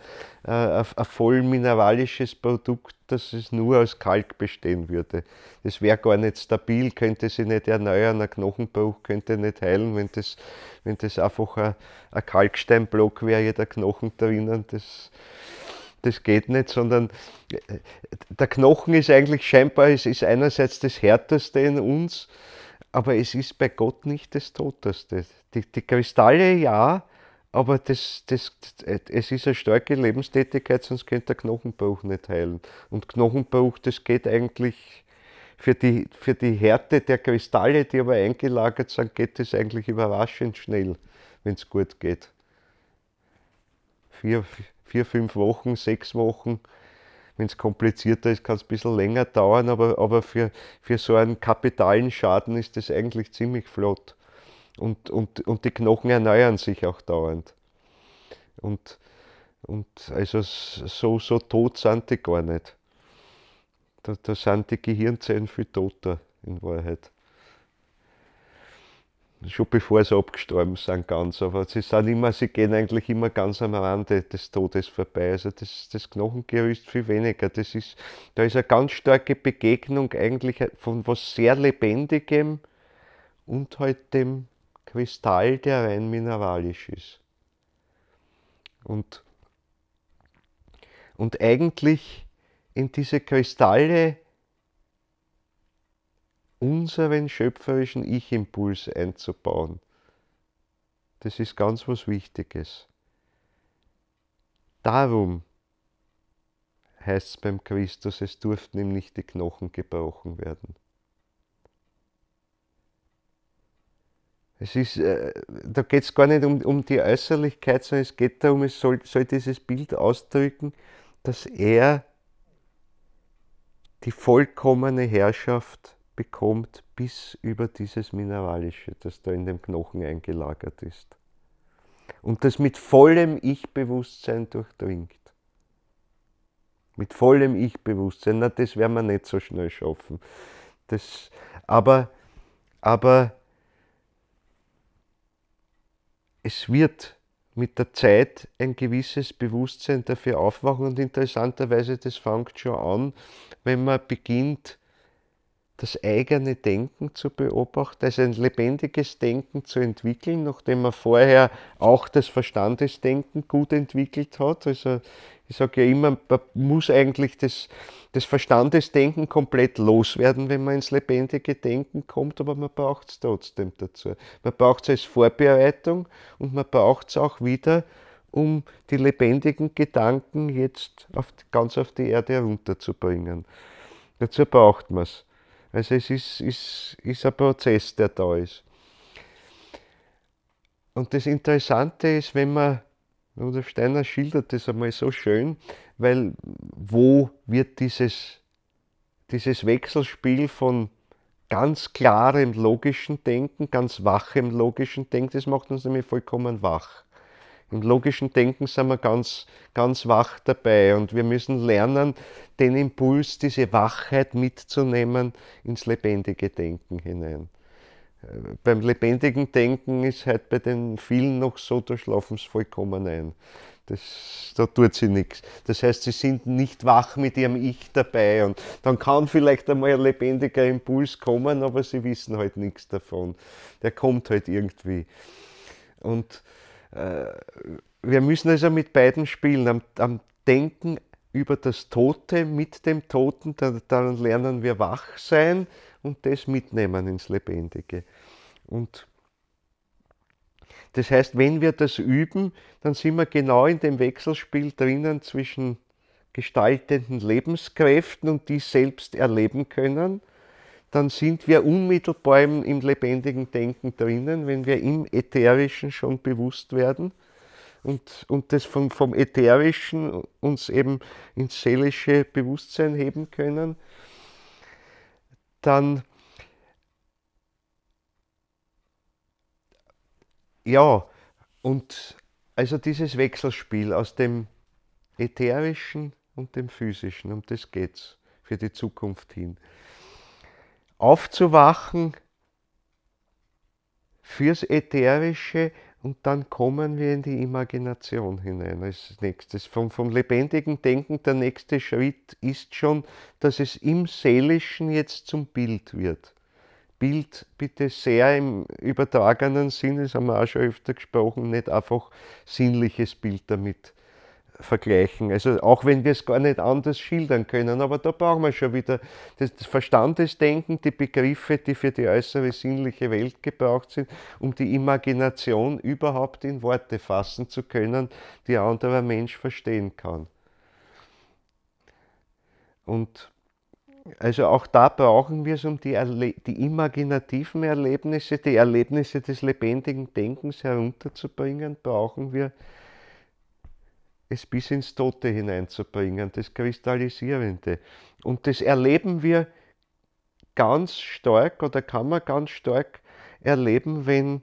voll mineralisches Produkt, dass es nur aus Kalk bestehen würde. Das wäre gar nicht stabil, könnte sich nicht erneuern, ein Knochenbruch könnte nicht heilen, wenn das einfach ein Kalksteinblock wäre, jeder Knochen drinnen. Das geht nicht, sondern der Knochen ist eigentlich scheinbar, es ist einerseits das Härteste in uns, aber es ist bei Gott nicht das Toteste. Die Kristalle ja, es ist eine starke Lebenstätigkeit, sonst könnte der Knochenbruch nicht heilen. Und Knochenbruch, das geht eigentlich für die Härte der Kristalle, die aber eingelagert sind, geht es eigentlich überraschend schnell, wenn es gut geht. 4, 5 Wochen, 6 Wochen. Wenn es komplizierter ist, kann es ein bisschen länger dauern, aber für so einen kapitalen Schaden ist das eigentlich ziemlich flott. Und die Knochen erneuern sich auch dauernd. Und, und also so tot sind die gar nicht. Da sind die Gehirnzellen viel toter in Wahrheit. Schon bevor sie abgestorben sind ganz, aber sie gehen eigentlich immer ganz am Rande des Todes vorbei. Also das Knochengerüst viel weniger. Da ist eine ganz starke Begegnung eigentlich von was sehr Lebendigem und halt dem Kristall, der rein mineralisch ist. Und eigentlich in diese Kristalle unseren schöpferischen Ich-Impuls einzubauen. Das ist ganz was Wichtiges. Darum heißt es beim Christus, es durften ihm nicht die Knochen gebrochen werden. Da geht es gar nicht um die Äußerlichkeit, sondern es geht darum, es soll dieses Bild ausdrücken, dass er die vollkommene Herrschaft bekommt bis über dieses Mineralische, das da in dem Knochen eingelagert ist. Und das mit vollem Ich-Bewusstsein durchdringt. Mit vollem Ich-Bewusstsein, na, das werden wir nicht so schnell schaffen. Aber es wird mit der Zeit ein gewisses Bewusstsein dafür aufwachen und interessanterweise, das fängt schon an, wenn man beginnt, das eigene Denken zu beobachten, also ein lebendiges Denken zu entwickeln, nachdem man vorher auch das Verstandesdenken gut entwickelt hat. Also ich sage ja immer, man muss eigentlich das Verstandesdenken komplett loswerden, wenn man ins lebendige Denken kommt, aber man braucht es trotzdem dazu. Man braucht es als Vorbereitung und man braucht es auch wieder, um die lebendigen Gedanken jetzt ganz auf die Erde herunterzubringen. Dazu braucht man es. Also es ist ein Prozess, der da ist. Und das Interessante ist, Rudolf Steiner schildert das einmal so schön, weil wo wird dieses Wechselspiel von ganz klarem logischen Denken, ganz wachem logischen Denken, das macht uns nämlich vollkommen wach. Im logischen Denken sind wir ganz, ganz wach dabei und wir müssen lernen, den Impuls, diese Wachheit mitzunehmen ins lebendige Denken hinein. Beim lebendigen Denken ist halt bei den vielen noch so, da schlafen sie vollkommen ein. Da tut sie nichts. Das heißt, sie sind nicht wach mit ihrem Ich dabei und dann kann vielleicht einmal ein lebendiger Impuls kommen, aber sie wissen halt nichts davon. Der kommt halt irgendwie. Und wir müssen also mit beiden spielen, am Denken über das Tote, mit dem Toten, dann lernen wir wach sein und das mitnehmen ins Lebendige. Und das heißt, wenn wir das üben, dann sind wir genau in dem Wechselspiel drinnen zwischen gestaltenden Lebenskräften und die selbst erleben können. Dann sind wir unmittelbar im lebendigen Denken drinnen, wenn wir im Ätherischen schon bewusst werden und das vom Ätherischen uns eben ins seelische Bewusstsein heben können, dann, ja, und also dieses Wechselspiel aus dem Ätherischen und dem Physischen, um das geht's für die Zukunft hin. Aufzuwachen fürs Ätherische und dann kommen wir in die Imagination hinein als nächstes. Vom lebendigen Denken, der nächste Schritt ist schon, dass es im Seelischen jetzt zum Bild wird. Bild bitte sehr im übertragenen Sinn, das haben wir auch schon öfter gesprochen, nicht einfach sinnliches Bild damit vergleichen. Also auch wenn wir es gar nicht anders schildern können, aber da brauchen wir schon wieder das Verstandesdenken, die Begriffe, die für die äußere sinnliche Welt gebraucht sind, um die Imagination überhaupt in Worte fassen zu können, die ein anderer Mensch verstehen kann. Und also auch da brauchen wir es, um die imaginativen Erlebnisse, die Erlebnisse des lebendigen Denkens herunterzubringen, brauchen wir es bis ins Tote hineinzubringen, das Kristallisierende. Und das erleben wir ganz stark oder kann man ganz stark erleben, wenn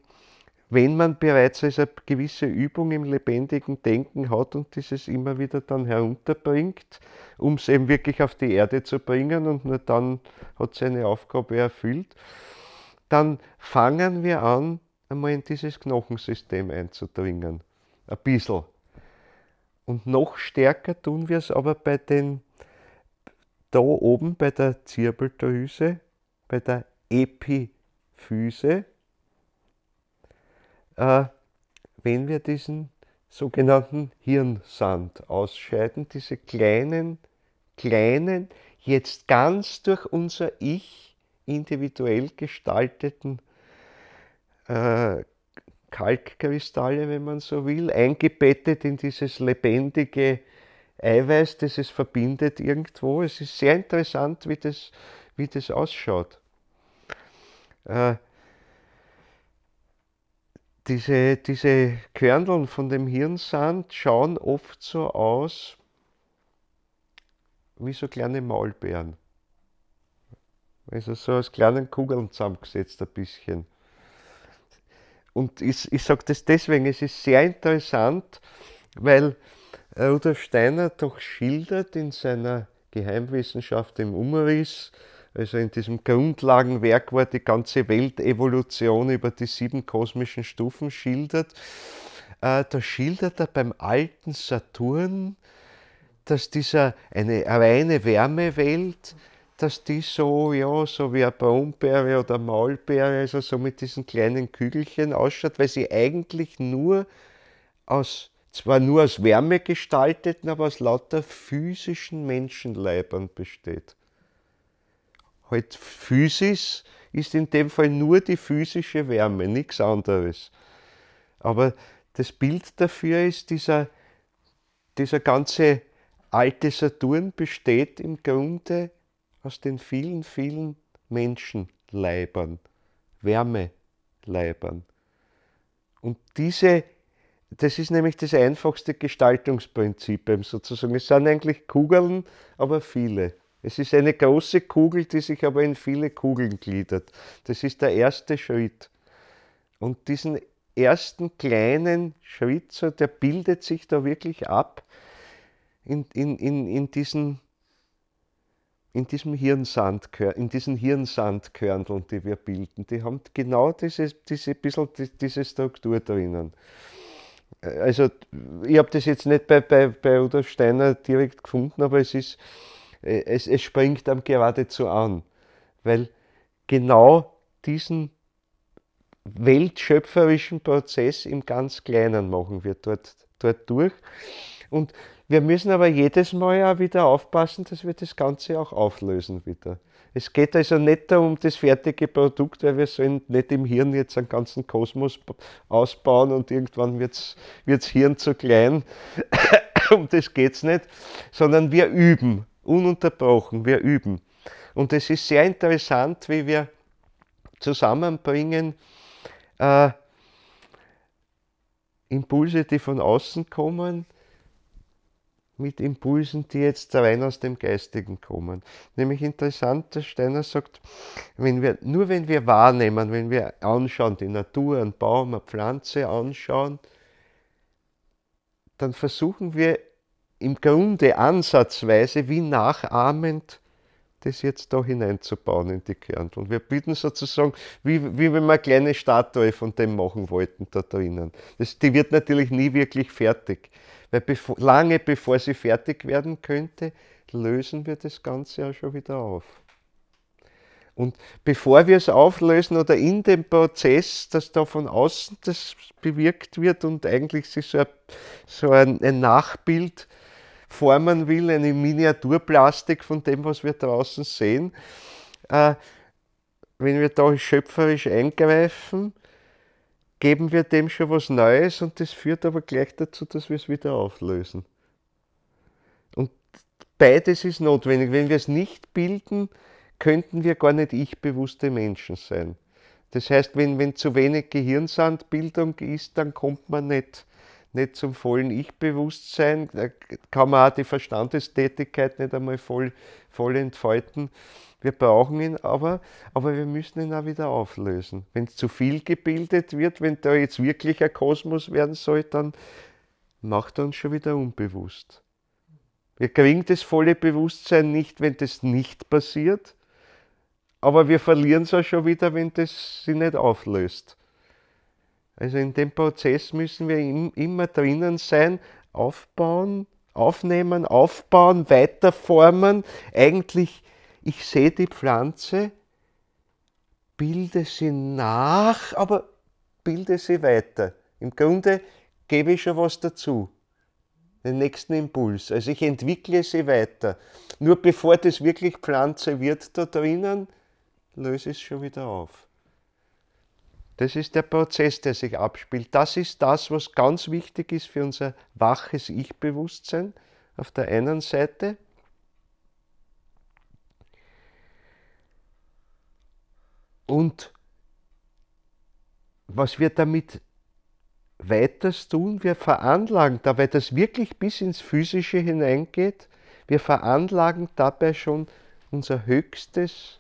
man bereits eine gewisse Übung im lebendigen Denken hat und dieses immer wieder dann herunterbringt, um es eben wirklich auf die Erde zu bringen und nur dann hat seine Aufgabe erfüllt, dann fangen wir an, einmal in dieses Knochensystem einzudringen. Ein bisschen. Und noch stärker tun wir es aber da oben bei der Zirbeldrüse, bei der Epiphyse, wenn wir diesen sogenannten Hirnsand ausscheiden, diese kleinen, jetzt ganz durch unser Ich individuell gestalteten Kalkkristalle, wenn man so will, eingebettet in dieses lebendige Eiweiß, das es verbindet irgendwo. Es ist sehr interessant, wie das ausschaut. Diese Körneln von dem Hirnsand schauen oft so aus wie so kleine Maulbeeren. Also so aus kleinen Kugeln zusammengesetzt ein bisschen. Und ich sage das deswegen, es ist sehr interessant, weil Rudolf Steiner doch schildert in seiner Geheimwissenschaft im Umriss, also in diesem Grundlagenwerk, wo er die ganze Weltevolution über die 7 kosmischen Stufen schildert, da schildert er beim alten Saturn, dass eine reine Wärmewelt, dass die so, ja, so wie eine Brombeere oder Maulbeere, also so mit diesen kleinen Kügelchen ausschaut, weil sie eigentlich zwar nur aus Wärme gestalteten, aber aus lauter physischen Menschenleibern besteht. Halt Physis ist in dem Fall nur die physische Wärme, nichts anderes. Aber das Bild dafür ist, dieser ganze alte Saturn besteht im Grunde aus den vielen, vielen Menschenleibern, Wärmeleibern. Und das ist nämlich das einfachste Gestaltungsprinzip sozusagen. Es sind eigentlich Kugeln, aber viele. Es ist eine große Kugel, die sich aber in viele Kugeln gliedert. Das ist der erste Schritt. Und diesen ersten kleinen Schritt, so, der bildet sich da wirklich ab in diesen Hirnsandkörneln, die wir bilden. Die haben genau diese Struktur drinnen. Also ich habe das jetzt nicht bei Rudolf Steiner direkt gefunden, aber es springt einem geradezu an, weil genau diesen weltschöpferischen Prozess im ganz Kleinen machen wir dort durch. Und wir müssen aber jedes Mal auch wieder aufpassen, dass wir das Ganze auch auflösen wieder. Es geht also nicht darum, das fertige Produkt, weil wir sollen nicht im Hirn jetzt einen ganzen Kosmos ausbauen und irgendwann wird's Hirn zu klein. Um das geht's nicht, sondern wir üben, ununterbrochen, wir üben. Und es ist sehr interessant, wie wir zusammenbringen Impulse, die von außen kommen, mit Impulsen, die jetzt rein aus dem Geistigen kommen. Nämlich interessant, dass Steiner sagt, wenn wir wahrnehmen, wenn wir anschauen, die Natur, einen Baum, eine Pflanze anschauen, dann versuchen wir im Grunde ansatzweise wie nachahmend das jetzt da hineinzubauen in die Kernel. Und wir bilden sozusagen, wie wenn wir eine kleine Statue von dem machen wollten da drinnen. Die wird natürlich nie wirklich fertig, weil lange bevor sie fertig werden könnte, lösen wir das Ganze ja schon wieder auf. Und bevor wir es auflösen oder in dem Prozess, dass da von außen das bewirkt wird und eigentlich sich so ein Nachbild formen will, eine Miniaturplastik von dem, was wir draußen sehen, äh, wenn wir da schöpferisch eingreifen, geben wir dem schon was Neues und das führt aber gleich dazu, dass wir es wieder auflösen. Und beides ist notwendig. Wenn wir es nicht bilden, könnten wir gar nicht ich-bewusste Menschen sein. Das heißt, wenn zu wenig Gehirnsandbildung ist, dann kommt man nicht zum vollen Ich-Bewusstsein, da kann man auch die Verstandestätigkeit nicht einmal voll entfalten. Wir brauchen ihn aber wir müssen ihn auch wieder auflösen. Wenn es zu viel gebildet wird, wenn da jetzt wirklich ein Kosmos werden soll, dann macht er uns schon wieder unbewusst. Wir kriegen das volle Bewusstsein nicht, wenn das nicht passiert, aber wir verlieren es auch schon wieder, wenn das sich nicht auflöst. Also in dem Prozess müssen wir immer drinnen sein, aufbauen, aufnehmen, aufbauen, weiterformen. Eigentlich, ich sehe die Pflanze, bilde sie nach, aber bilde sie weiter. Im Grunde gebe ich schon was dazu, den nächsten Impuls. Also ich entwickle sie weiter. Nur bevor das wirklich Pflanze wird da drinnen, löse ich es schon wieder auf. Das ist der Prozess, der sich abspielt. Das ist das, was ganz wichtig ist für unser waches Ich-Bewusstsein auf der einen Seite. Und was wir damit weiters tun, wir veranlagen dabei, das wirklich bis ins Physische hineingeht, wir veranlagen dabei schon unser höchstes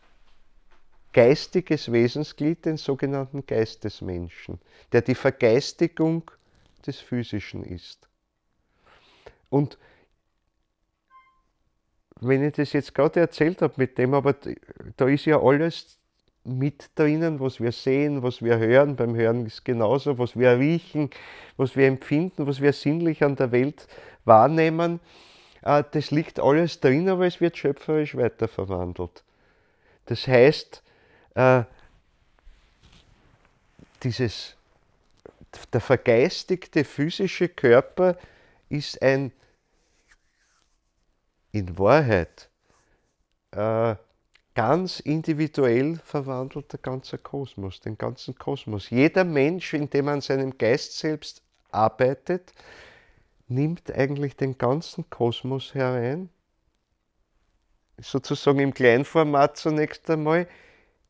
geistiges Wesensglied, den sogenannten Geistesmenschen, der die Vergeistigung des Physischen ist. Und wenn ich das jetzt gerade erzählt habe mit dem, aber da ist ja alles mit drinnen, was wir sehen, was wir hören. Beim Hören ist genauso, was wir riechen, was wir empfinden, was wir sinnlich an der Welt wahrnehmen. Das liegt alles drin, aber es wird schöpferisch weiterverwandelt. Das heißt, der vergeistigte physische Körper ist in Wahrheit ganz individuell verwandelter ganzer Kosmos, den ganzen Kosmos. Jeder Mensch, indem er an seinem Geist selbst arbeitet, nimmt eigentlich den ganzen Kosmos herein, sozusagen im Kleinformat zunächst einmal,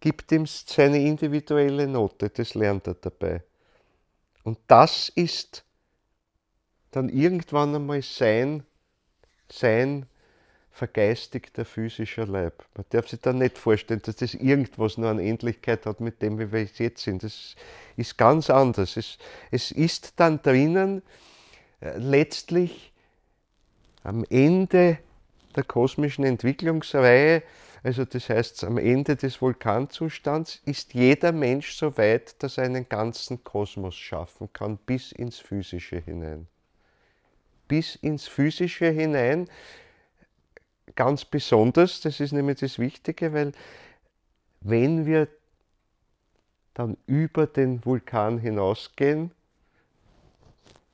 gibt ihm seine individuelle Note, das lernt er dabei. Und das ist dann irgendwann einmal sein vergeistigter physischer Leib. Man darf sich dann nicht vorstellen, dass das irgendwas nur an Endlichkeit hat mit dem, wie wir jetzt sind. Das ist ganz anders. Es ist dann drinnen letztlich am Ende der kosmischen Entwicklungsreihe, also das heißt am Ende des Vulkanzustands, ist jeder Mensch so weit, dass er einen ganzen Kosmos schaffen kann, bis ins Physische hinein. Bis ins Physische hinein, ganz besonders, das ist nämlich das Wichtige, weil wenn wir dann über den Vulkan hinausgehen,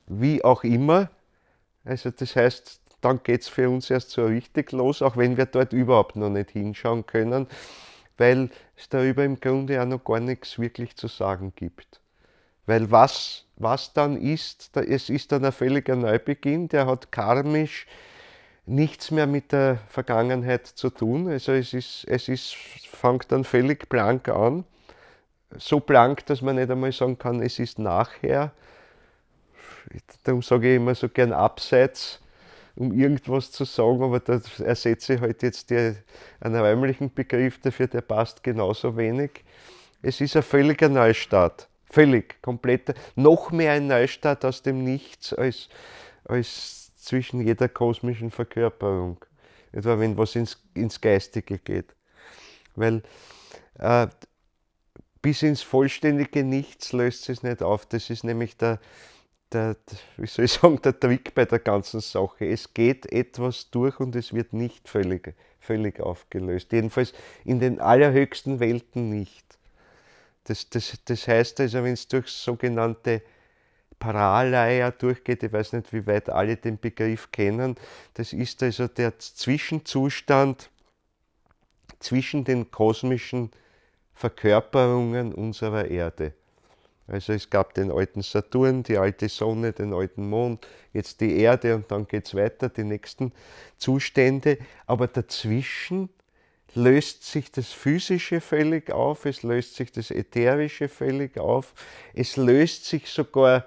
wie auch immer, also das heißt, dann geht es für uns erst so richtig los, auch wenn wir dort überhaupt noch nicht hinschauen können, weil es darüber im Grunde auch noch gar nichts wirklich zu sagen gibt. Weil was dann ist, es ist dann ein völliger Neubeginn, der hat karmisch nichts mehr mit der Vergangenheit zu tun. Also fängt dann völlig blank an. So blank, dass man nicht einmal sagen kann, es ist nachher. Darum sage ich immer so gern abseits, um irgendwas zu sagen, aber da ersetze ich halt jetzt einen räumlichen Begriff dafür, der passt genauso wenig. Es ist ein völliger Neustart. Völlig, kompletter, noch mehr ein Neustart aus dem Nichts als zwischen jeder kosmischen Verkörperung, etwa wenn was ins Geistige geht. Weil bis ins vollständige Nichts löst es nicht auf. Das ist nämlich wie soll ich sagen, der Trick bei der ganzen Sache. Es geht etwas durch und es wird nicht völlig völlig aufgelöst. Jedenfalls in den allerhöchsten Welten nicht. Das heißt also, wenn es durch sogenannte Paraleier durchgeht, ich weiß nicht, wie weit alle den Begriff kennen, das ist also der Zwischenzustand zwischen den kosmischen Verkörperungen unserer Erde. Also es gab den alten Saturn, die alte Sonne, den alten Mond, jetzt die Erde und dann geht es weiter, die nächsten Zustände. Aber dazwischen löst sich das Physische völlig auf, es löst sich das Ätherische völlig auf, es löst sich sogar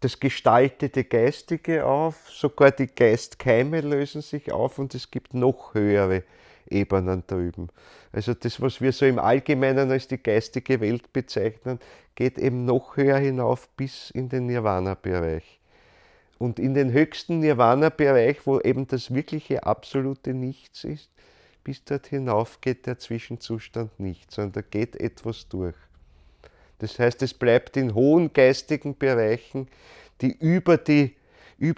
das gestaltete Geistige auf, sogar die Geistkeime lösen sich auf und es gibt noch höhere Ebenen drüben. Also das, was wir so im Allgemeinen als die geistige Welt bezeichnen, geht eben noch höher hinauf bis in den Nirvana-Bereich. Und in den höchsten Nirvana-Bereich, wo eben das wirkliche absolute Nichts ist, bis dort hinauf geht der Zwischenzustand nicht, sondern da geht etwas durch. Das heißt, es bleibt in hohen geistigen Bereichen, die über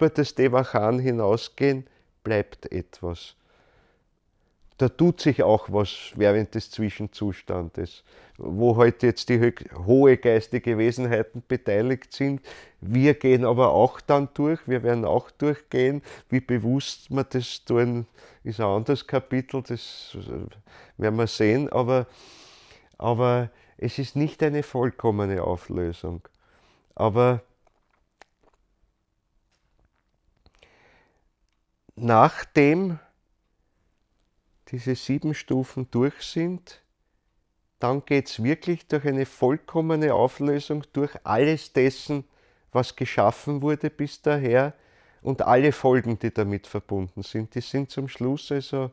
das Devachan hinausgehen, bleibt etwas. Da tut sich auch was während des Zwischenzustandes, wo heute jetzt die hohe geistige Wesenheiten beteiligt sind. Wir gehen aber auch dann durch, wir werden auch durchgehen. Wie bewusst wir das tun, ist ein anderes Kapitel, das werden wir sehen, aber es ist nicht eine vollkommene Auflösung. Aber nachdem diese 7 Stufen durch sind, dann geht es wirklich durch eine vollkommene Auflösung durch alles dessen, was geschaffen wurde bis daher und alle Folgen, die damit verbunden sind. Die sind zum Schluss, also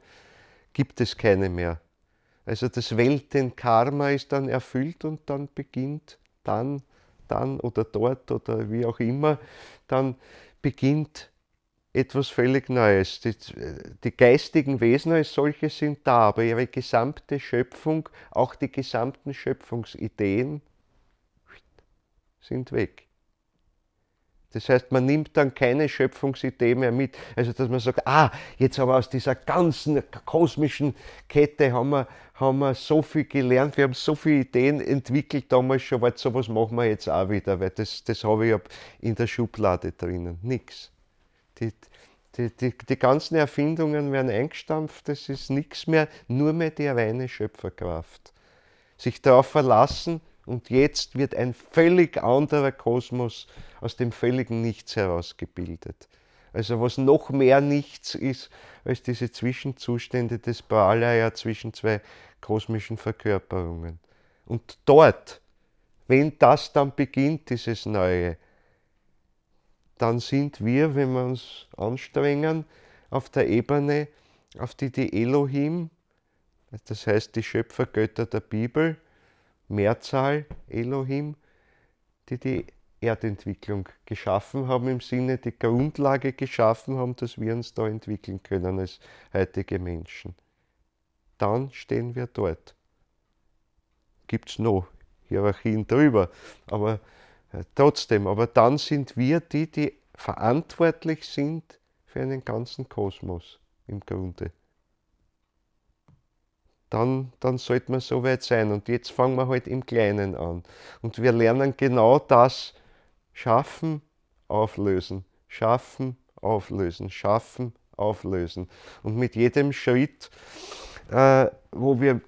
gibt es keine mehr. Also das Weltenkarma ist dann erfüllt und dann beginnt dann oder dort oder wie auch immer, dann beginnt etwas völlig Neues. Die geistigen Wesen als solche sind da, aber ihre gesamte Schöpfung, auch die gesamten Schöpfungsideen sind weg. Das heißt, man nimmt dann keine Schöpfungsidee mehr mit. Also, dass man sagt, jetzt aber aus dieser ganzen kosmischen Kette haben wir so viel gelernt, wir haben so viele Ideen entwickelt damals schon, weil sowas machen wir jetzt auch wieder, weil das habe ich in der Schublade drinnen. Nix. Die ganzen Erfindungen werden eingestampft, das ist nichts mehr, nur mehr die reine Schöpferkraft. Sich darauf verlassen und jetzt wird ein völlig anderer Kosmos aus dem völligen Nichts herausgebildet. Also was noch mehr Nichts ist als diese Zwischenzustände des Pralaya zwischen 2 kosmischen Verkörperungen. Und dort, wenn das dann beginnt, dieses Neue, dann sind wir, wenn wir uns anstrengen, auf der Ebene, auf die die Elohim, das heißt die Schöpfergötter der Bibel, Mehrzahl Elohim, die Erdentwicklung geschaffen haben, im Sinne die Grundlage geschaffen haben, dass wir uns da entwickeln können als heutige Menschen. Dann stehen wir dort. Gibt es noch Hierarchien drüber, aber trotzdem, aber dann sind wir die verantwortlich sind für einen ganzen Kosmos im Grunde. Dann sollte man so weit sein. Und jetzt fangen wir halt im Kleinen an. Und wir lernen genau das: Schaffen, auflösen, schaffen, auflösen, schaffen, auflösen. Und mit jedem Schritt, wo wir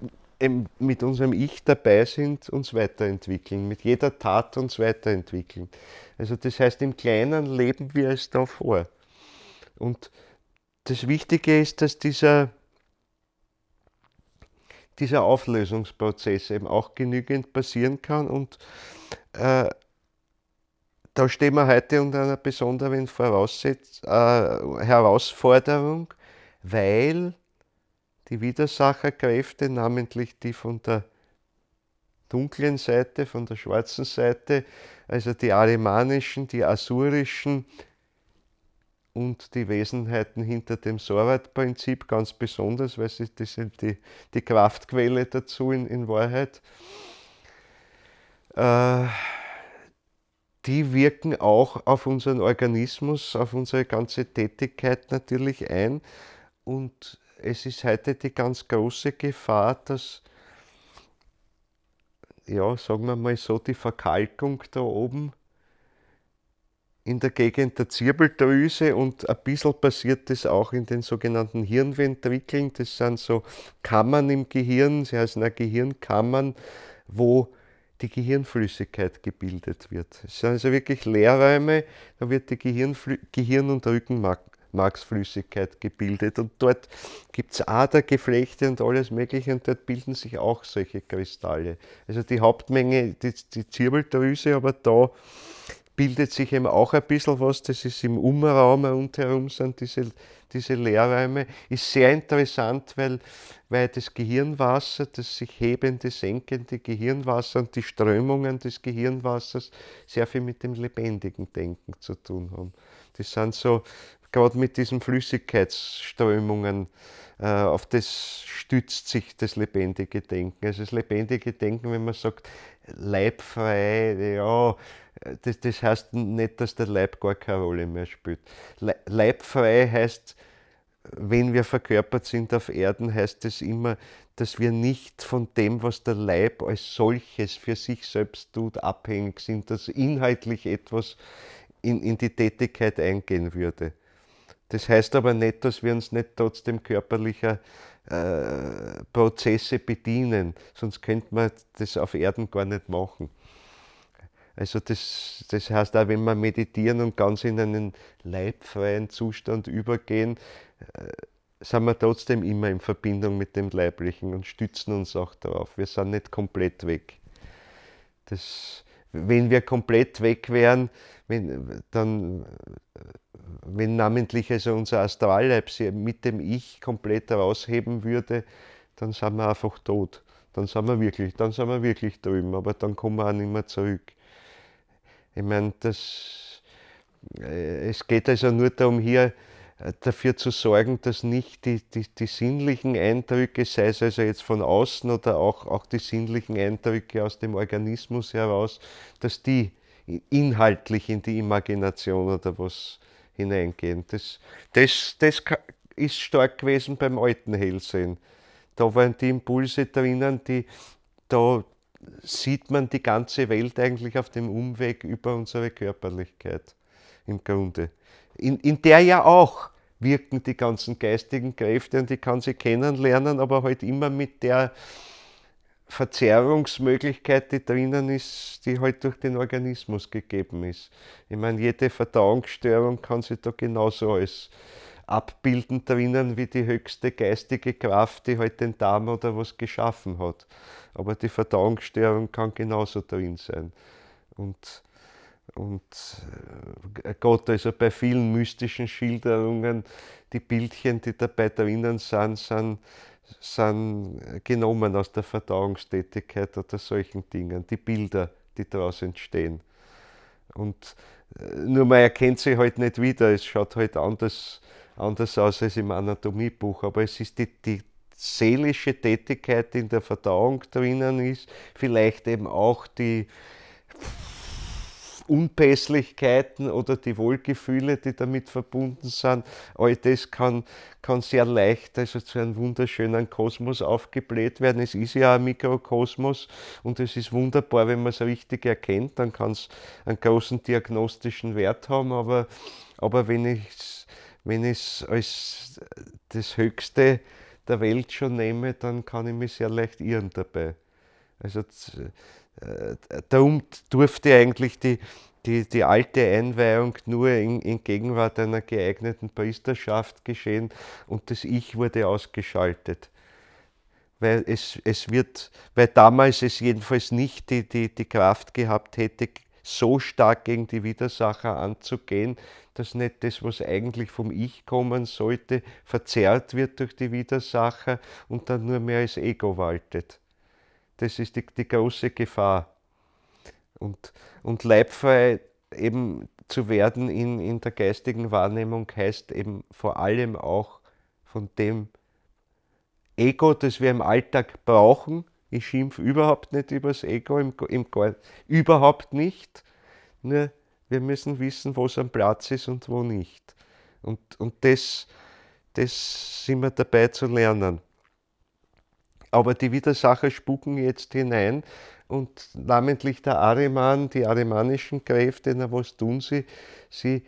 mit unserem Ich dabei sind, uns weiterentwickeln, mit jeder Tat uns weiterentwickeln. Also das heißt, im Kleinen leben wir es da vor. Und das Wichtige ist, dass dieser Auflösungsprozess eben auch genügend passieren kann. Und da stehen wir heute unter einer besonderen Herausforderung, weil die Widersacherkräfte, namentlich die von der dunklen Seite, von der schwarzen Seite, also die arimanischen, die asurischen und die Wesenheiten hinter dem Sorat-Prinzip ganz besonders, weil das sind die Kraftquelle dazu in Wahrheit, die wirken auch auf unseren Organismus, auf unsere ganze Tätigkeit natürlich ein und es ist heute die ganz große Gefahr, dass, ja, sagen wir mal so, die Verkalkung da oben in der Gegend der Zirbeldrüse und ein bisschen passiert das auch in den sogenannten Hirnventrikeln. Das sind so Kammern im Gehirn, sie heißen auch Gehirnkammern, wo die Gehirnflüssigkeit gebildet wird. Es sind also wirklich Leerräume, da wird die Gehirn- und Rückenmarksflüssigkeit gebildet und dort gibt es Adergeflechte und alles Mögliche und dort bilden sich auch solche Kristalle. Also die Hauptmenge, die Zirbeldrüse, aber da bildet sich eben auch ein bisschen was, das ist im Umraum rundherum sind diese Leerräume, ist sehr interessant, weil das Gehirnwasser, das sich hebende, senkende Gehirnwasser und die Strömungen des Gehirnwassers sehr viel mit dem lebendigen Denken zu tun haben. Das sind so, gerade mit diesen Flüssigkeitsströmungen, auf das stützt sich das lebendige Denken. Also das lebendige Denken, wenn man sagt, leibfrei, ja, das heißt nicht, dass der Leib gar keine Rolle mehr spielt. Leibfrei heißt, wenn wir verkörpert sind auf Erden, heißt es immer, dass wir nicht von dem, was der Leib als solches für sich selbst tut, abhängig sind, dass inhaltlich etwas in die Tätigkeit eingehen würde. Das heißt aber nicht, dass wir uns nicht trotzdem körperlicher Prozesse bedienen, sonst könnte man das auf Erden gar nicht machen. Also das heißt auch, wenn wir meditieren und ganz in einen leibfreien Zustand übergehen, sind wir trotzdem immer in Verbindung mit dem Leiblichen und stützen uns auch darauf. Wir sind nicht komplett weg. Wenn wir komplett weg wären, wenn namentlich also unser Astralleib sich mit dem Ich komplett rausheben würde, dann sind wir einfach tot. Dann sind wir wirklich drüben, aber dann kommen wir auch nicht mehr zurück. Ich meine, es geht also nur darum, hier dafür zu sorgen, dass nicht die sinnlichen Eindrücke, sei es also jetzt von außen oder auch die sinnlichen Eindrücke aus dem Organismus heraus, dass die inhaltlich in die Imagination oder was hineingehen. Das ist stark gewesen beim alten Hellsehen. Da waren die Impulse drinnen, da sieht man die ganze Welt eigentlich auf dem Umweg über unsere Körperlichkeit im Grunde. In der ja auch wirken die ganzen geistigen Kräfte und ich kann sie kennenlernen, aber halt immer mit der Verzerrungsmöglichkeit, die drinnen ist, die halt durch den Organismus gegeben ist. Ich meine, jede Verdauungsstörung kann sich da genauso als abbilden drinnen wie die höchste geistige Kraft, die halt den Darm oder was geschaffen hat. Aber die Verdauungsstörung kann genauso drin sein. Und Gott, also bei vielen mystischen Schilderungen, die Bildchen, die dabei drinnen sind genommen aus der Verdauungstätigkeit oder solchen Dingen, die Bilder, die daraus entstehen. Und nur man erkennt sie halt nicht wieder, es schaut halt anders aus als im Anatomiebuch, aber es ist die seelische Tätigkeit, die in der Verdauung drinnen ist, vielleicht eben auch die Unpässlichkeiten oder die Wohlgefühle, die damit verbunden sind, all das kann sehr leicht also zu einem wunderschönen Kosmos aufgebläht werden. Es ist ja ein Mikrokosmos und es ist wunderbar, wenn man es richtig erkennt, dann kann es einen großen diagnostischen Wert haben, aber wenn ich es als das Höchste der Welt schon nehme, dann kann ich mich sehr leicht irren dabei. Also darum durfte eigentlich die alte Einweihung nur in Gegenwart einer geeigneten Priesterschaft geschehen und das Ich wurde ausgeschaltet. Weil weil damals es jedenfalls nicht die Kraft gehabt hätte, so stark gegen die Widersacher anzugehen, dass nicht das, was eigentlich vom Ich kommen sollte, verzerrt wird durch die Widersacher und dann nur mehr als Ego waltet. Das ist die große Gefahr. Und leibfrei eben zu werden in der geistigen Wahrnehmung heißt eben vor allem auch von dem Ego, das wir im Alltag brauchen. Ich schimpfe überhaupt nicht über das Ego, überhaupt nicht. Nur wir müssen wissen, wo es am Platz ist und wo nicht. Und das das sind wir dabei zu lernen. Aber die Widersacher spucken jetzt hinein und namentlich der Ahriman, die arimanischen Kräfte, na was tun sie? Sie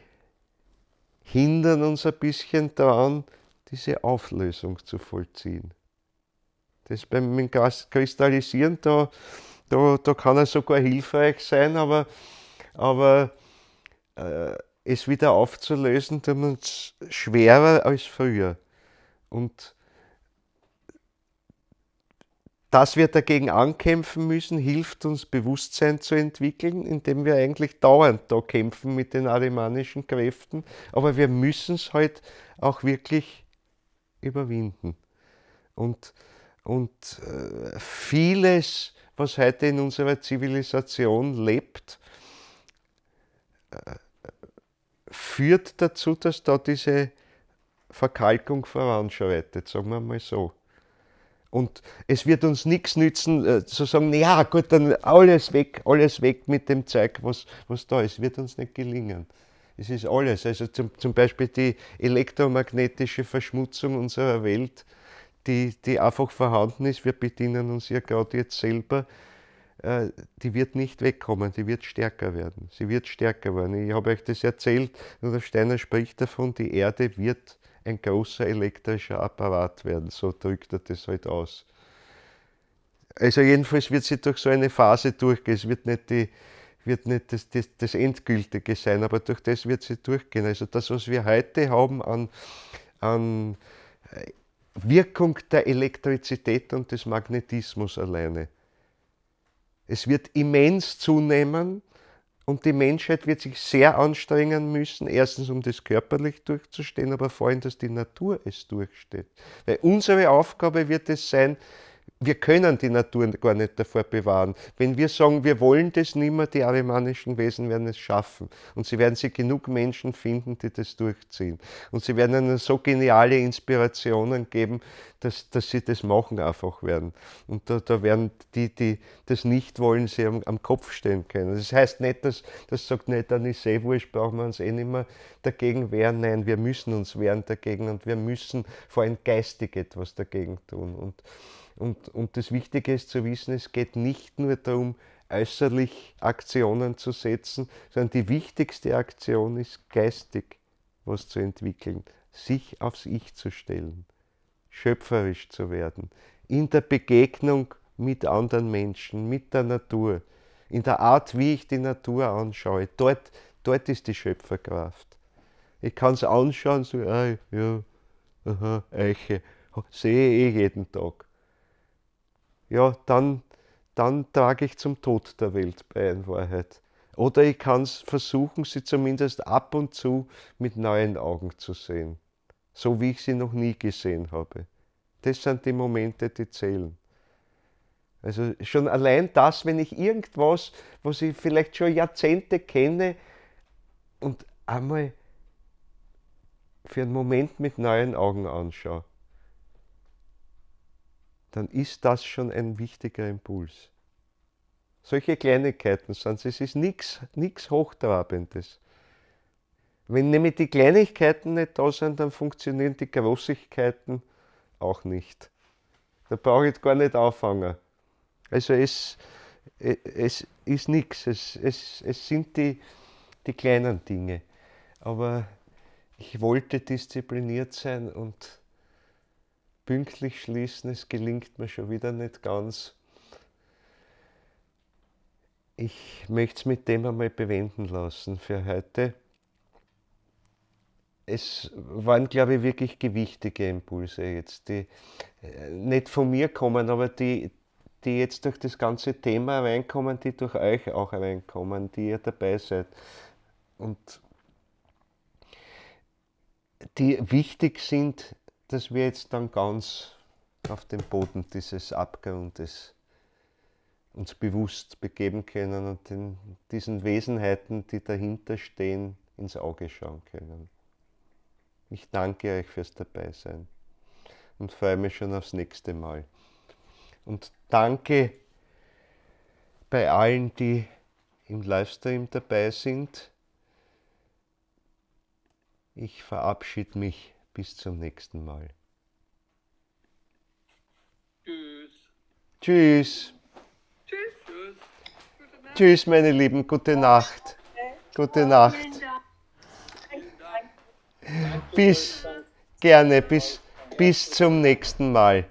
hindern uns ein bisschen daran, diese Auflösung zu vollziehen. Das beim Kristallisieren, da kann er sogar hilfreich sein, aber es wieder aufzulösen, tut uns schwerer als früher. Und dass wir dagegen ankämpfen müssen, hilft uns Bewusstsein zu entwickeln, indem wir eigentlich dauernd da kämpfen mit den arimanischen Kräften, aber wir müssen es halt auch wirklich überwinden. Und vieles, was heute in unserer Zivilisation lebt, führt dazu, dass da diese Verkalkung voranschreitet, sagen wir mal so. Und es wird uns nichts nützen, zu sagen, ja gut, dann alles weg mit dem Zeug, was da ist. Wird uns nicht gelingen. Es ist alles. Also zum Beispiel die elektromagnetische Verschmutzung unserer Welt, die einfach vorhanden ist, wir bedienen uns ja gerade jetzt selber, die wird nicht wegkommen, die wird stärker werden. Sie wird stärker werden. Ich habe euch das erzählt, Rudolf Steiner spricht davon, die Erde wird ein großer elektrischer Apparat werden, so drückt er das halt aus. Also jedenfalls wird sie durch so eine Phase durchgehen, es wird nicht das Endgültige sein, aber durch das wird sie durchgehen. Also das, was wir heute haben an Wirkung der Elektrizität und des Magnetismus alleine, es wird immens zunehmen. Und die Menschheit wird sich sehr anstrengen müssen, erstens um das körperlich durchzustehen, aber vor allem, dass die Natur es durchsteht. Weil unsere Aufgabe wird es sein, wir können die Natur gar nicht davor bewahren. Wenn wir sagen, wir wollen das nicht mehr, die arimanischen Wesen werden es schaffen. Und sie werden sich genug Menschen finden, die das durchziehen. Und sie werden ihnen so geniale Inspirationen geben, dass sie das machen einfach werden. Und da werden die das nicht wollen, sie am Kopf stehen können. Das heißt nicht, dass das sagt, nee, dann ist eh wurscht, brauchen wir uns eh nicht mehr dagegen wehren. Nein, wir müssen uns wehren dagegen und wir müssen vor allem geistig etwas dagegen tun. Und das Wichtige ist zu wissen, es geht nicht nur darum, äußerlich Aktionen zu setzen, sondern die wichtigste Aktion ist, geistig was zu entwickeln, sich aufs Ich zu stellen, schöpferisch zu werden, in der Begegnung mit anderen Menschen, mit der Natur, in der Art, wie ich die Natur anschaue. Dort ist die Schöpferkraft. Ich kann es anschauen, so, ja, aha, Eiche, sehe ich jeden Tag. Ja, dann trage ich zum Tod der Welt bei in Wahrheit. Oder ich kann es versuchen, sie zumindest ab und zu mit neuen Augen zu sehen. So wie ich sie noch nie gesehen habe. Das sind die Momente, die zählen. Also schon allein das, wenn ich irgendwas, was ich vielleicht schon Jahrzehnte kenne und einmal für einen Moment mit neuen Augen anschaue, dann ist das schon ein wichtiger Impuls. Solche Kleinigkeiten sind es, ist nichts Hochtrabendes. Wenn nämlich die Kleinigkeiten nicht da sind, dann funktionieren die Großigkeiten auch nicht. Da brauche ich jetzt gar nicht anfangen. Also es ist nichts, es sind die kleinen Dinge. Aber ich wollte diszipliniert sein und pünktlich schließen, es gelingt mir schon wieder nicht ganz. Ich möchte es mit dem einmal bewenden lassen für heute. Es waren, glaube ich, wirklich gewichtige Impulse jetzt, die nicht von mir kommen, aber die jetzt durch das ganze Thema reinkommen, die durch euch auch reinkommen, die ihr dabei seid. Und die wichtig sind, dass wir jetzt dann ganz auf den Boden dieses Abgrundes uns bewusst begeben können und diesen Wesenheiten, die dahinter stehen, ins Auge schauen können. Ich danke euch fürs Dabeisein und freue mich schon aufs nächste Mal. Und danke bei allen, die im Livestream dabei sind. Ich verabschiede mich Bis zum nächsten Mal. Tschüss. Tschüss. Tschüss. Tschüss. Tschüss, meine Lieben. Gute Nacht. Gute Nacht. Gerne. Bis zum nächsten Mal.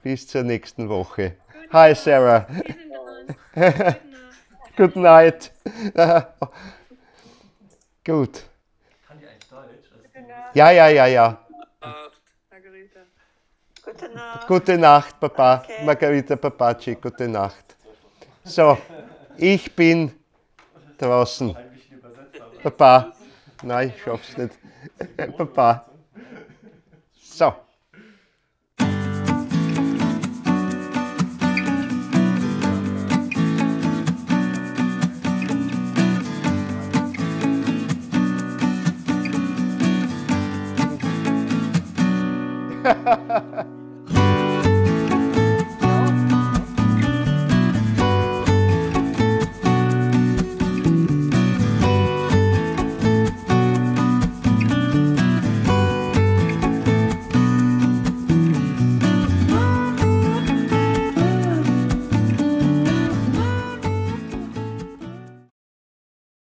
Bis zur nächsten Woche. Hi, Sarah. Good night. Gut. Kann die eigentlich Deutsch? Ja. Margarita. Gute Nacht. Gute Nacht, Papa. Okay. Margarita Papaci, gute Nacht. So, ich bin draußen. Ein bisschen übersetzt, aber Papa. Nein, ich schaff's nicht. Papa. So.